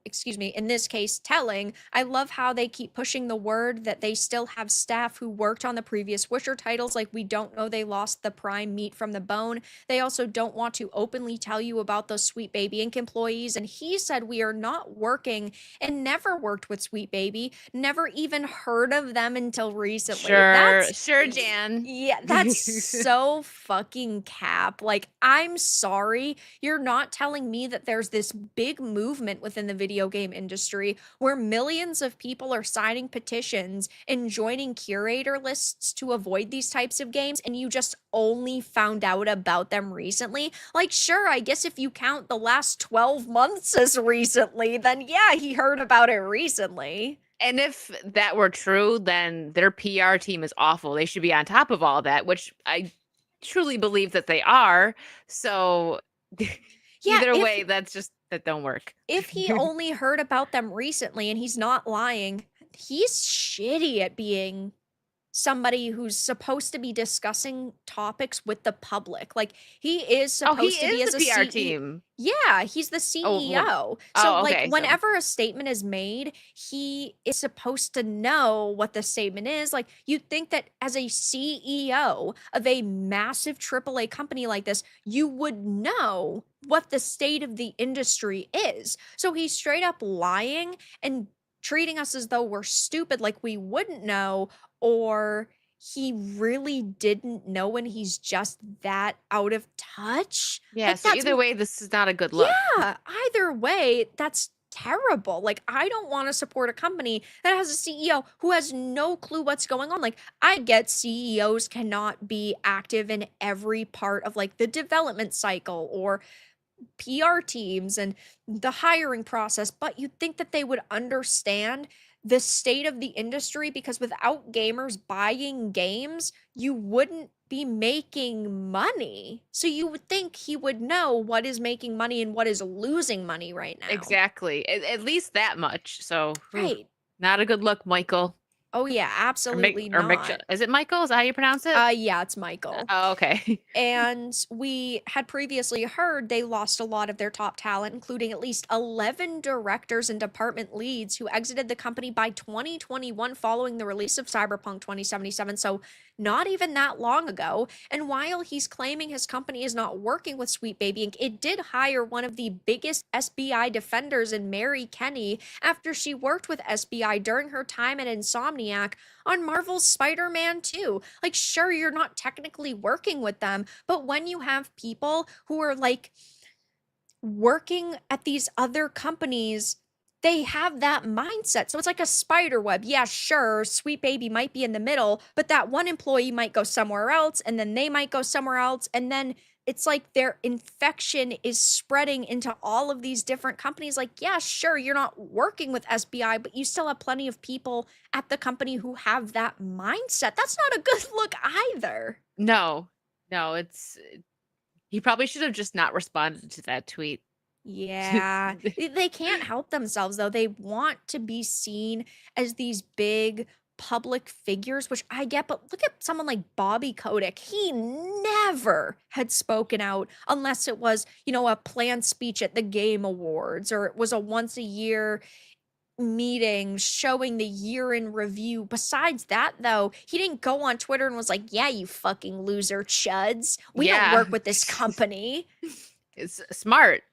excuse me, in this case, telling, I love how they keep pushing the word that they still have staff who worked on the previous Witcher titles. Like, we don't know they lost the prime meat from the bone. They also don't want to openly tell you about those Sweet Baby Inc. employees. And he said, we are not working and never worked with Sweet Baby, never even heard of them until recently. Sure, sure, Jan. Yeah, that's so fucking cap. Like, I'm sorry. You're not telling me that there's this big movement within the video game industry where millions of people are signing petitions and joining curator lists to avoid these types of games, and you just only found out about them recently. Like, sure, I guess if you count the last 12 months as recently, then yeah, he heard about it recently. And if that were true, then their PR team is awful. They should be on top of all that, which I truly believe that they are. So Yeah, either if way, that don't work. if he only heard about them recently and he's not lying, he's shitty at being somebody who's supposed to be discussing topics with the public. Like, he is Oh, he supposed to be is as the a PR CEO. team. Yeah, he's the Oh, well, CEO. So, oh, like, okay. So whenever a statement is made, he is supposed to know what the statement is. Like, you'd think that as a CEO of a massive AAA company like this, you would know what the state of the industry is. So, he's straight up lying and treating us as though we're stupid, like we wouldn't know, or he really didn't know and he's just that out of touch. yeah, Like, so either way, this is not a good look. yeah, either way, that's terrible. Like, I don't want to support a company that has a CEO who has no clue what's going on. Like, I get CEOs cannot be active in every part of like the development cycle or PR teams and the hiring process, but you'd think that they would understand the state of the industry because without gamers buying games, you wouldn't be making money. So you would think he would know what is making money and what is losing money right now. Exactly. At least that much. So, Right. not a good look, Michael. Oh yeah, absolutely not. Is it Michael? Is that how you pronounce it? Yeah, it's Michael. Oh, okay. And we had previously heard they lost a lot of their top talent, including at least 11 directors and department leads who exited the company by 2021 following the release of Cyberpunk 2077. So, not even that long ago. And while he's claiming his company is not working with Sweet Baby Inc., it did hire one of the biggest SBI defenders in Mary Kenny after she worked with SBI during her time at Insomniac on Marvel's Spider-Man 2. Like, sure, you're not technically working with them, but when you have people who are like working at these other companies, they have that mindset. So it's like a spider web. Yeah, sure, Sweet Baby might be in the middle, but that one employee might go somewhere else, and then they might go somewhere else, and then it's like their infection is spreading into all of these different companies. Like, yeah, sure, you're not working with SBI, but you still have plenty of people at the company who have that mindset. That's not a good look either. No. No, he probably should have just not responded to that tweet. Yeah. They can't help themselves though. They want to be seen as these big public figures, which I get, but look at someone like Bobby Kotick. He never had spoken out unless it was, a planned speech at the Game Awards, or it was a once a year meeting showing the year in review. Besides that, though, he didn't go on Twitter and was like, yeah, you fucking loser chuds. We don't Yeah. work with this company. It's smart.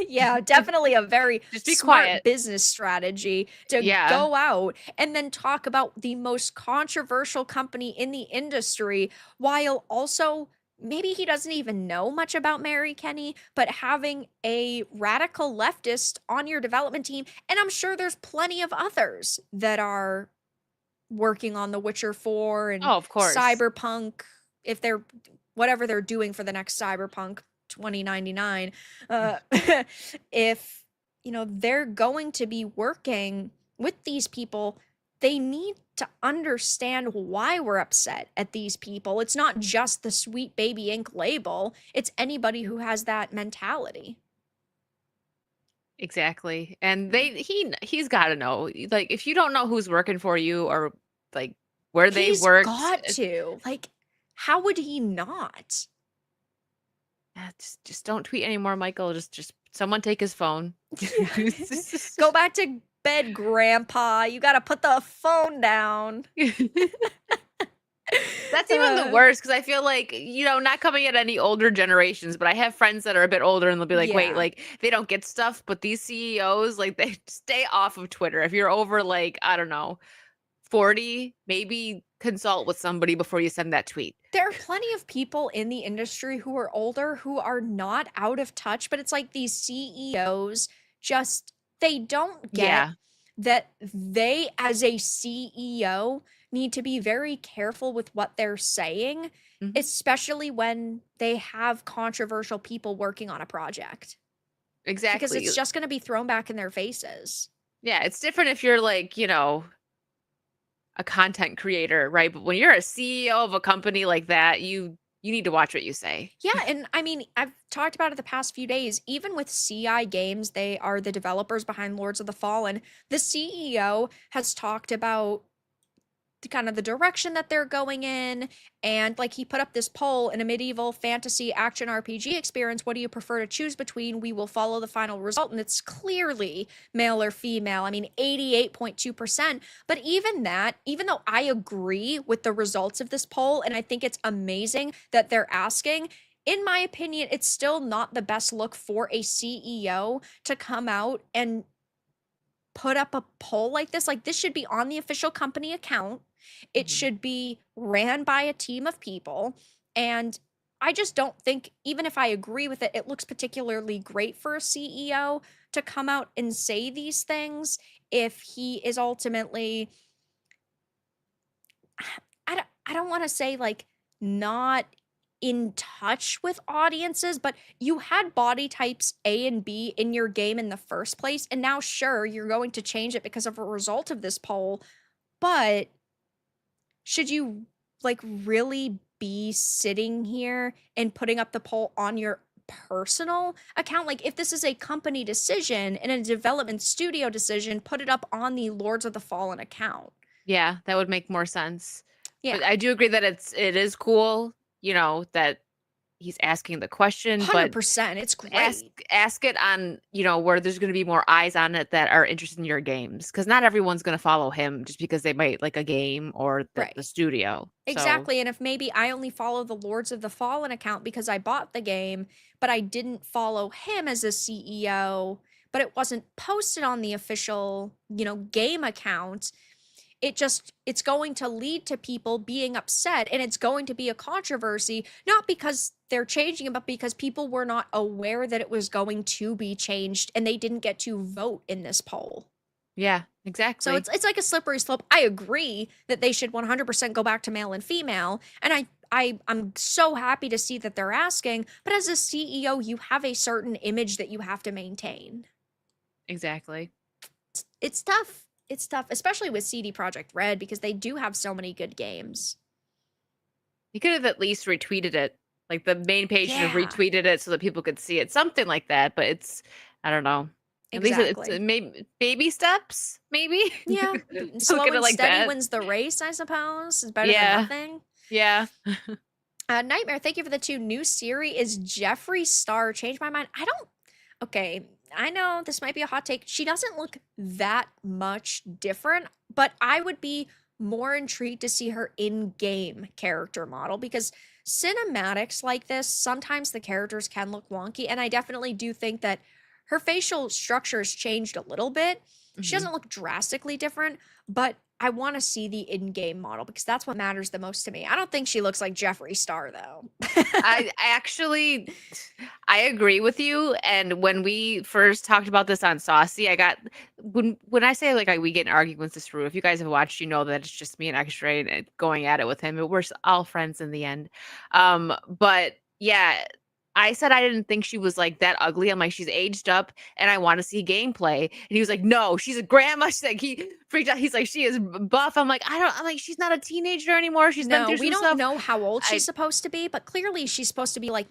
Yeah, definitely a very Just be smart quiet. business strategy to go out and then talk about the most controversial company in the industry, while also maybe he doesn't even know much about Mary Kenny, but having a radical leftist on your development team. And I'm sure there's plenty of others that are working on The Witcher 4 and of course. Cyberpunk, if they're whatever they're doing for the next Cyberpunk 2099, if they're going to be working with these people, they need to understand why we're upset at these people. It's not just the Sweet Baby Inc. label, it's anybody who has that mentality. Exactly. And he's got to know. Like, if you don't know who's working for you or like where they worked, got to. Like, how would he not? just don't tweet anymore, Michael. Just someone take his phone. Go back to bed, Grandpa. You got to put the phone down. That's even the worst, because I feel like, not coming at any older generations, but I have friends that are a bit older and they'll be like, wait, like they don't get stuff, but these CEOs, like, they stay off of Twitter. If you're over, like, I don't know, 40, maybe consult with somebody before you send that tweet. There are plenty of people in the industry who are older who are not out of touch, but it's like these CEOs they don't get that they, as a CEO, need to be very careful with what they're saying, especially when they have controversial people working on a project. Exactly. Because it's just going to be thrown back in their faces. Yeah, it's different if you're like, a content creator, right? But when you're a CEO of a company like that, you need to watch what you say. Yeah, and I mean, I've talked about it the past few days. Even with CI Games, they are the developers behind Lords of the Fallen. The CEO has talked about the direction that they're going in, and like he put up this poll: in a medieval fantasy action RPG experience, what do you prefer to choose between? We will follow the final result, and it's clearly male or female. I mean, 88.2%. But even though I agree with the results of this poll, and I think it's amazing that they're asking, in my opinion, it's still not the best look for a CEO to come out and put up a poll like this. Like, this should be on the official company account. It should be ran by a team of people. And I just don't think, even if I agree with it, it looks particularly great for a CEO to come out and say these things if he is ultimately, I don't want to say like not in touch with audiences, but you had body types A and B in your game in the first place, and now sure, you're going to change it because of a result of this poll, but should you like really be sitting here and putting up the poll on your personal account? Like, if this is a company decision and a development studio decision, put it up on the Lords of the Fallen account. Yeah, that would make more sense. Yeah. But I do agree that it is cool, that he's asking the question, but 100%. It's ask great. ask it on, where there's gonna be more eyes on it that are interested in your games, because not everyone's gonna follow him just because they might like a game or the Right. studio. So, Exactly. And if maybe I only follow the Lords of the Fallen account because I bought the game, but I didn't follow him as a CEO, but it wasn't posted on the official, game account, it's going to lead to people being upset and it's going to be a controversy, not because they're changing it, but because people were not aware that it was going to be changed and they didn't get to vote in this poll. yeah, So exactly. it's like a slippery slope. I agree that they should 100% go back to male and female, and I'm so happy to see that they're asking, but as a CEO, you have a certain image that you have to maintain. Exactly. It's tough. It's tough, especially with CD Projekt Red because they do have so many good games. He could have at least retweeted it. Like, the main page should have Yeah, retweeted it so that people could see it, something like that, but I don't know. At least it's exactly. maybe baby steps, maybe? Yeah, Look slow at it and like steady that. wins the race, I suppose. Is better than Yeah, nothing. yeah. Nightmare, thank you for the 2 new Siri. Is Jeffree Star changed my mind? I don't. Okay, I know this might be a hot take. She doesn't look that much different, but I would be more intrigued to see her in-game character model because cinematics like this, sometimes the characters can look wonky, and I definitely do think that her facial structure has changed a little bit. She Mhm. doesn't look drastically different, but I want to see the in-game model because that's what matters the most to me. I don't think she looks like Jeffree Star though. I actually I agree with you, and when we first talked about this on Saucy, I got when I say, like, we get in arguments this through, if you guys have watched, you know that it's just me and X-Ray going at it with him, but we're all friends in the end. But yeah, I said I didn't think she was, like, that ugly. I'm like, "She's aged up, and I wanna see gameplay." And he was like, "No, she's a grandma." She's like he freaked out. He's like, "She is buff." I'm like, "She's not a teenager anymore. She's been No, through we some don't stuff." know how old she's I supposed to be, but clearly she's supposed to be like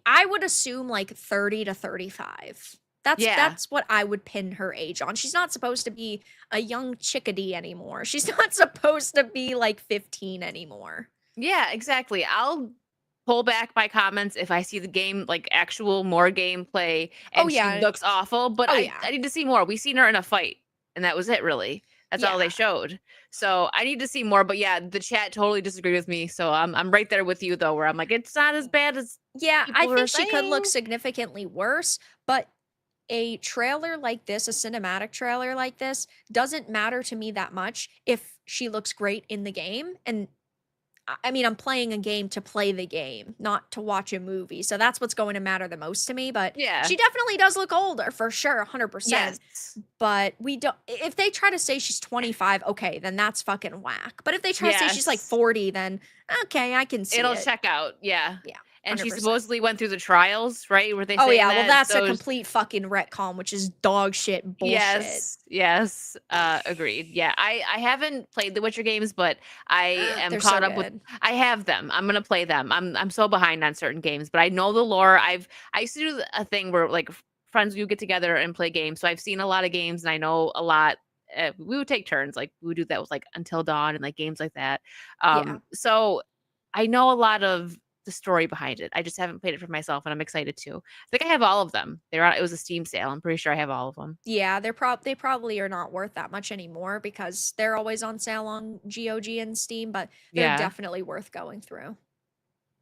I would assume like 30 to 35. That's Yeah. that's what I would pin her age on. She's not supposed to be a young chickadee anymore. She's not supposed to be like 15 anymore. Yeah, exactly. I'll pull back my comments if I see the game, like, actual more gameplay Oh and she yeah. looks awful, but Oh I yeah. I need to see more. We seen her in a fight, and that was it, really. That's all they Yeah. showed. So, I need to see more, but yeah, the chat totally disagreed with me, so I'm right there with you, though, where I'm like, "It's not as bad as Yeah, I people are think she could look saying." significantly worse, but a trailer like this, a cinematic trailer like this, doesn't matter to me that much if she looks great in the game. And I mean, I'm playing a game to play the game, not to watch a movie. So that's what's going to matter the most to me. But Yeah. she definitely does look older for sure, 100%. Yes. But we don't, if they try to say she's 25, okay, then that's fucking whack. But if they try to say she's like Yes. 40, then okay, I can see It'll it. check out, yeah. Yeah, And she 100%. supposedly went through the trials, right? Were they Oh saying yeah, well that? that's a Those complete fucking retcon, which is dog shit bullshit. Yes, yes, agreed. Yeah, I haven't played the Witcher games, but I am They're so caught up with good. I have them. I'm gonna play them. I'm so behind on certain games, but I know the lore. I used to do a thing where, like, friends, we would get together and play games. So I've seen a lot of games and I know a lot. We would take turns, like we would do that with like Until Dawn and like games like that. Yeah. So I know a lot of the story behind it. I just haven't played it for myself, and I'm excited to. I think I have all of them. It was a Steam sale. I'm pretty sure I have all of them. Yeah, they probably are not worth that much anymore because they're always on sale on GOG and Steam, but they're Yeah. definitely worth going through.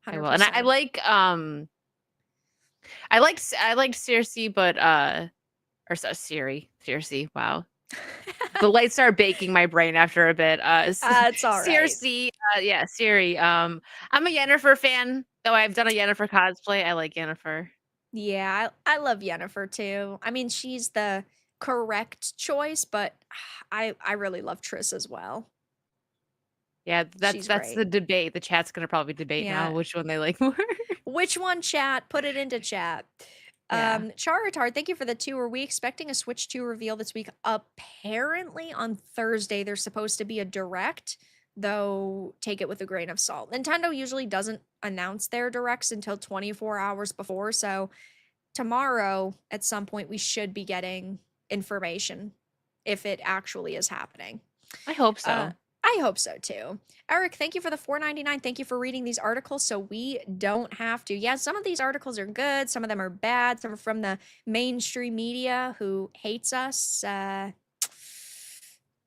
I will, and I 100%. like, I liked Circe, but, or Siri, Circe, wow. The lights started baking my brain after a bit, It's all right. Circe, yeah, Siri, I'm a Yennefer fan, though I've done a Yennefer cosplay. I like Yennefer. Yeah, I love Yennefer too. I mean, she's the correct choice, but I really love Triss as well. Yeah, She's that's the great. debate. The chat's gonna probably debate now Yeah. which one they like more. Which one, chat? Put it into chat. Yeah. Charizard, thank you for the 2. Are we expecting a Switch 2 reveal this week? Apparently on Thursday there's supposed to be a direct, though take it with a grain of salt. Nintendo usually doesn't announce their directs until 24 hours before, so tomorrow at some point we should be getting information if it actually is happening. I hope Uh, so. I hope so too. Eric, thank you for the 4.99. Thank you for reading these articles so we don't have to. Yeah, some of these articles are good, some of them are bad, some are from the mainstream media who hates us.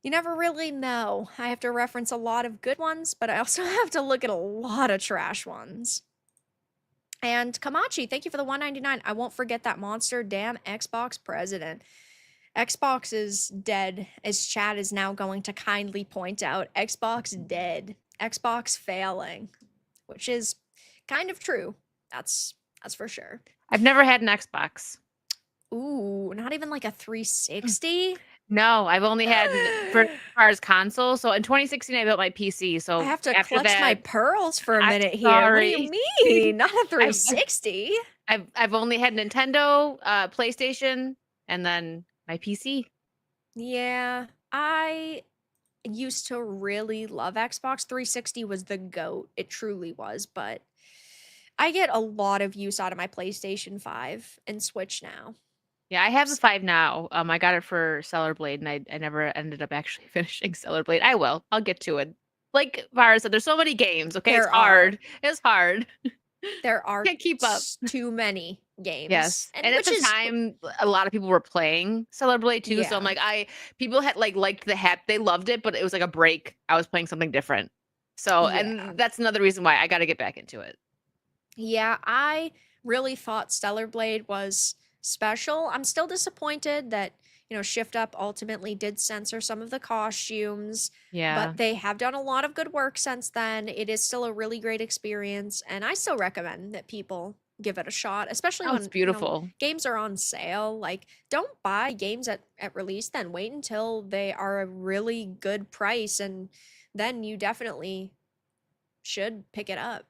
You never really know. I have to reference a lot of good ones, but I also have to look at a lot of trash ones. And Kamachi, thank you for the 199. I won't forget that monster. Damn Xbox president. Xbox is dead, as Chad is now going to kindly point out. Xbox dead. Xbox failing, which is kind of true. That's for sure. I've never had an Xbox. Ooh, not even like a 360? No, I've only had for as far as console. So in 2016, I built my PC. I So have to after clutch my that, pearls for a I'm minute here. What do you sorry. mean? Not a I've 360? I've only had Nintendo, PlayStation, and then my PC. Yeah, I used to really love Xbox. 360 was the GOAT. It truly was, but I get a lot of use out of my PlayStation 5 and Switch now. Yeah, I have the 5 now. I got it for Stellar Blade, and I never ended up actually finishing Stellar Blade. I will. I'll get to it. Like Vara said, there's so many games. Okay, it's There are. hard. It's hard. There are Can't keep up. too many games. Yes, And and at which the is time, a lot of people were playing Stellar Blade too. So I'm yeah. like, people had liked the hat. They loved it, but it was like a break. I was playing something different. So, Yeah. and that's another reason why I got to get back into it. Yeah, I really thought Stellar Blade was special. I'm still disappointed that, Shift Up ultimately did censor some of the costumes, Yeah. but they have done a lot of good work since then. It is still a really great experience, and I still recommend that people give it a shot, especially Oh, it's when, beautiful. games are on sale. Like, don't buy games at release, then wait until they are a really good price, and then you definitely should pick it up.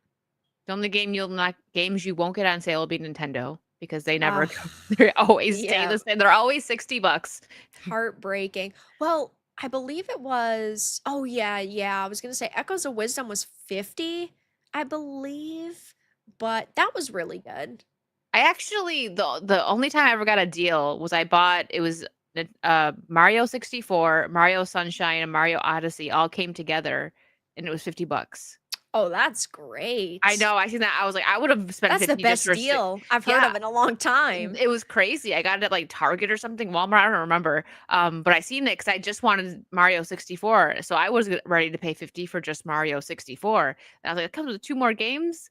The only games you won't get on sale will be Nintendo because they never Ah, go. They always stay yeah. the same. They're always $60. Heartbreaking. Well, I believe it was oh, yeah, I was gonna say Echoes of Wisdom was 50, I believe, but that was really good. I actually the only time I ever got a deal was I bought it was Mario 64, Mario Sunshine, and Mario Odyssey all came together and it was $50. Oh, that's I great. know, I seen that. I was like, I would have spent That's the 50 just best for six. deal I've heard Yeah, of in a long time. it was crazy. I got it at like Target or something, Walmart, I don't remember. But I seen it because I just wanted Mario 64. So I was ready to pay 50 for just Mario 64. And I was like, it comes with two more games,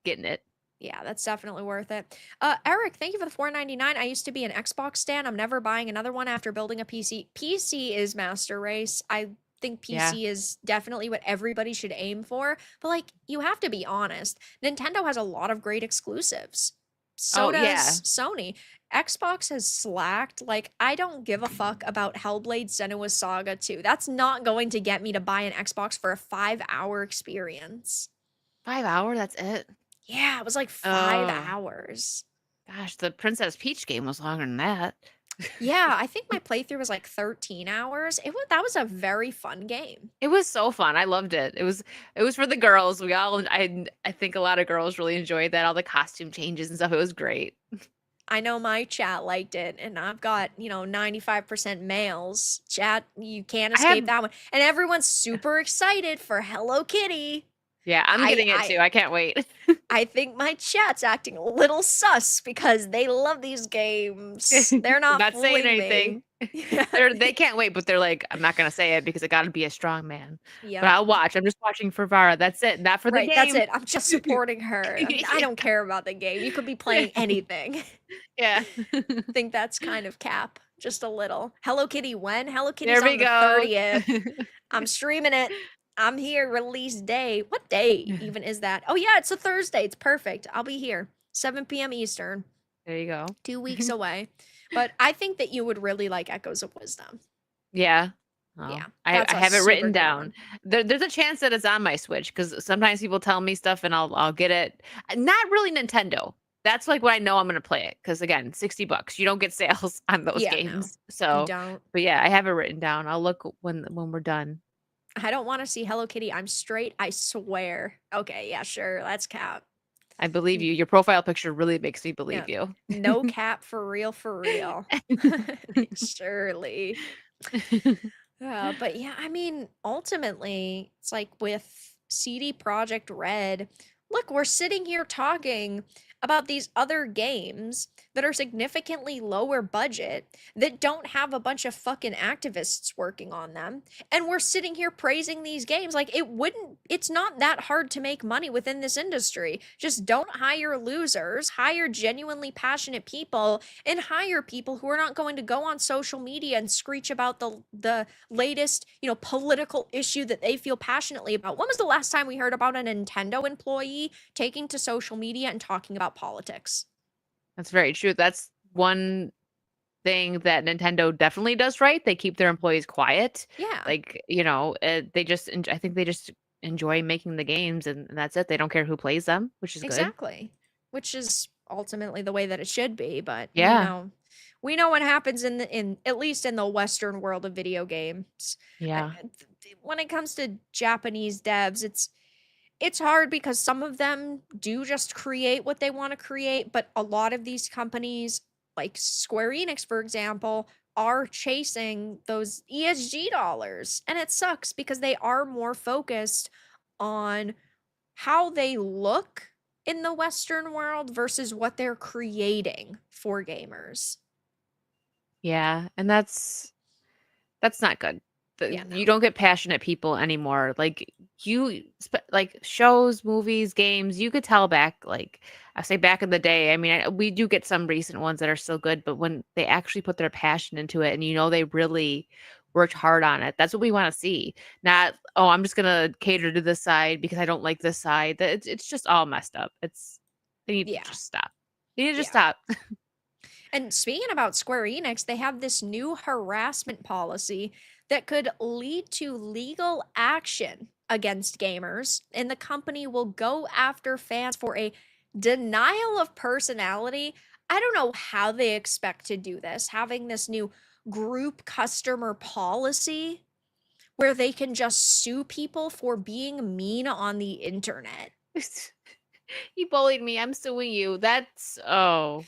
getting it. Yeah, that's definitely worth it. Eric, thank you for the 4.99. I used to be an Xbox stan. I'm never buying another one after building a PC. PC is master race. I think Yeah. PC is definitely what everybody should aim for. But like, you have to be honest. Nintendo has a lot of great exclusives. So Oh, yeah. does Sony. Xbox has slacked. Like, I don't give a fuck about Hellblade Senua's Saga 2. That's not going to get me to buy an Xbox for a 5-hour experience. 5 hour, that's it. Yeah, it was like 5 Oh. hours. Gosh, the Princess Peach game was longer than that. Yeah, I think my playthrough was like 13 hours. That was a very fun game. It was so fun. I loved it. It was for the girls. I think a lot of girls really enjoyed that. All the costume changes and stuff. It was great. I know my chat liked it, and I've got, 95% males. Chat, you can't I escape have that one. And everyone's super excited for Hello Kitty. Yeah, I'm I getting it I too. I can't wait. I think my chat's acting a little sus because they love these games. They're not Not saying fooling me. anything. They can't wait, but they're like, I'm not gonna say it because I gotta be a strong man. But Yep. I'll watch. I'm just watching for Vara. That's it. Not for the Right, that's game. it. I'm just supporting her. I Yeah. don't care about the game. You could be playing anything. Yeah. Think that's kind of cap, just a little. Hello Kitty when? Hello There Kitty's we on the go. 30th. I'm streaming it. I'm here, release day. What day even is that? Oh yeah, it's a Thursday. It's perfect. I'll be here. 7 p.m. Eastern. There you go. 2 weeks away. But I think that you would really like Echoes of Wisdom. Yeah. Well, Yeah, I that's a have it super written good down. one. There's a chance that it's on my Switch because sometimes people tell me stuff and I'll get it. Not really Nintendo. That's like when I know I'm gonna play it because again, $60. You don't get sales on those Yeah, no. games. You So, don't. but yeah, I have it written down. I'll look when we're done. I don't want to see Hello Kitty. I'm straight, I swear. Okay, yeah, sure. That's cap. I believe you. Your profile picture really makes me Yeah. believe you. No cap for real, for real. Surely. But yeah, I mean, ultimately, it's like with CD Projekt Red, look, we're sitting here talking about these other games that are significantly lower budget that don't have a bunch of fucking activists working on them. And we're sitting here praising these games like it's not that hard to make money within this industry. Just don't hire losers, hire genuinely passionate people, and hire people who are not going to go on social media and screech about the latest, political issue that they feel passionately about. When was the last time we heard about a Nintendo employee taking to social media and talking about politics? That's very true. That's one thing that Nintendo definitely does right. They keep their employees quiet. Yeah, Like, they just I think they just enjoy making the games and that's it. They don't care who plays them, which is good. exactly. Which is ultimately the way that it should be, but Yeah. we know what happens in at least in the Western world of video games. Yeah. When it comes to Japanese devs, it's hard because some of them do just create what they want to create, but a lot of these companies, like Square Enix, for example, are chasing those ESG dollars. And it sucks because they are more focused on how they look in the Western world versus what they're creating for gamers. Yeah. And that's not good. Yeah, You no. don't get passionate people anymore. Like like shows, movies, games, you could tell back like I say back in the day. I mean, we do get some recent ones that are still good, but when they actually put their passion into it and they really worked hard on it, that's what we want to see. Not, oh, I'm just going to cater to this side because I don't like this side. That it's just all messed up. They need to Yeah, just stop. They need to just yeah. stop. And speaking about Square Enix, they have this new harassment policy that could lead to legal action against gamers, and the company will go after fans for a denial of personality. I don't know how they expect to do this, having this new group customer policy where they can just sue people for being mean on the internet. You bullied me. I'm suing you. That's oh.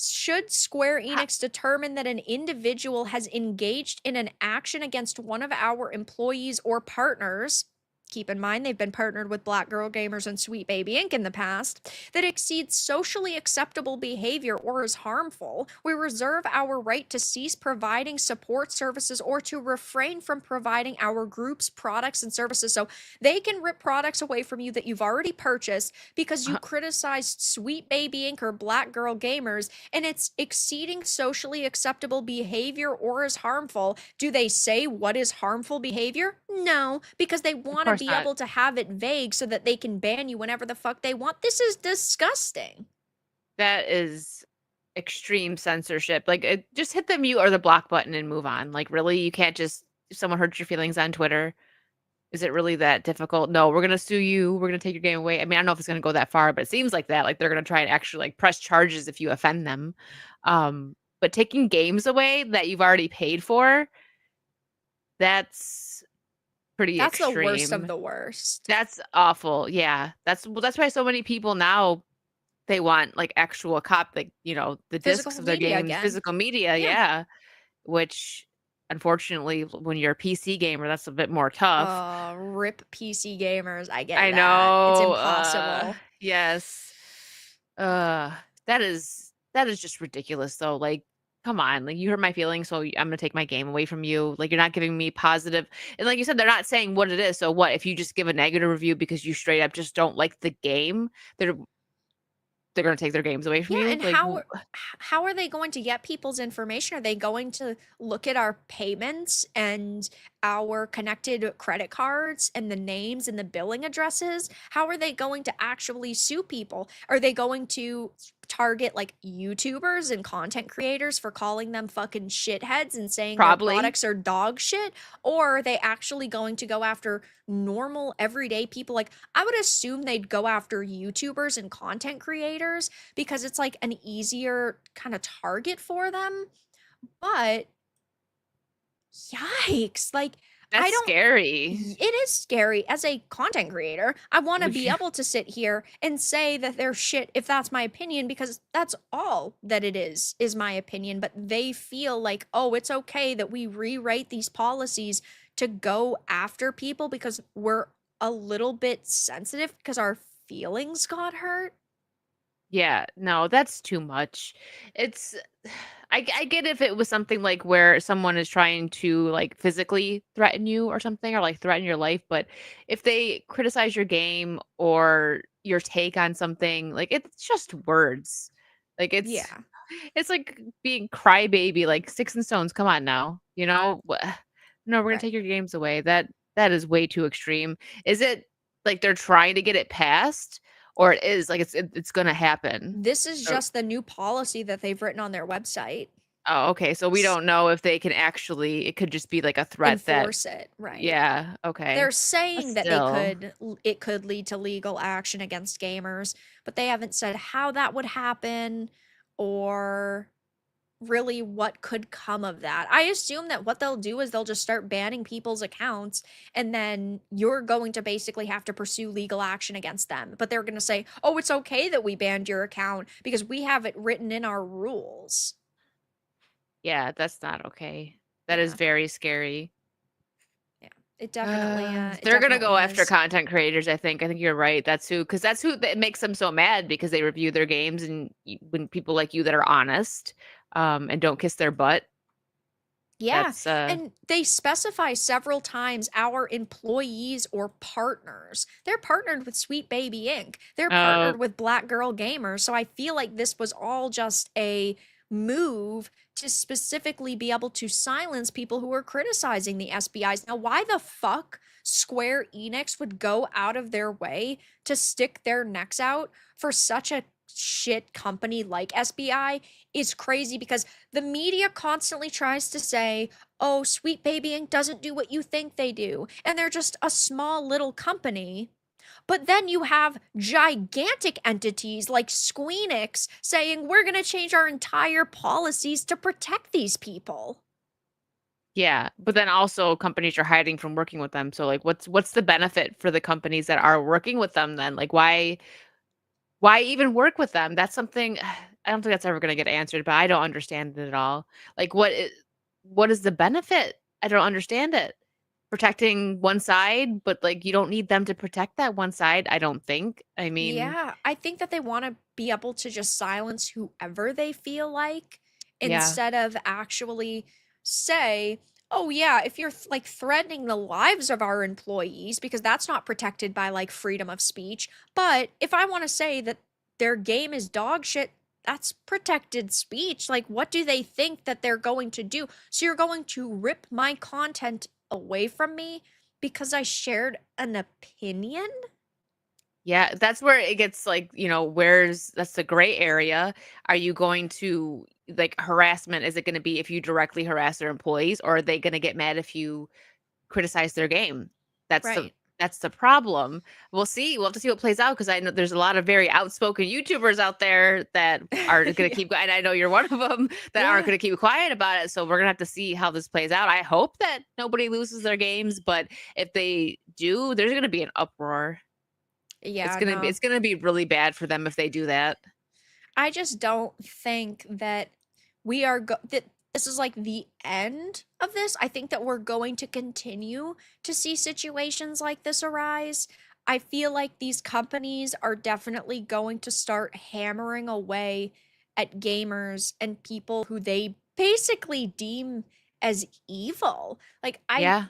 Should Square Enix determine that an individual has engaged in an action against one of our employees or partners, keep in mind they've been partnered with Black Girl Gamers and Sweet Baby Inc. in the past, that exceeds socially acceptable behavior or is harmful, we reserve our right to cease providing support services or to refrain from providing our group's products and services. So they can rip products away from you that you've already purchased because you criticized Sweet Baby Inc. or Black Girl Gamers and it's exceeding socially acceptable behavior or is harmful. Do they say what is harmful behavior? No, because they Of want to course be not. able to have it vague so that they can ban you whenever the fuck they want. This is disgusting. That is extreme censorship. Like, just hit the mute or the block button and move on. Like, really? You can't just if someone hurts your feelings on Twitter, is it really that difficult? No, we're gonna sue you. We're gonna take your game away. I mean, I don't know if it's gonna go that far, but it seems like that. Like, they're gonna try and actually, like, press charges if you offend them. But taking games away that you've already paid for, that's pretty That's the worst of extreme. the worst. That's awful. Yeah. That's why so many people now they want, like, actual like, the discs Physical of their media games, again. physical media, Yeah. yeah, which, unfortunately, when you're a PC gamer, that's a bit more tough. Rip PC gamers. I get I that. It's know, impossible. yes. Uh, that is just ridiculous, though, like, come on, like, you hurt my feelings, so I'm gonna take my game away from you, like, you're not giving me positive and like you said, they're not saying what it is, so what, if you just give a negative review because you straight up just don't like the game, they're they're gonna take their games away from Yeah, you? and Like, how are they going to get people's information? Are they going to look at our payments and our connected credit cards and the names and the billing addresses? How are they going to actually sue people? Are they going to target like YouTubers and content creators for calling them fucking shitheads and saying their probably. products are dog shit? Or are they actually going to go after normal everyday people? Like, I would assume they'd go after YouTubers and content creators because it's like an easier kind of target for them. But yikes, like I That's don't scary. it is scary as a content creator. I want to Would be you able to sit here and say that they're shit if that's my opinion because that's all that it is my opinion. But they feel like, oh, it's okay that we rewrite these policies to go after people because we're a little bit sensitive because our feelings got hurt. Yeah, no, that's too much. It's I get if it was something like where someone is trying to like physically threaten you or something or like threaten your life, but if they criticize your game or your take on something, like it's just words. Like Yeah, it's like being crybaby, like sticks and stones. Come on now, no, we're gonna right. take your games away. That is way too extreme. Is it like they're trying to get it passed, or it is like it's gonna happen? This is Or just the new policy that they've written on their website. oh, okay, so we don't know if they can actually it could just be like a threat that Enforce it, right. yeah, They're okay. But saying that still, it could lead to legal action against gamers, but they haven't said how that would happen or really what could come of that. I assume that what they'll do is they'll just start banning people's accounts and then you're going to basically have to pursue legal action against them. But they're going to say, "Oh, it's okay that we banned your account because we have it written in our rules." yeah, that's not okay. That is Yeah. very scary. Yeah. It They're gonna definitely go after is. content creators, I think. I think you're right. That's who that makes them so mad because they review their games and when people like you that are honest, and don't kiss their butt, Yeah, that's, and they specify several times our employees or partners. They're partnered with Sweet Baby Inc. They're oh, partnered with Black Girl Gamers. So I feel like this was all just a move to specifically be able to silence people who are criticizing the SBIs. Now, why the fuck Square Enix would go out of their way to stick their necks out for such a shit company like SBI is crazy because the media constantly tries to say, oh, Sweet Baby Inc. doesn't do what you think they do. And they're just a small little company. But then you have gigantic entities like Squeenix saying, we're going to change our entire policies to protect these people. yeah, but then also companies are hiding from working with them, so, like, what's the benefit for the companies that are working with them then? Like, why even work with them? That's something I don't think that's ever gonna get answered, but I don't understand it at all. Like, what is the benefit? I don't understand it. Protecting one side, but, like, you don't need them to protect that one side, I don't think. I mean, Yeah, I think that they want to be able to just silence whoever they feel like yeah. instead of actually say, "Oh yeah, if you're like threatening the lives of our employees because that's not protected by like freedom of speech, but if I want to say that their game is dog shit, that's protected speech. Like what do they think that they're going to do? So you're going to rip my content away from me because I shared an opinion?" Yeah, that's where it gets like, where's that's the gray area. Are you going to like harassment? Is it going to be if you directly harass their employees, or are they going to get mad if you criticize their game? That's the Right. that's the problem. We'll see. We'll have to see what plays out because I know there's a lot of very outspoken YouTubers out there that are going to Yeah. keep, and I know you're one of them that aren't Yeah. going to keep quiet about it. So we're gonna have to see how this plays out. I hope that nobody loses their games, but if they do, there's going to be an uproar. Yeah, no. It's gonna be really bad for them if they do that. I just don't think that we are that this is like the end of this. I think that we're going to continue to see situations like this arise. I feel like these companies are definitely going to start hammering away at gamers and people who they basically deem as evil. Like Yeah.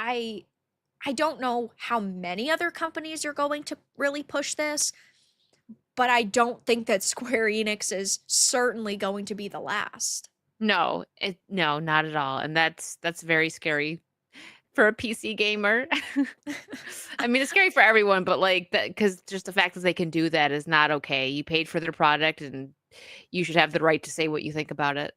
I don't know how many other companies are going to really push this, but I don't think that Square Enix is certainly going to be the last. No, not at all, and that's very scary for a PC gamer. I mean, it's scary for everyone, but, like, that because just the fact that they can do that is not okay. You paid for their product, and you should have the right to say what you think about it.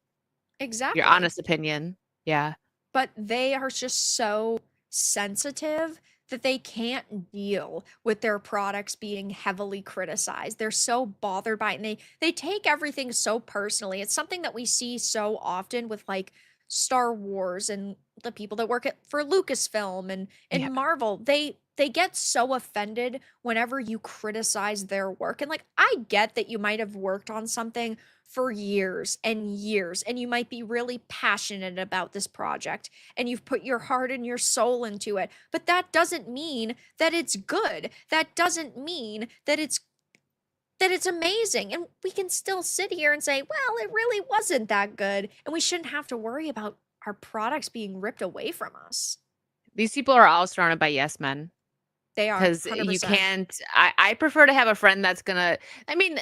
Your Exactly. honest opinion. Yeah. But they are just so sensitive that they can't deal with their products being heavily criticized. They're so bothered by it and they take everything so personally. It's something that we see so often with like Star Wars and the people that work for Lucasfilm Yeah. and Marvel, they get so offended whenever you criticize their work. And like, I get that you might have worked on something for years and years, and you might be really passionate about this project, and you've put your heart and your soul into it. But that doesn't mean that it's good. That doesn't mean that it's amazing. And we can still sit here and say, well, it really wasn't that good. And we shouldn't have to worry about our products being ripped away from us. These people are all surrounded by yes men. They are 'Cause you 100%. can't I prefer to have a friend that's gonna I mean,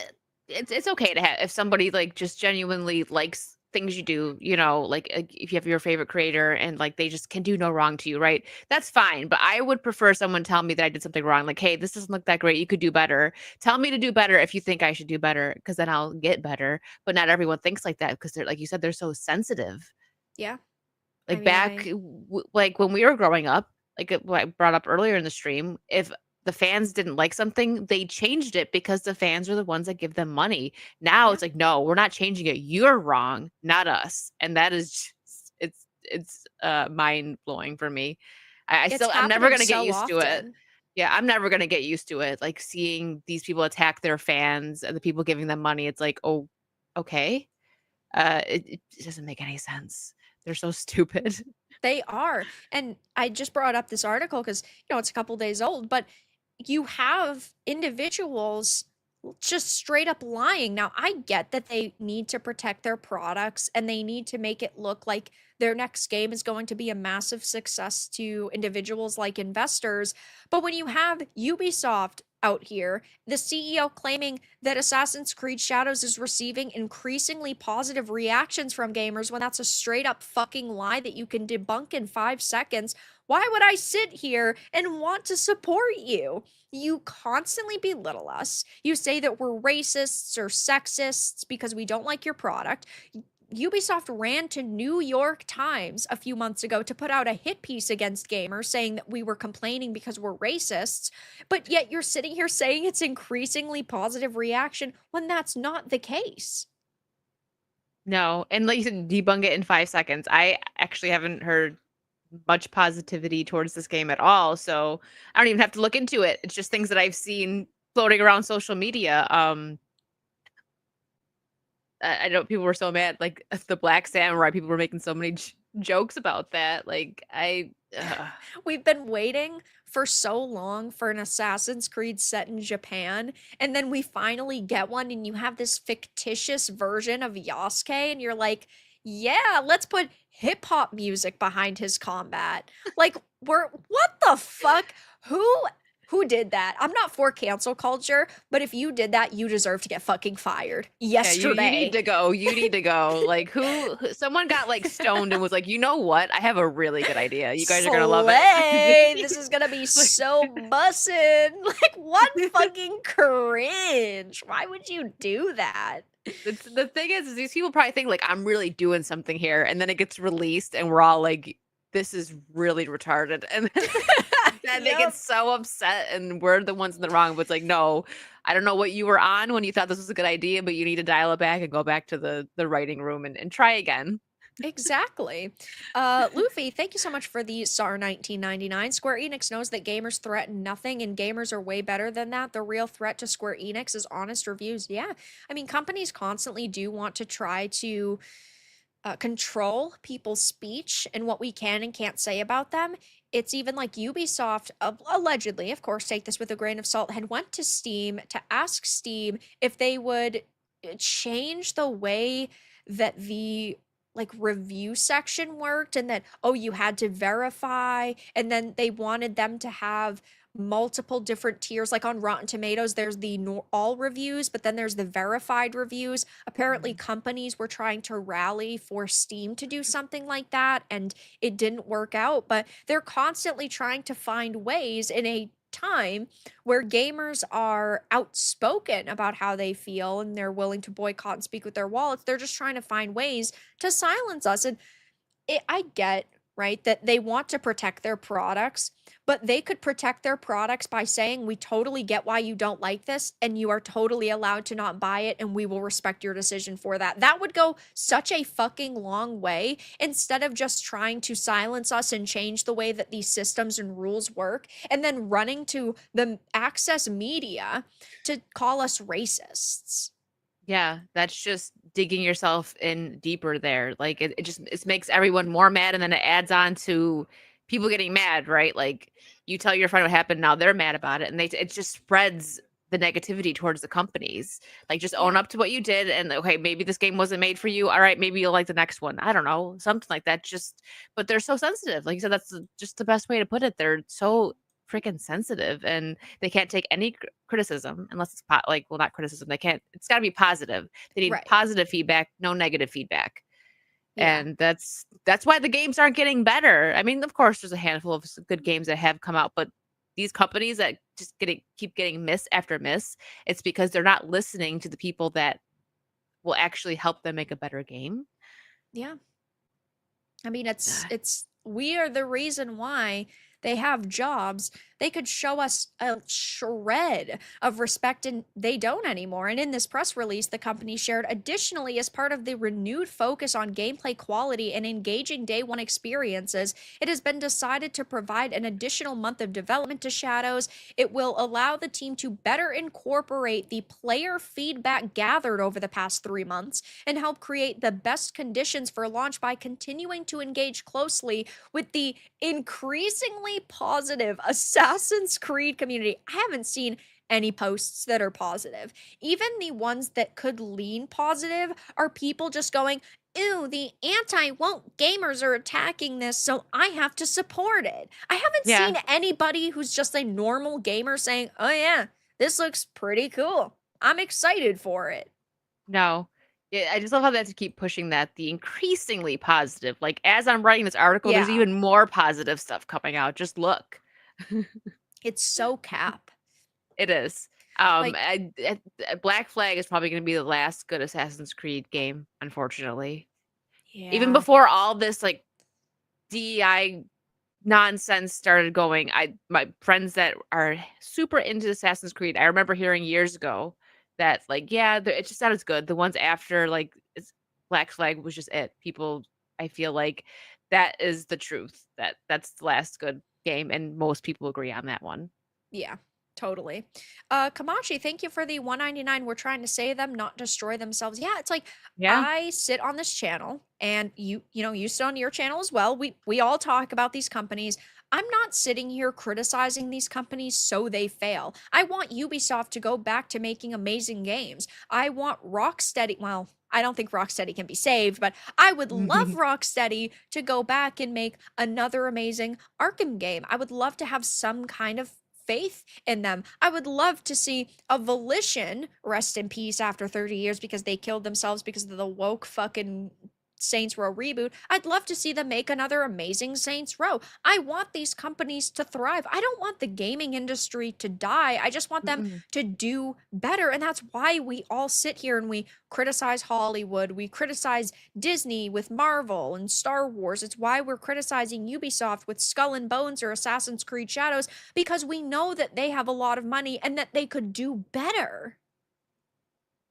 it's okay to have if somebody, like, just genuinely likes things you do, you know, like, if you have your favorite creator and, like, they just can do no wrong to you, right? That's fine, but I would prefer someone tell me that I did something wrong, like, "Hey, this doesn't look that great, you could do better. Tell me to do better if you think I should do better, because then I'll get better." But not everyone thinks like that because 'cause they're like you said, they're so sensitive. Yeah. I Like, mean, back like, when we were growing up, like, what I brought up earlier in the stream, if the fans didn't like something, they changed it because the fans are the ones that give them money. Now yeah, it's like, "No, we're not changing it. You're wrong, not us." And that is just mind-blowing for me. it's I'm never happening gonna get so used to it. often. Yeah, I'm never gonna get used to it, like, seeing these people attack their fans and the people giving them money, it's like, "Oh, okay." It doesn't make any sense. They're so stupid. They are. And I just brought up this article because, it's a couple days old, but you have individuals just straight up lying. Now, I get that they need to protect their products and they need to make it look like their next game is going to be a massive success to individuals like investors. But when you have Ubisoft out here, the CEO claiming that Assassin's Creed Shadows is receiving increasingly positive reactions from gamers when that's a straight up fucking lie that you can debunk in 5 seconds, why would I sit here and want to support you? You constantly belittle us. You say that we're racists or sexists because we don't like your product. Ubisoft ran to New York Times a few months ago to put out a hit piece against gamers saying that we were complaining because we're racists, but yet you're sitting here saying it's increasingly positive reaction when that's not the case. No, and like you said, debunk it in 5 seconds. I actually haven't heard much positivity towards this game at all, so I don't even have to look into it. It's just things that I've seen floating around social media. I know people were so mad, like, the Black Samurai, people were making so many jokes about that, like, We've been waiting for so long for an Assassin's Creed set in Japan, and then we finally get one, and you have this fictitious version of Yasuke, and you're like, yeah, let's put hip hop music behind his combat. Like, what the fuck? Who did that? I'm not for cancel culture, but if you did that, you deserve to get fucking fired Yeah, you need yesterday. to go, you need to go. Like, someone got, like, stoned and was like, "You know what? I have a really good idea. You guys are gonna love Slay! it." This is gonna be Like so bussin'. Like, what fucking cringe. Why would you do that? the thing is these people probably think, like, I'm really doing something here, and then it gets released, and we're all like, "This is really retarded," and then they get Yep. so upset, and we're the ones in the wrong, but it's like, "No, I don't know what you were on when you thought this was a good idea, but you need to dial it back and go back to the writing room and try again." Exactly. Luffy, thank you so much for the SAR 1999. Square Enix knows that gamers threaten nothing, and gamers are way better than that. The real threat to Square Enix is honest reviews. Yeah. I mean, companies constantly do want to try to control people's speech and what we can and can't say about them. It's even like Ubisoft, allegedly, of course, take this with a grain of salt, had went to Steam to ask Steam if they would change the way that the like review section worked, and that, oh, you had to verify, and then they wanted them to have multiple different tiers. Like on Rotten Tomatoes, there's the all reviews, but then there's the verified reviews. Apparently, Mhm. companies were trying to rally for Steam to do something like that, and it didn't work out. But they're constantly trying to find ways in a time where gamers are outspoken about how they feel and they're willing to boycott and speak with their wallets. They're just trying to find ways to silence us. And I get, right? That they want to protect their products, but they could protect their products by saying, we totally get why you don't like this, and you are totally allowed to not buy it, and we will respect your decision for that. That would go such a fucking long way, instead of just trying to silence us and change the way that these systems and rules work, and then running to the access media to call us racists. Yeah, that's just digging yourself in deeper there. Like it makes everyone more mad, and then it adds on to people getting mad, right? Like you tell your friend what happened, now they're mad about it, and it just spreads the negativity towards the companies. Like just own Yeah. up to what you did, and okay, maybe this game wasn't made for you. All right, maybe you'll like the next one. I don't know, something like that. Just but they're so sensitive. Like you said, that's just the best way to put it. They're so freaking sensitive, and they can't take any criticism unless it's like, well, not criticism, they can't, it's got to be positive. They need Right. positive feedback, no negative feedback. Yeah. And that's why the games aren't getting better. I mean, of course there's a handful of good games that have come out, but these companies that just keep getting miss after miss, it's because they're not listening to the people that will actually help them make a better game. Yeah. I mean, it's we are the reason why they have jobs. They could show us a shred of respect, and they don't anymore. And in this press release, the company shared, additionally, as part of the renewed focus on gameplay quality and engaging day one experiences, it has been decided to provide an additional month of development to Shadows. It will allow the team to better incorporate the player feedback gathered over the past 3 months and help create the best conditions for launch by continuing to engage closely with the increasingly positive Assassin's Creed community. I haven't seen any posts that are positive. Even the ones that could lean positive are people just going, ew, the anti-woke gamers are attacking this, so I have to support it. I haven't Yeah, seen anybody who's just a normal gamer saying, oh yeah, this looks pretty cool. I'm excited for it. no. Yeah, I just love how they have to keep pushing that, the increasingly positive. Like as I'm writing this article, there's Yeah, even more positive stuff coming out. Just look. it's so cap. It is. Like, Black Flag is probably going to be the last good Assassin's Creed game, unfortunately. Even yeah. before all this like DEI nonsense started going, my friends that are super into Assassin's Creed, I remember hearing years ago that like, yeah, it's just not as good. The ones after like Black Flag was just it. People, I feel like that is the truth. That's the last good game, and most people agree on that one. Yeah, totally. Kamachi, thank you for the 199. We're trying to save them, not destroy themselves. Yeah, it's like Yeah. I sit on this channel, and you sit on your channel as well. We all talk about these companies. I'm not sitting here criticizing these companies so they fail. I want Ubisoft to go back to making amazing games. I want Rocksteady, well, I don't think Rocksteady can be saved, but I would love Rocksteady to go back and make another amazing Arkham game. I would love to have some kind of faith in them. I would love to see a Volition rest in peace after 30 years because they killed themselves because of the woke fucking Saints Row reboot. I'd love to see them make another amazing Saints Row. I want these companies to thrive. I don't want the gaming industry to die. I just want them Mm-mm. to do better. And that's why we all sit here and we criticize Hollywood. We criticize Disney with Marvel and Star Wars. It's why we're criticizing Ubisoft with Skull and Bones or Assassin's Creed Shadows, because we know that they have a lot of money and that they could do better.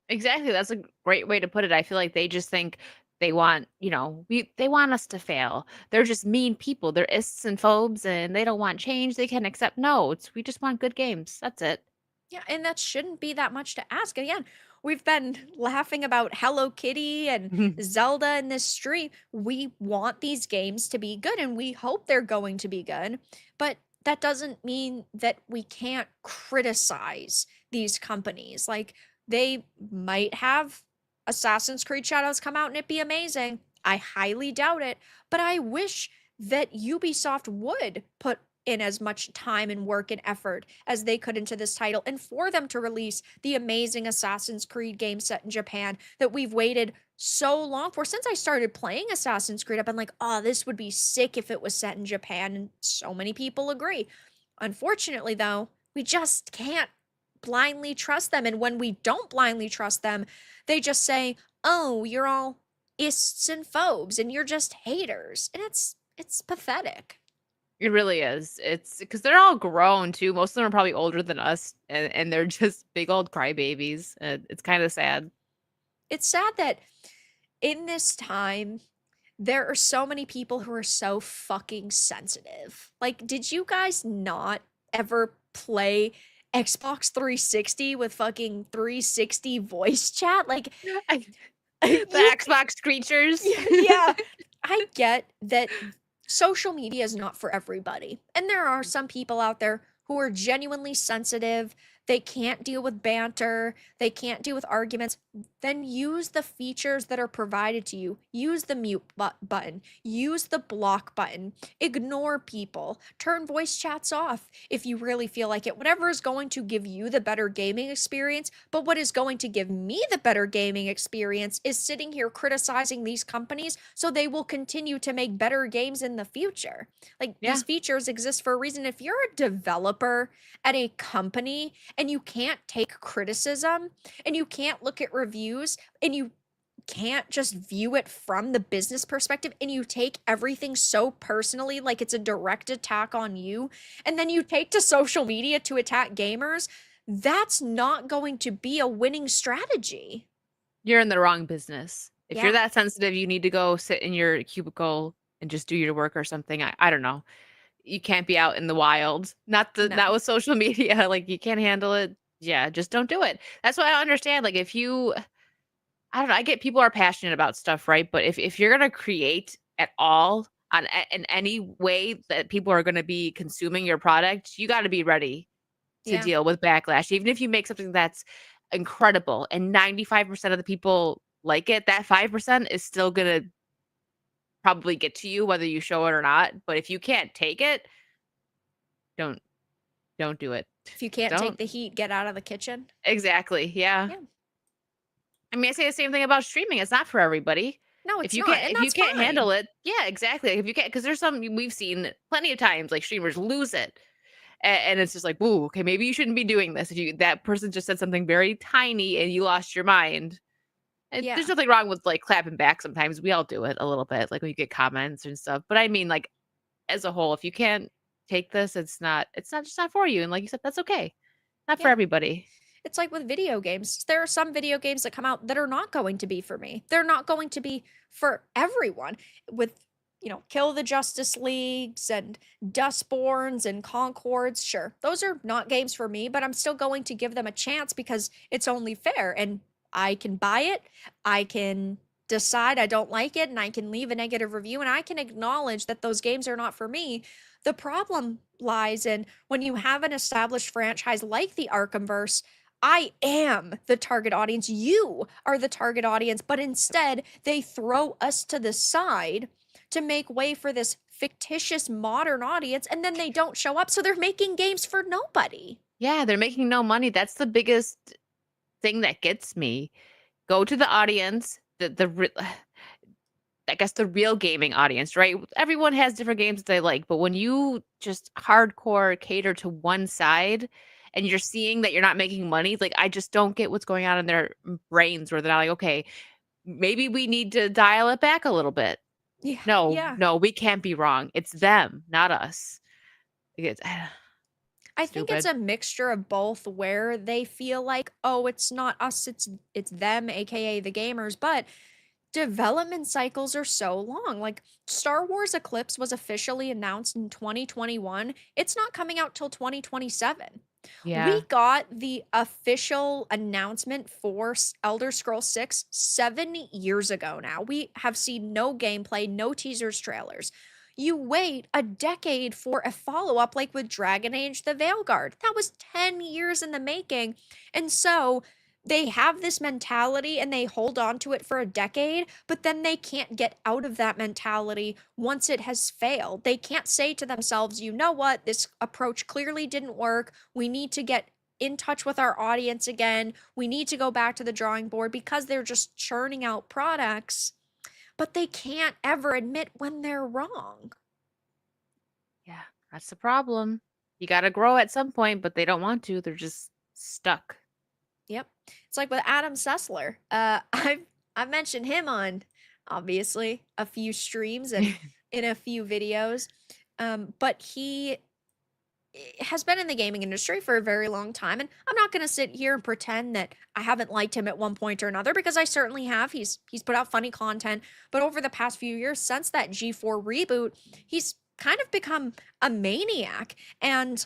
Exactly, that's a great way to put it. I feel like they just think they want, they want us to fail. They're just mean people. They're ists and phobes, and they don't want change. They can accept no. We just want good games. That's it. Yeah, and that shouldn't be that much to ask. Again, we've been laughing about Hello Kitty and Zelda in this stream. We want these games to be good and we hope they're going to be good, but that doesn't mean that we can't criticize these companies. Like, they might have Assassin's Creed Shadows come out and it be amazing. I highly doubt it, but I wish that Ubisoft would put in as much time and work and effort as they could into this title, and for them to release the amazing Assassin's Creed game set in Japan that we've waited so long for. Since I started playing Assassin's Creed, I've been like, oh, this would be sick if it was set in Japan, and so many people agree. Unfortunately, though, we just can't blindly trust them, and when we don't blindly trust them, they just say, oh, you're all ists and phobes and you're just haters, and It's pathetic. It really is. It's because they're all grown too. Most of them are probably older than us, and they're just big old crybabies. And it's kind of sad. It's sad that in this time, there are so many people who are so fucking sensitive. Like, did you guys not ever play Xbox 360 with fucking 360 voice chat? Like, I, the you Xbox creatures. yeah, I get that social media is not for everybody. And there are some people out there who are genuinely sensitive. They can't deal with banter, they can't deal with arguments. Then use the features that are provided to you. Use the mute button, use the block button, ignore people, turn voice chats off if you really feel like it. Whatever is going to give you the better gaming experience. But what is going to give me the better gaming experience is sitting here criticizing these companies so they will continue to make better games in the future. Like, Yeah, these features exist for a reason. If you're a developer at a company and you can't take criticism and you can't look at reviews and you can't just view it from the business perspective and you take everything so personally, like it's a direct attack on you, and then you take to social media to attack gamers, that's not going to be a winning strategy. you're in the wrong business. If you're Yeah, that sensitive, you need to go sit in your cubicle and just do your work or something. I don't know. You can't be out in the wild. Not no. with social media. Like you can't handle it. Yeah, just don't do it. That's what I don't understand. Like if you I don't know, I get people are passionate about stuff, right? But if you're gonna create at all in any way that people are gonna be consuming your product, you gotta be ready to Yeah. deal with backlash. Even if you make something that's incredible and 95% of the people like it, that 5% is still gonna probably get to you whether you show it or not. But if you can't take it, don't don't do it. If you can't take Don't. the heat, get out of the kitchen. Exactly. Yeah. Yeah. I mean, I say the same thing about streaming. It's not for everybody. No, it's not, and If you that's can't handle fine. it, yeah, exactly. If you can't, because there's some we've seen plenty of times like streamers lose it, and it's just like, "Ooh, okay, maybe you shouldn't be doing this." If you that person just said something very tiny and you lost your mind. And there's Yeah. nothing wrong with like clapping back. Sometimes we all do it a little bit, like when you get comments and stuff. But I mean, like as a whole, if you can't take this, it's not just not for you. And like you said, that's okay. Not for Yeah. everybody. It's like with video games. There are some video games that come out that are not going to be for me. They're not going to be for everyone. With, Kill the Justice Leagues and Dustborns and Concords, sure. Those are not games for me, but I'm still going to give them a chance because it's only fair and I can buy it. I can decide I don't like it and I can leave a negative review and I can acknowledge that those games are not for me. The problem lies in when you have an established franchise like the Arkhamverse. I am the target audience. You are the target audience. But instead, they throw us to the side to make way for this fictitious modern audience, and then they don't show up. So they're making games for nobody. Yeah, they're making no money. That's the biggest thing that gets me. Go to the audience, I guess the real gaming audience, right? Everyone has different games that they like, but when you just hardcore cater to one side and you're seeing that you're not making money, like I just don't get what's going on in their brains where they're not like, okay, maybe we need to dial it back a little bit. Yeah, No, yeah. no, we can't be wrong. It's them, not us. It's I think it's stupid. a mixture of both where they feel like, oh, it's not us, it's them, aka the gamers, but development cycles are so long. Like Star Wars Eclipse was officially announced in 2021. It's not coming out till 2027. We Yeah. got the official announcement for Elder Scrolls 6 7 years ago now. We have seen no gameplay, no teasers, trailers. You wait a decade for a follow up, like with Dragon Age The Veilguard. That was 10 years in the making. And so they have this mentality and they hold on to it for a decade, but then they can't get out of that mentality once it has failed. They can't say to themselves, you know what, this approach clearly didn't work. We need to get in touch with our audience again. We need to go back to the drawing board because they're just churning out products, but they can't ever admit when they're wrong. Yeah. That's the problem. You got to grow at some point, but they don't want to. They're just stuck. Yep. It's like with Adam Sessler. I've mentioned him on obviously a few streams, and in a few videos. But he has been in the gaming industry for a very long time, and I'm not going to sit here and pretend that I haven't liked him at one point or another, because I certainly have. He's put out funny content, but over the past few years since that G4 reboot, he's kind of become a maniac. And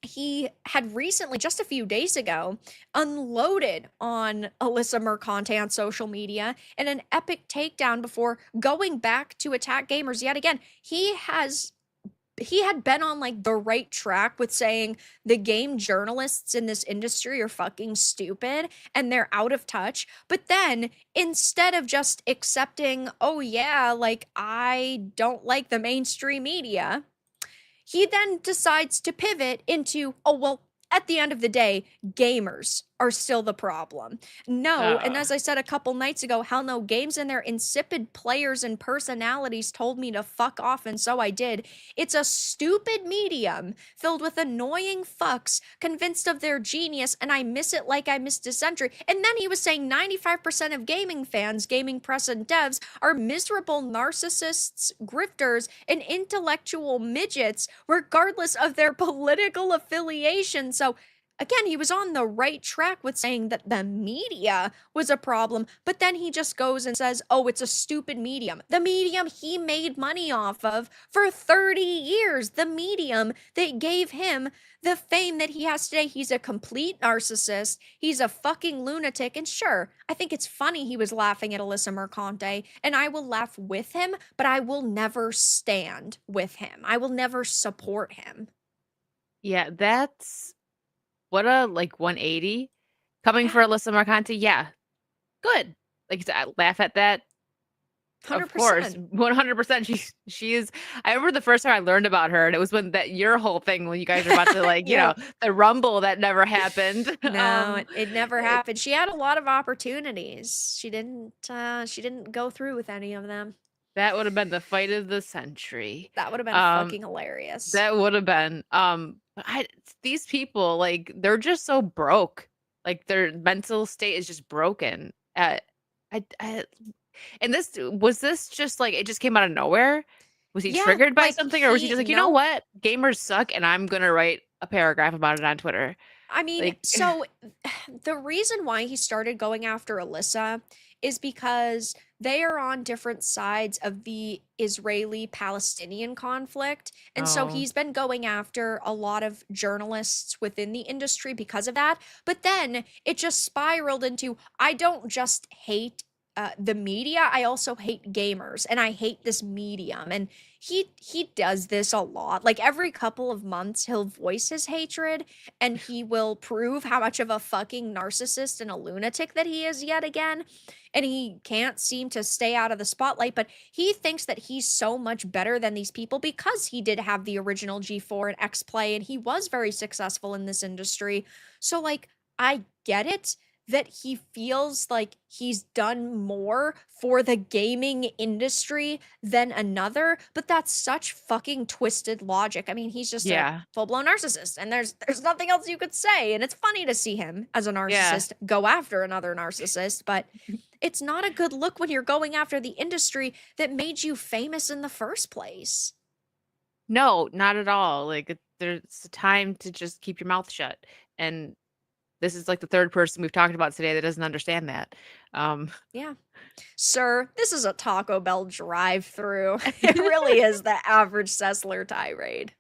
he had recently, just a few days ago, unloaded on Alyssa Mercante on social media in an epic takedown before going back to attack gamers yet again. He had been on like the right track with saying the game journalists in this industry are fucking stupid and they're out of touch. But then instead of just accepting, oh yeah, like I don't like the mainstream media, he then decides to pivot into, oh, well, at the end of the day, gamers are still the problem. No, and Oh. as I said a couple nights ago, hell no, games and their insipid players and personalities told me to fuck off, and so I did. It's a stupid medium filled with annoying fucks convinced of their genius, and I miss it like I missed a century. And then he was saying 95% of gaming fans, gaming press, and devs are miserable narcissists, grifters, and intellectual midgets, regardless of their political affiliation. So again, he was on the right track with saying that the media was a problem, but then he just goes and says, oh, it's a stupid medium. The medium he made money off of for 30 years, the medium that gave him the fame that he has today. He's a complete narcissist. He's a fucking lunatic. And sure, I think it's funny he was laughing at Alyssa Mercante, and I will laugh with him, but I will never stand with him. I will never support him. Yeah, that's what a, like, 180 coming Yeah, for Alyssa Mercante. Yeah, good. Like, I laugh at that. Of course, 100%. 100%. She is. I remember the first time I learned about her, and it was when that your whole thing when you guys were about to, like, Yeah. the rumble that never happened. No, it never happened. She had a lot of opportunities. She didn't go through with any of them. That would have been the fight of the century. That would have been Um, fucking hilarious. that would have been. But these people, like, they're just so broke. Like, their mental state is just broken. I And this just, like, it just came out of nowhere? Was he Yeah, triggered by like something, or was he he just like, "You know no, what? Gamers suck, and I'm gonna write a paragraph about it on Twitter." I mean, Like, so the reason why he started going after Alyssa is because they are on different sides of the Israeli-Palestinian conflict. And so oh, he's been going after a lot of journalists within the industry because of that. But then it just spiraled into, I don't just hate the media, I also hate gamers, and I hate this medium. And he does this a lot. Like every couple of months, he'll voice his hatred, and he will prove how much of a fucking narcissist and a lunatic that he is yet again. And he can't seem to stay out of the spotlight, but he thinks that he's so much better than these people because he did have the original G4 and X Play, and he was very successful in this industry. So, like, I get it that he feels like he's done more for the gaming industry than another, but that's such fucking twisted logic. I mean, he's just a yeah, full-blown narcissist, and there's nothing else you could say. And it's funny to see him as a yeah. narcissist go after another narcissist, but it's not a good look when you're going after the industry that made you famous in the first place. No, not at all. Like, there's a time to just keep your mouth shut, and this is, like, the 3rd person we've talked about today that doesn't understand that. Um Yeah. Sir, this is a Taco Bell drive-through. It really is the average Sessler tirade.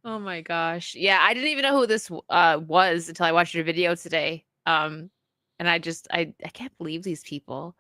Oh my gosh. Yeah, I didn't even know who this was until I watched your video today. And I can't believe these people.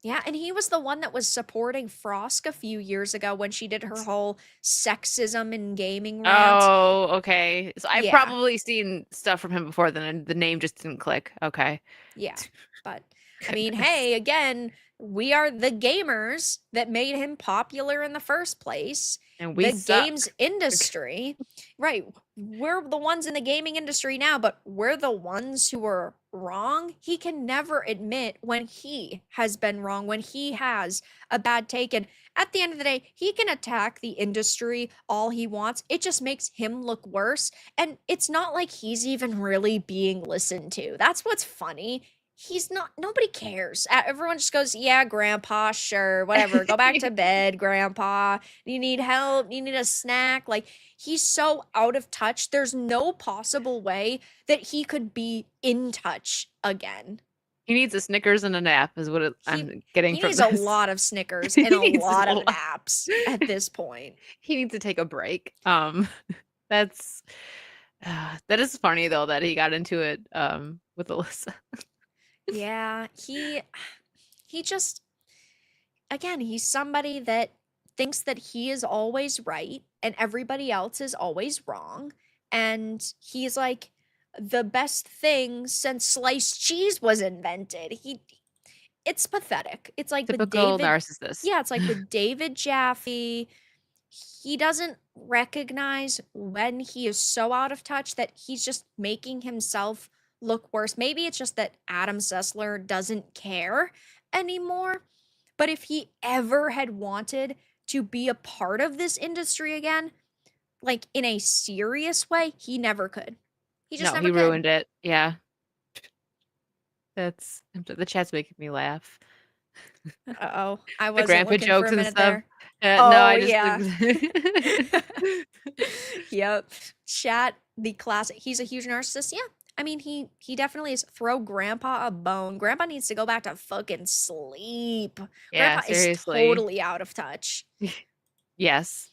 Yeah, and he was the one that was supporting Frosk a few years ago when she did her whole sexism in gaming rant. Oh, okay. So I've Yeah. probably seen stuff from him before then, and the name just didn't click. Okay. Yeah. But I mean, Goodness. hey, again, we are the gamers that made him popular in the first place. And we The suck. games industry, right? We're the ones in the gaming industry now, but we're the ones who are wrong. He can never admit when he has been wrong, when he has a bad take. And at the end of the day, he can attack the industry all he wants. It just makes him look worse. And it's not like he's even really being listened to. That's what's funny. he's not, nobody cares. Everyone just goes, yeah, grandpa, sure, whatever. Go back to bed, grandpa. You need help? You need a snack? Like, he's so out of touch. There's no possible way that he could be in touch again. He needs a Snickers and a nap is what He I'm getting he from needs a this. lot of Snickers He and a needs a lot of lot. naps at this point. He needs to take a break. That's that is funny though that he got into it with Alyssa. Yeah, he just, again, he's somebody that thinks that he is always right and everybody else is always wrong. And he's like the best thing since sliced cheese was invented. It's pathetic. It's like with Typical David, narcissist. yeah, it's like with David Jaffe. He doesn't recognize when he is so out of touch that he's just making himself look worse. Maybe it's just that Adam Sessler doesn't care anymore. But if he ever had wanted to be a part of this industry again, like in a serious way, he never could. He just No, never he could. ruined it. Yeah. That's the chat's making me laugh. Uh-oh. I The wasn't grandpa looking for jokes a and minute stuff. there. No, Oh, I just yeah. Yep. Chat, the classic. He's a huge narcissist. Yeah. I mean, he definitely is. Throw grandpa a bone. Grandpa needs to go back to fucking sleep. Yeah, Grandpa is seriously. totally out of touch. Yes.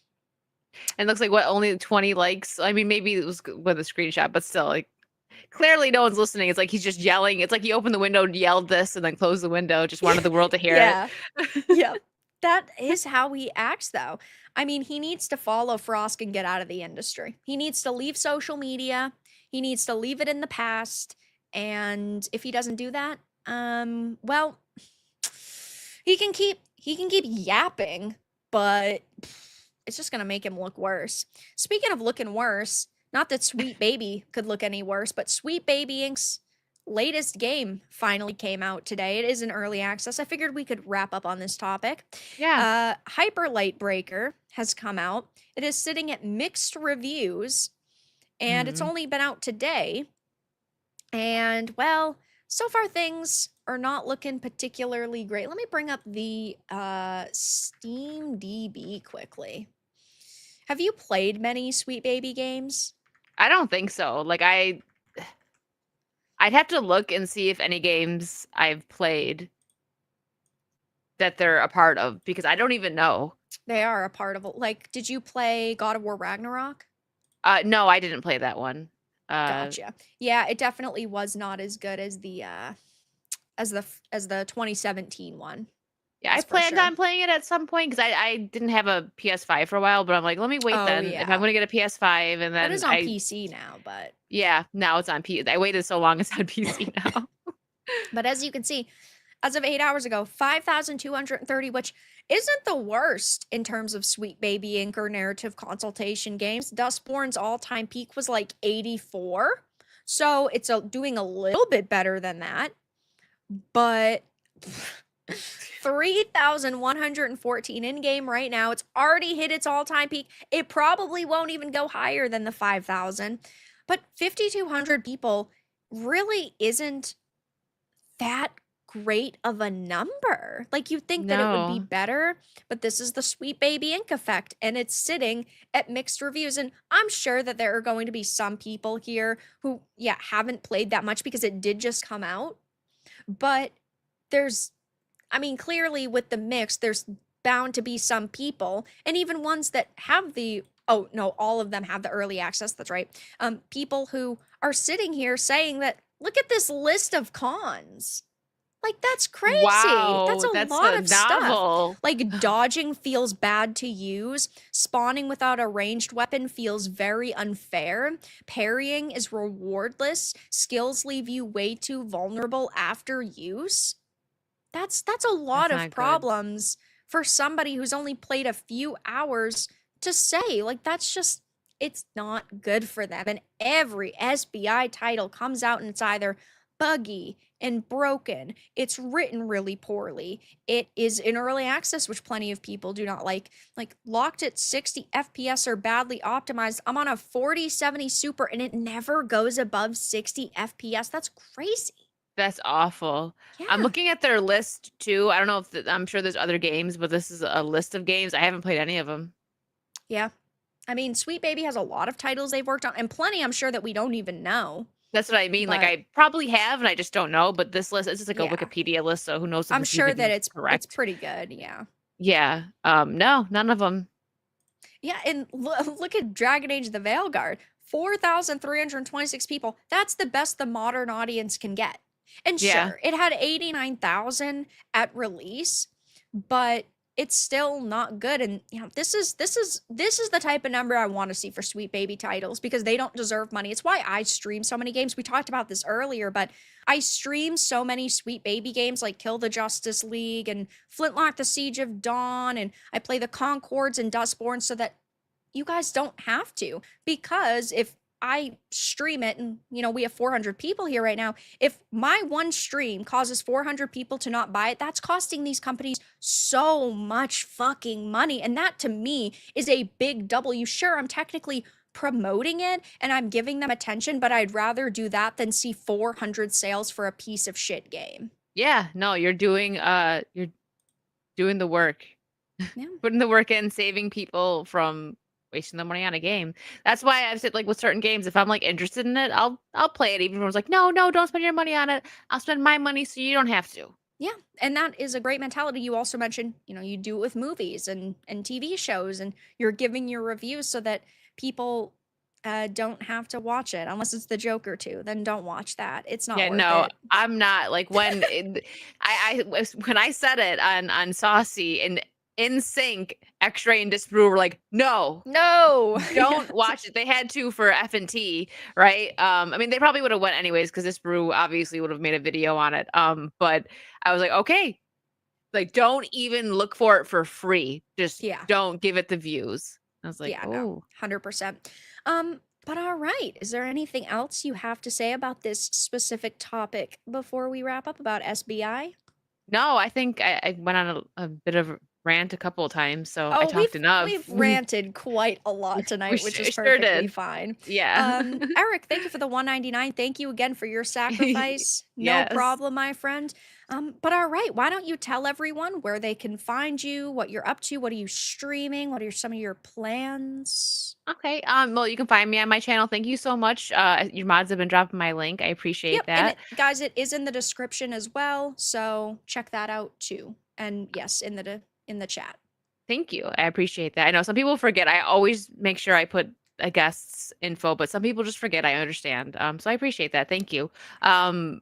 And looks like what only 20 likes. I mean, maybe it was with a screenshot, but still, like clearly no one's listening. It's like he's just yelling. It's like he opened the window, yelled this, and then closed the window, just wanted the world to hear it. Yeah. Yep. That is how he acts, though. I mean, he needs to follow Frost and get out of the industry. He needs to leave social media. He needs to leave it in the past. And if he doesn't do that, well, he can keep yapping, but it's just gonna make him look worse. Speaking of looking worse, not that Sweet Baby could look any worse, but Sweet Baby Inc.'s latest game finally came out today. It is in early access. I figured we could wrap up on this topic. Yeah. Hyper Light Breaker has come out. It is sitting at mixed reviews, and it's Mhm. only been out today. And well, so far things are not looking particularly great. Let me bring up the Steam DB quickly. Have you played many Sweet Baby games? I don't think so. Like I'd have to look and see if any games I've played that they're a part of because I don't even know. They are a part of it. Like, did you play God of War Ragnarok? No, I didn't play that one. Uh, Gotcha. Yeah, it definitely was not as good as the as the 2017 one. yeah, I That's for planned sure. on playing it at some point because I didn't have a PS5 for a while, but I'm like, let me wait Oh then. If I'm yeah. gonna get a PS5 and Well, it then is on PC now, but yeah, now it's on PC. I waited so long it's on PC now. as you can see, as of 8 hours ago, 5,230, which isn't the worst in terms of Sweet Baby Inc. or narrative consultation games. Dustborn's all-time peak was like 84. So it's doing a little bit better than that. But 3,114 in game right now. It's already hit its all-time peak. It probably won't even go higher than the 5,000. But 5,200 people really isn't that great of a number. Like, you'd think that it would be No. better, but this is the Sweet Baby Inc. effect, and it's sitting at mixed reviews. And I'm sure that there are going to be some people here who, yeah, haven't played that much because it did just come out. But there's, I mean, clearly with the mix, there's bound to be some people, and even ones that have the, oh no, all of them have the early access. That's right. People who are sitting here saying that, look at this list of cons. Like, that's crazy. That's Wow, a that's lot a of stuff. novel. Like, dodging feels bad to use. Spawning without a ranged weapon feels very unfair. Parrying is rewardless. Skills leave you way too vulnerable after use. That's a lot That's of not good. problems for somebody who's only played a few hours to say. Like, that's just, it's not good for them. And every SBI title comes out and it's either buggy and broken. It's written really poorly. It is in early access, which plenty of people do not like. Like, locked at 60 FPS or badly optimized. I'm on a 4070 Super and it never goes above 60 FPS. That's crazy. That's awful. I'm Yeah. looking at their list too. I don't know if I'm sure there's other games, but this is a list of games. I haven't played any of them. Yeah. I mean, Sweet Baby has a lot of titles they've worked on, and plenty I'm sure that we don't even know. That's what I mean. Like But I probably have, and I just don't know. But this list is just like a yeah, Wikipedia list, so who knows if I'm it's sure that even it's correct? pretty good. Yeah. Yeah. No, none of them. Yeah, and look at Dragon Age the Veilguard. 4,326 people. That's the best the modern audience can get. And Yeah. sure, it had 89,000 at release, but it's still not good. And you know, this is the type of number I want to see for Sweet Baby titles because they don't deserve money. It's why I stream so many games. We talked about this earlier, but I stream so many Sweet Baby games like Kill the Justice League and Flintlock the Siege of Dawn, and I play the Concords and Dustborn so that you guys don't have to. Because if I stream it and you know we have 400 people here right now, if my one stream causes 400 people to not buy it, that's costing these companies so much fucking money, and that to me is a big W. Sure, I'm technically promoting it and I'm giving them attention, but I'd rather do that than see 400 sales for a piece of shit game. Yeah. No, you're doing the work. Yeah. Putting the work in, saving people from wasting the money on a game. That's why I've said like with certain games, if I'm like interested in it, I'll play it. Even if everyone's like, no, no, don't spend your money on it. I'll spend my money so you don't have to. Yeah, and that is a great mentality. You also mentioned, you know, you do it with movies and TV shows, and you're giving your reviews so that people don't have to watch it unless it's the Joker too. Then don't watch that. It's not Yeah, worth no, it. I'm not like when I said it on Saucy and in sync, X-Ray and Disbrew were like, no, No. don't watch it. They had to for F&T, right? I mean, they probably would have went anyways because Disbrew obviously would have made a video on it. But I was like, okay, like don't even look for it for free. Just Yeah. don't give it the views. I was like, Yeah, no. oh 100%. But all right. Is there anything else you have to say about this specific topic before we wrap up about SBI? no, I think I went on a bit of a rant a couple of times, so I Oh, talked we've enough. ranted quite a We lot we tonight, which is sure perfectly did. fine. Yeah. Eric, thank you for the 199. Thank you again for your sacrifice. No Yes. problem, my friend. But all right, why don't you tell everyone where they can find you, what you're up to, what are you streaming, what are some of your plans? Okay. Well, you can find me on my channel. Thank you so much. Your mods have been dropping my link. I appreciate Yep, and that. guys, it is in the description as well, so check that out too. And yes, in the chat. Thank you. I appreciate that. I know some people forget. I always make sure I put a guest's info, but some people just forget. I understand. So I appreciate that. Thank you. Um,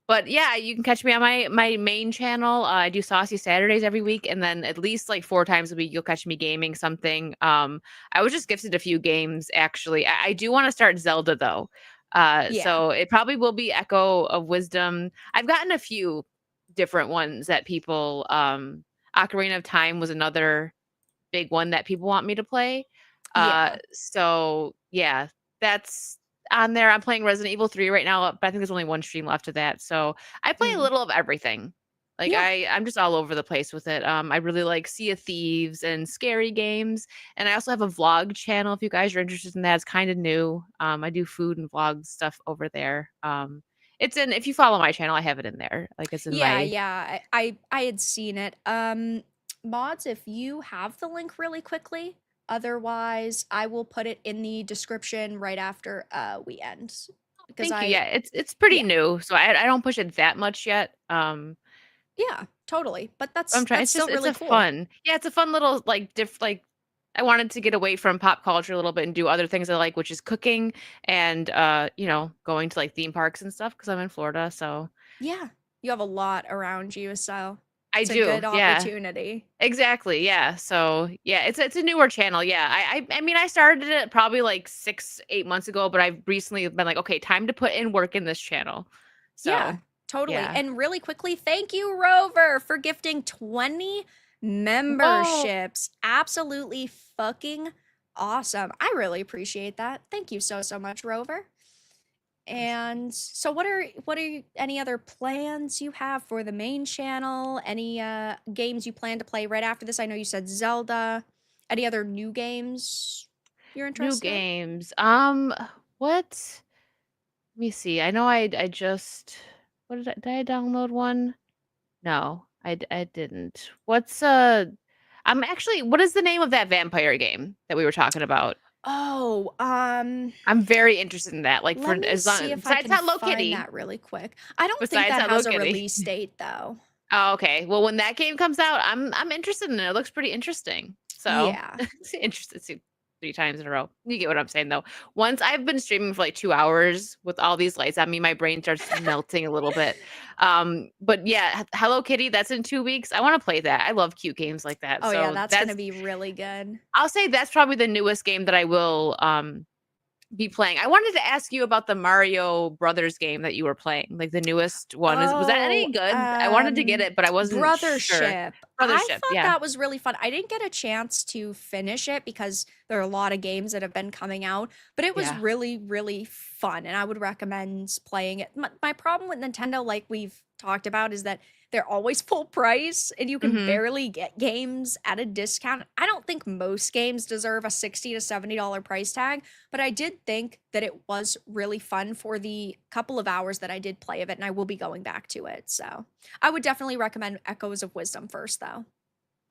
But yeah, you can catch me on my main channel. I do Saucy Saturdays every week, and then at least like 4 times a week you'll catch me gaming something. I was just gifted a few games actually. I do want to start Zelda though. Yeah, So it probably will be Echo of Wisdom. I've gotten a few different ones that people Ocarina of Time was another big one that people want me to play. yeah. So yeah, that's on there. I'm playing Resident Evil 3 right now, but I think there's only one stream left of that. So I play a Mm. little of everything. Like Yeah. I'm just all over the place with it. I really like Sea of Thieves and scary games. And I also have a vlog channel if you guys are interested in that. It's kind of new. I do food and vlog stuff over there. It's in if you follow my channel, I have it in there. Like it's in Yeah, my yeah. I had seen it. Mods, if you have the link really quickly, otherwise I will put it in the description right after we end. Because thank you. I Yeah, it's pretty yeah, new. So I don't push it that much yet. yeah, totally. But I'm trying that's it's just still it's really a cool. fun yeah, it's a fun little, like, like I wanted to get away from pop culture a little bit and do other things I like, which is cooking and, going to, like, theme parks and stuff because 'cause I'm in Florida, so Yeah. You have a lot around you, so I it's a do, good yeah. opportunity. Exactly, yeah, so, yeah, it's a newer channel, yeah. I mean, I started it probably, like, 6, 8 months ago, but I've recently been like, "Okay, time to put in work in this channel." Yeah, So, totally. yeah. And really quickly, thank you, Rover, for gifting 20 Whoa! memberships. Absolutely fucking awesome. I really appreciate that. Thank you so, so much, Rover. And so what are any other plans you have for the main channel? Any games you plan to play right after this? I know you said Zelda. Any other new games you're New interested in? games, what? Let me see. I know I just What did I download one? No, I didn't. I'm actually what is the name of that vampire game that we were talking about? Oh, I'm very interested in that, like, for let me as see long if I besides can Hello find Kitty that really quick. I don't think besides that Hello has a Kitty. release date though. Oh, okay. Well, when that game comes out, I'm interested in it. It looks pretty interesting. So, Yeah. interested to 3 times in a row. You get what I'm saying, though. Once I've been streaming for, like, 2 hours with all these lights on me, my brain starts melting a little bit. But yeah, Hello Kitty, that's in 2 weeks. I wanna play that. I love cute games like that. Oh yeah, So, that's gonna that's be really good. I'll say that's probably the newest game that I will, be playing. I wanted to ask you about the Mario Brothers game that you were playing, like the newest one. Was that Oh, any good? I wanted to get it, but I wasn't sure. Brothership. I Brothership, thought yeah. that was really fun. I didn't get a chance to finish it because there are a lot of games that have been coming out, but it was Yeah. really, really fun, and I would recommend playing it. My problem with Nintendo, like we've talked about, is that they're always full price and you can Mhm. barely get games at a discount. I don't think most games deserve a $60 to $70 price tag, but I did think that it was really fun for the couple of hours that I did play of it, and I will be going back to it. So I would definitely recommend Echoes of Wisdom first, though.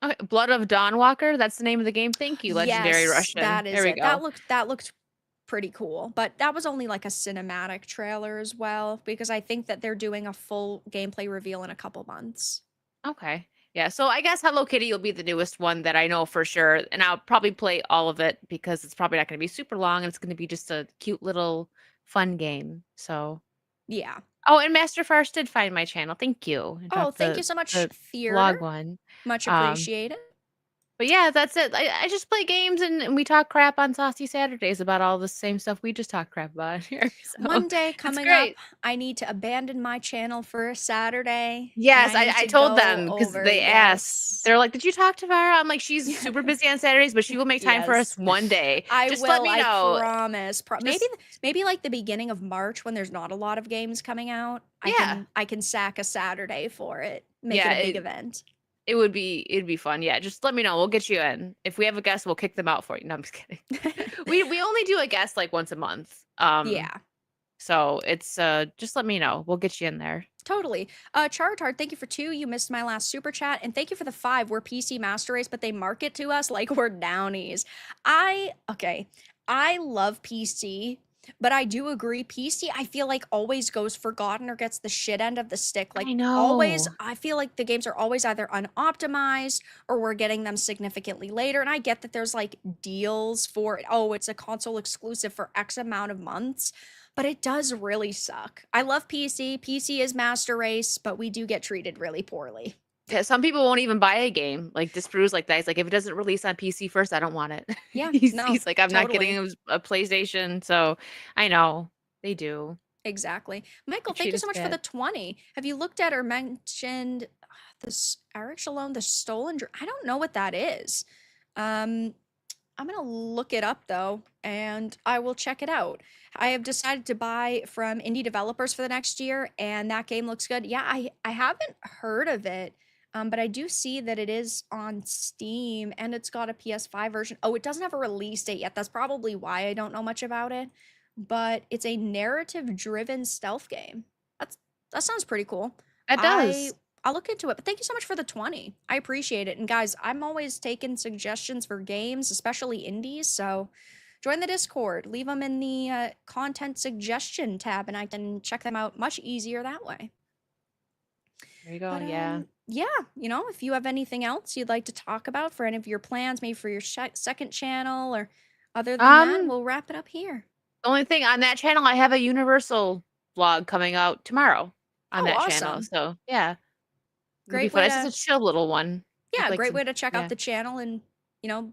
Okay, Blood of Dawnwalker, that's the name of the game? Thank you, Legendary Yes, Russian. that There is we it. go. That looked pretty cool, but that was only like a cinematic trailer as well, because I think that they're doing a full gameplay reveal in a couple months. Okay. Yeah, so I guess Hello Kitty will be the newest one that I know for sure, and I'll probably play all of it because it's probably not gonna be super long, and it's gonna be just a cute little fun game, so Yeah. oh, and Master Farce did find my channel, thank you, and Oh, dropped thank you so much, the Theater. vlog one. Much Um, appreciated. but yeah, that's it. I just play games and we talk crap on Saucy Saturdays about all the same stuff we just talk crap about here, so One day it's coming up, great. I need to abandon my channel for a Saturday, and Yes, I need I to told go them because over they asked. yes. They're like, "Did you talk to Vara?" I'm like, "She's Yeah. super busy on Saturdays, but she will make time for us Yes. one day. I Just let will, me I know." promise. Just Maybe like the beginning of March when there's not a lot of games coming out, yeah. I can sack a Saturday for it. Make it Yeah, a big event. it'd be fun. Yeah, just let me know. We'll get you in. If we have a guest, we'll kick them out for you. No, I'm just kidding. We only do a guest like once a month. Yeah, So it's just let me know. We'll get you in there. totally. Charizard, thank you for 2. You missed my last super chat, and thank you for the 5. We're PC Master Race, but they market to us like we're Downies. Okay. I love PC, but I do agree. PC, I feel like always goes forgotten or gets the shit end of the stick. Like I always, know. I feel like the games are always either unoptimized or we're getting them significantly later. And I get that there's like deals for it. Oh, it's a console exclusive for X amount of months, but it does really suck. I love PC. PC is master race, but we do get treated really poorly. Yeah, some people won't even buy a game. Like Disproves like that. He's like, if it doesn't release on PC first, I don't want it. Yeah, no, He's like, I'm not getting totally. a PlayStation. So I know they do. Exactly. They Michael, thank treat you us so much for the bad. 20. Have you looked at or mentioned this Eric Shalom, the stolen I don't know what that is. Um, I'm gonna look it up though, and I will check it out. I have decided to buy from indie developers for the next year, and that game looks good. Yeah, I haven't heard of it, but I do see that it is on Steam and it's got a PS5 version. Oh, it doesn't have a release date yet. That's probably why I don't know much about it. But it's a narrative-driven stealth game. That sounds pretty cool. It I does. I'll look into it. But thank you so much for the 20. I appreciate it. And guys, I'm always taking suggestions for games, especially indies. So join the Discord, leave them in the content suggestion tab, and I can check them out much easier that way. There you go. But Yeah. yeah, if you have anything else you'd like to talk about for any of your plans, maybe for your second channel, or other than that, Um, we'll wrap it up here. the only thing on that channel, I have a Universal vlog coming out tomorrow on Oh, that channel. awesome. So yeah, it'll be Great fun. way It's just to a chill little one with Yeah, like great some way to check out yeah. the channel and, you know,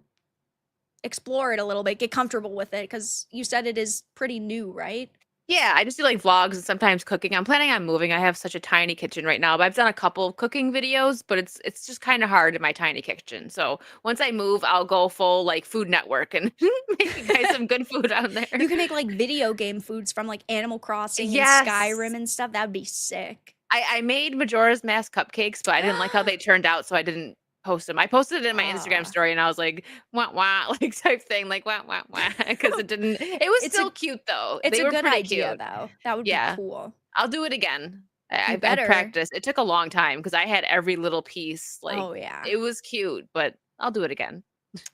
explore it a little bit, get comfortable with it, because you said it is pretty new, right? Yeah, I just do like vlogs and sometimes cooking. I'm planning on moving. I have such a tiny kitchen right now, but I've done a couple of cooking videos, but it's just kind of hard in my tiny kitchen. So once I move, I'll go full like Food Network and make you guys some good food out there. You can make like video game foods from like Animal Crossing and Yes. Skyrim and stuff. That would be sick. I made Majora's Mask cupcakes, but I didn't like how they turned out, so I didn't post them. I posted it in my Instagram uh, story and I was like, wah wah, like type thing, like wah wah wah, because it was it's a still cute though. it's They a were good pretty idea cute. though. That would be Yeah. cool. I'll do it again. You I better. practiced. It took a long time because I had every little piece, like, Oh, yeah. it was cute, but I'll do it again,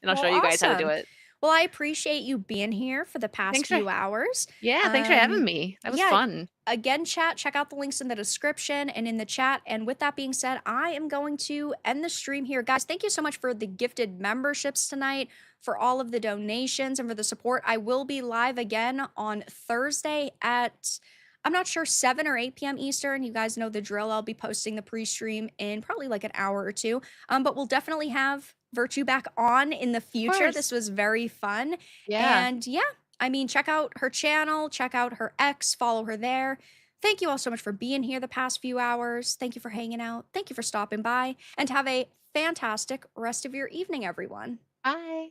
and I'll Well, show you guys how to do awesome. it. Well, I appreciate you being here for the past Thanks for few hours. Yeah, thanks for having Um, me. That was yeah, fun. again, chat, check out the links in the description and in the chat. And with that being said, I am going to end the stream here. Guys, thank you so much for the gifted memberships tonight, for all of the donations, and for the support. I will be live again on Thursday at, I'm not sure, 7 or 8 p.m. Eastern. You guys know the drill. I'll be posting the pre-stream in probably like an hour or two. But we'll definitely have Virtue back on in the Of future. This course. was very fun. Yeah. And yeah, I mean, check out her channel, check out her X, follow her there. Thank you all so much for being here the past few hours. Thank you for hanging out. Thank you for stopping by. And have a fantastic rest of your evening, everyone. Bye.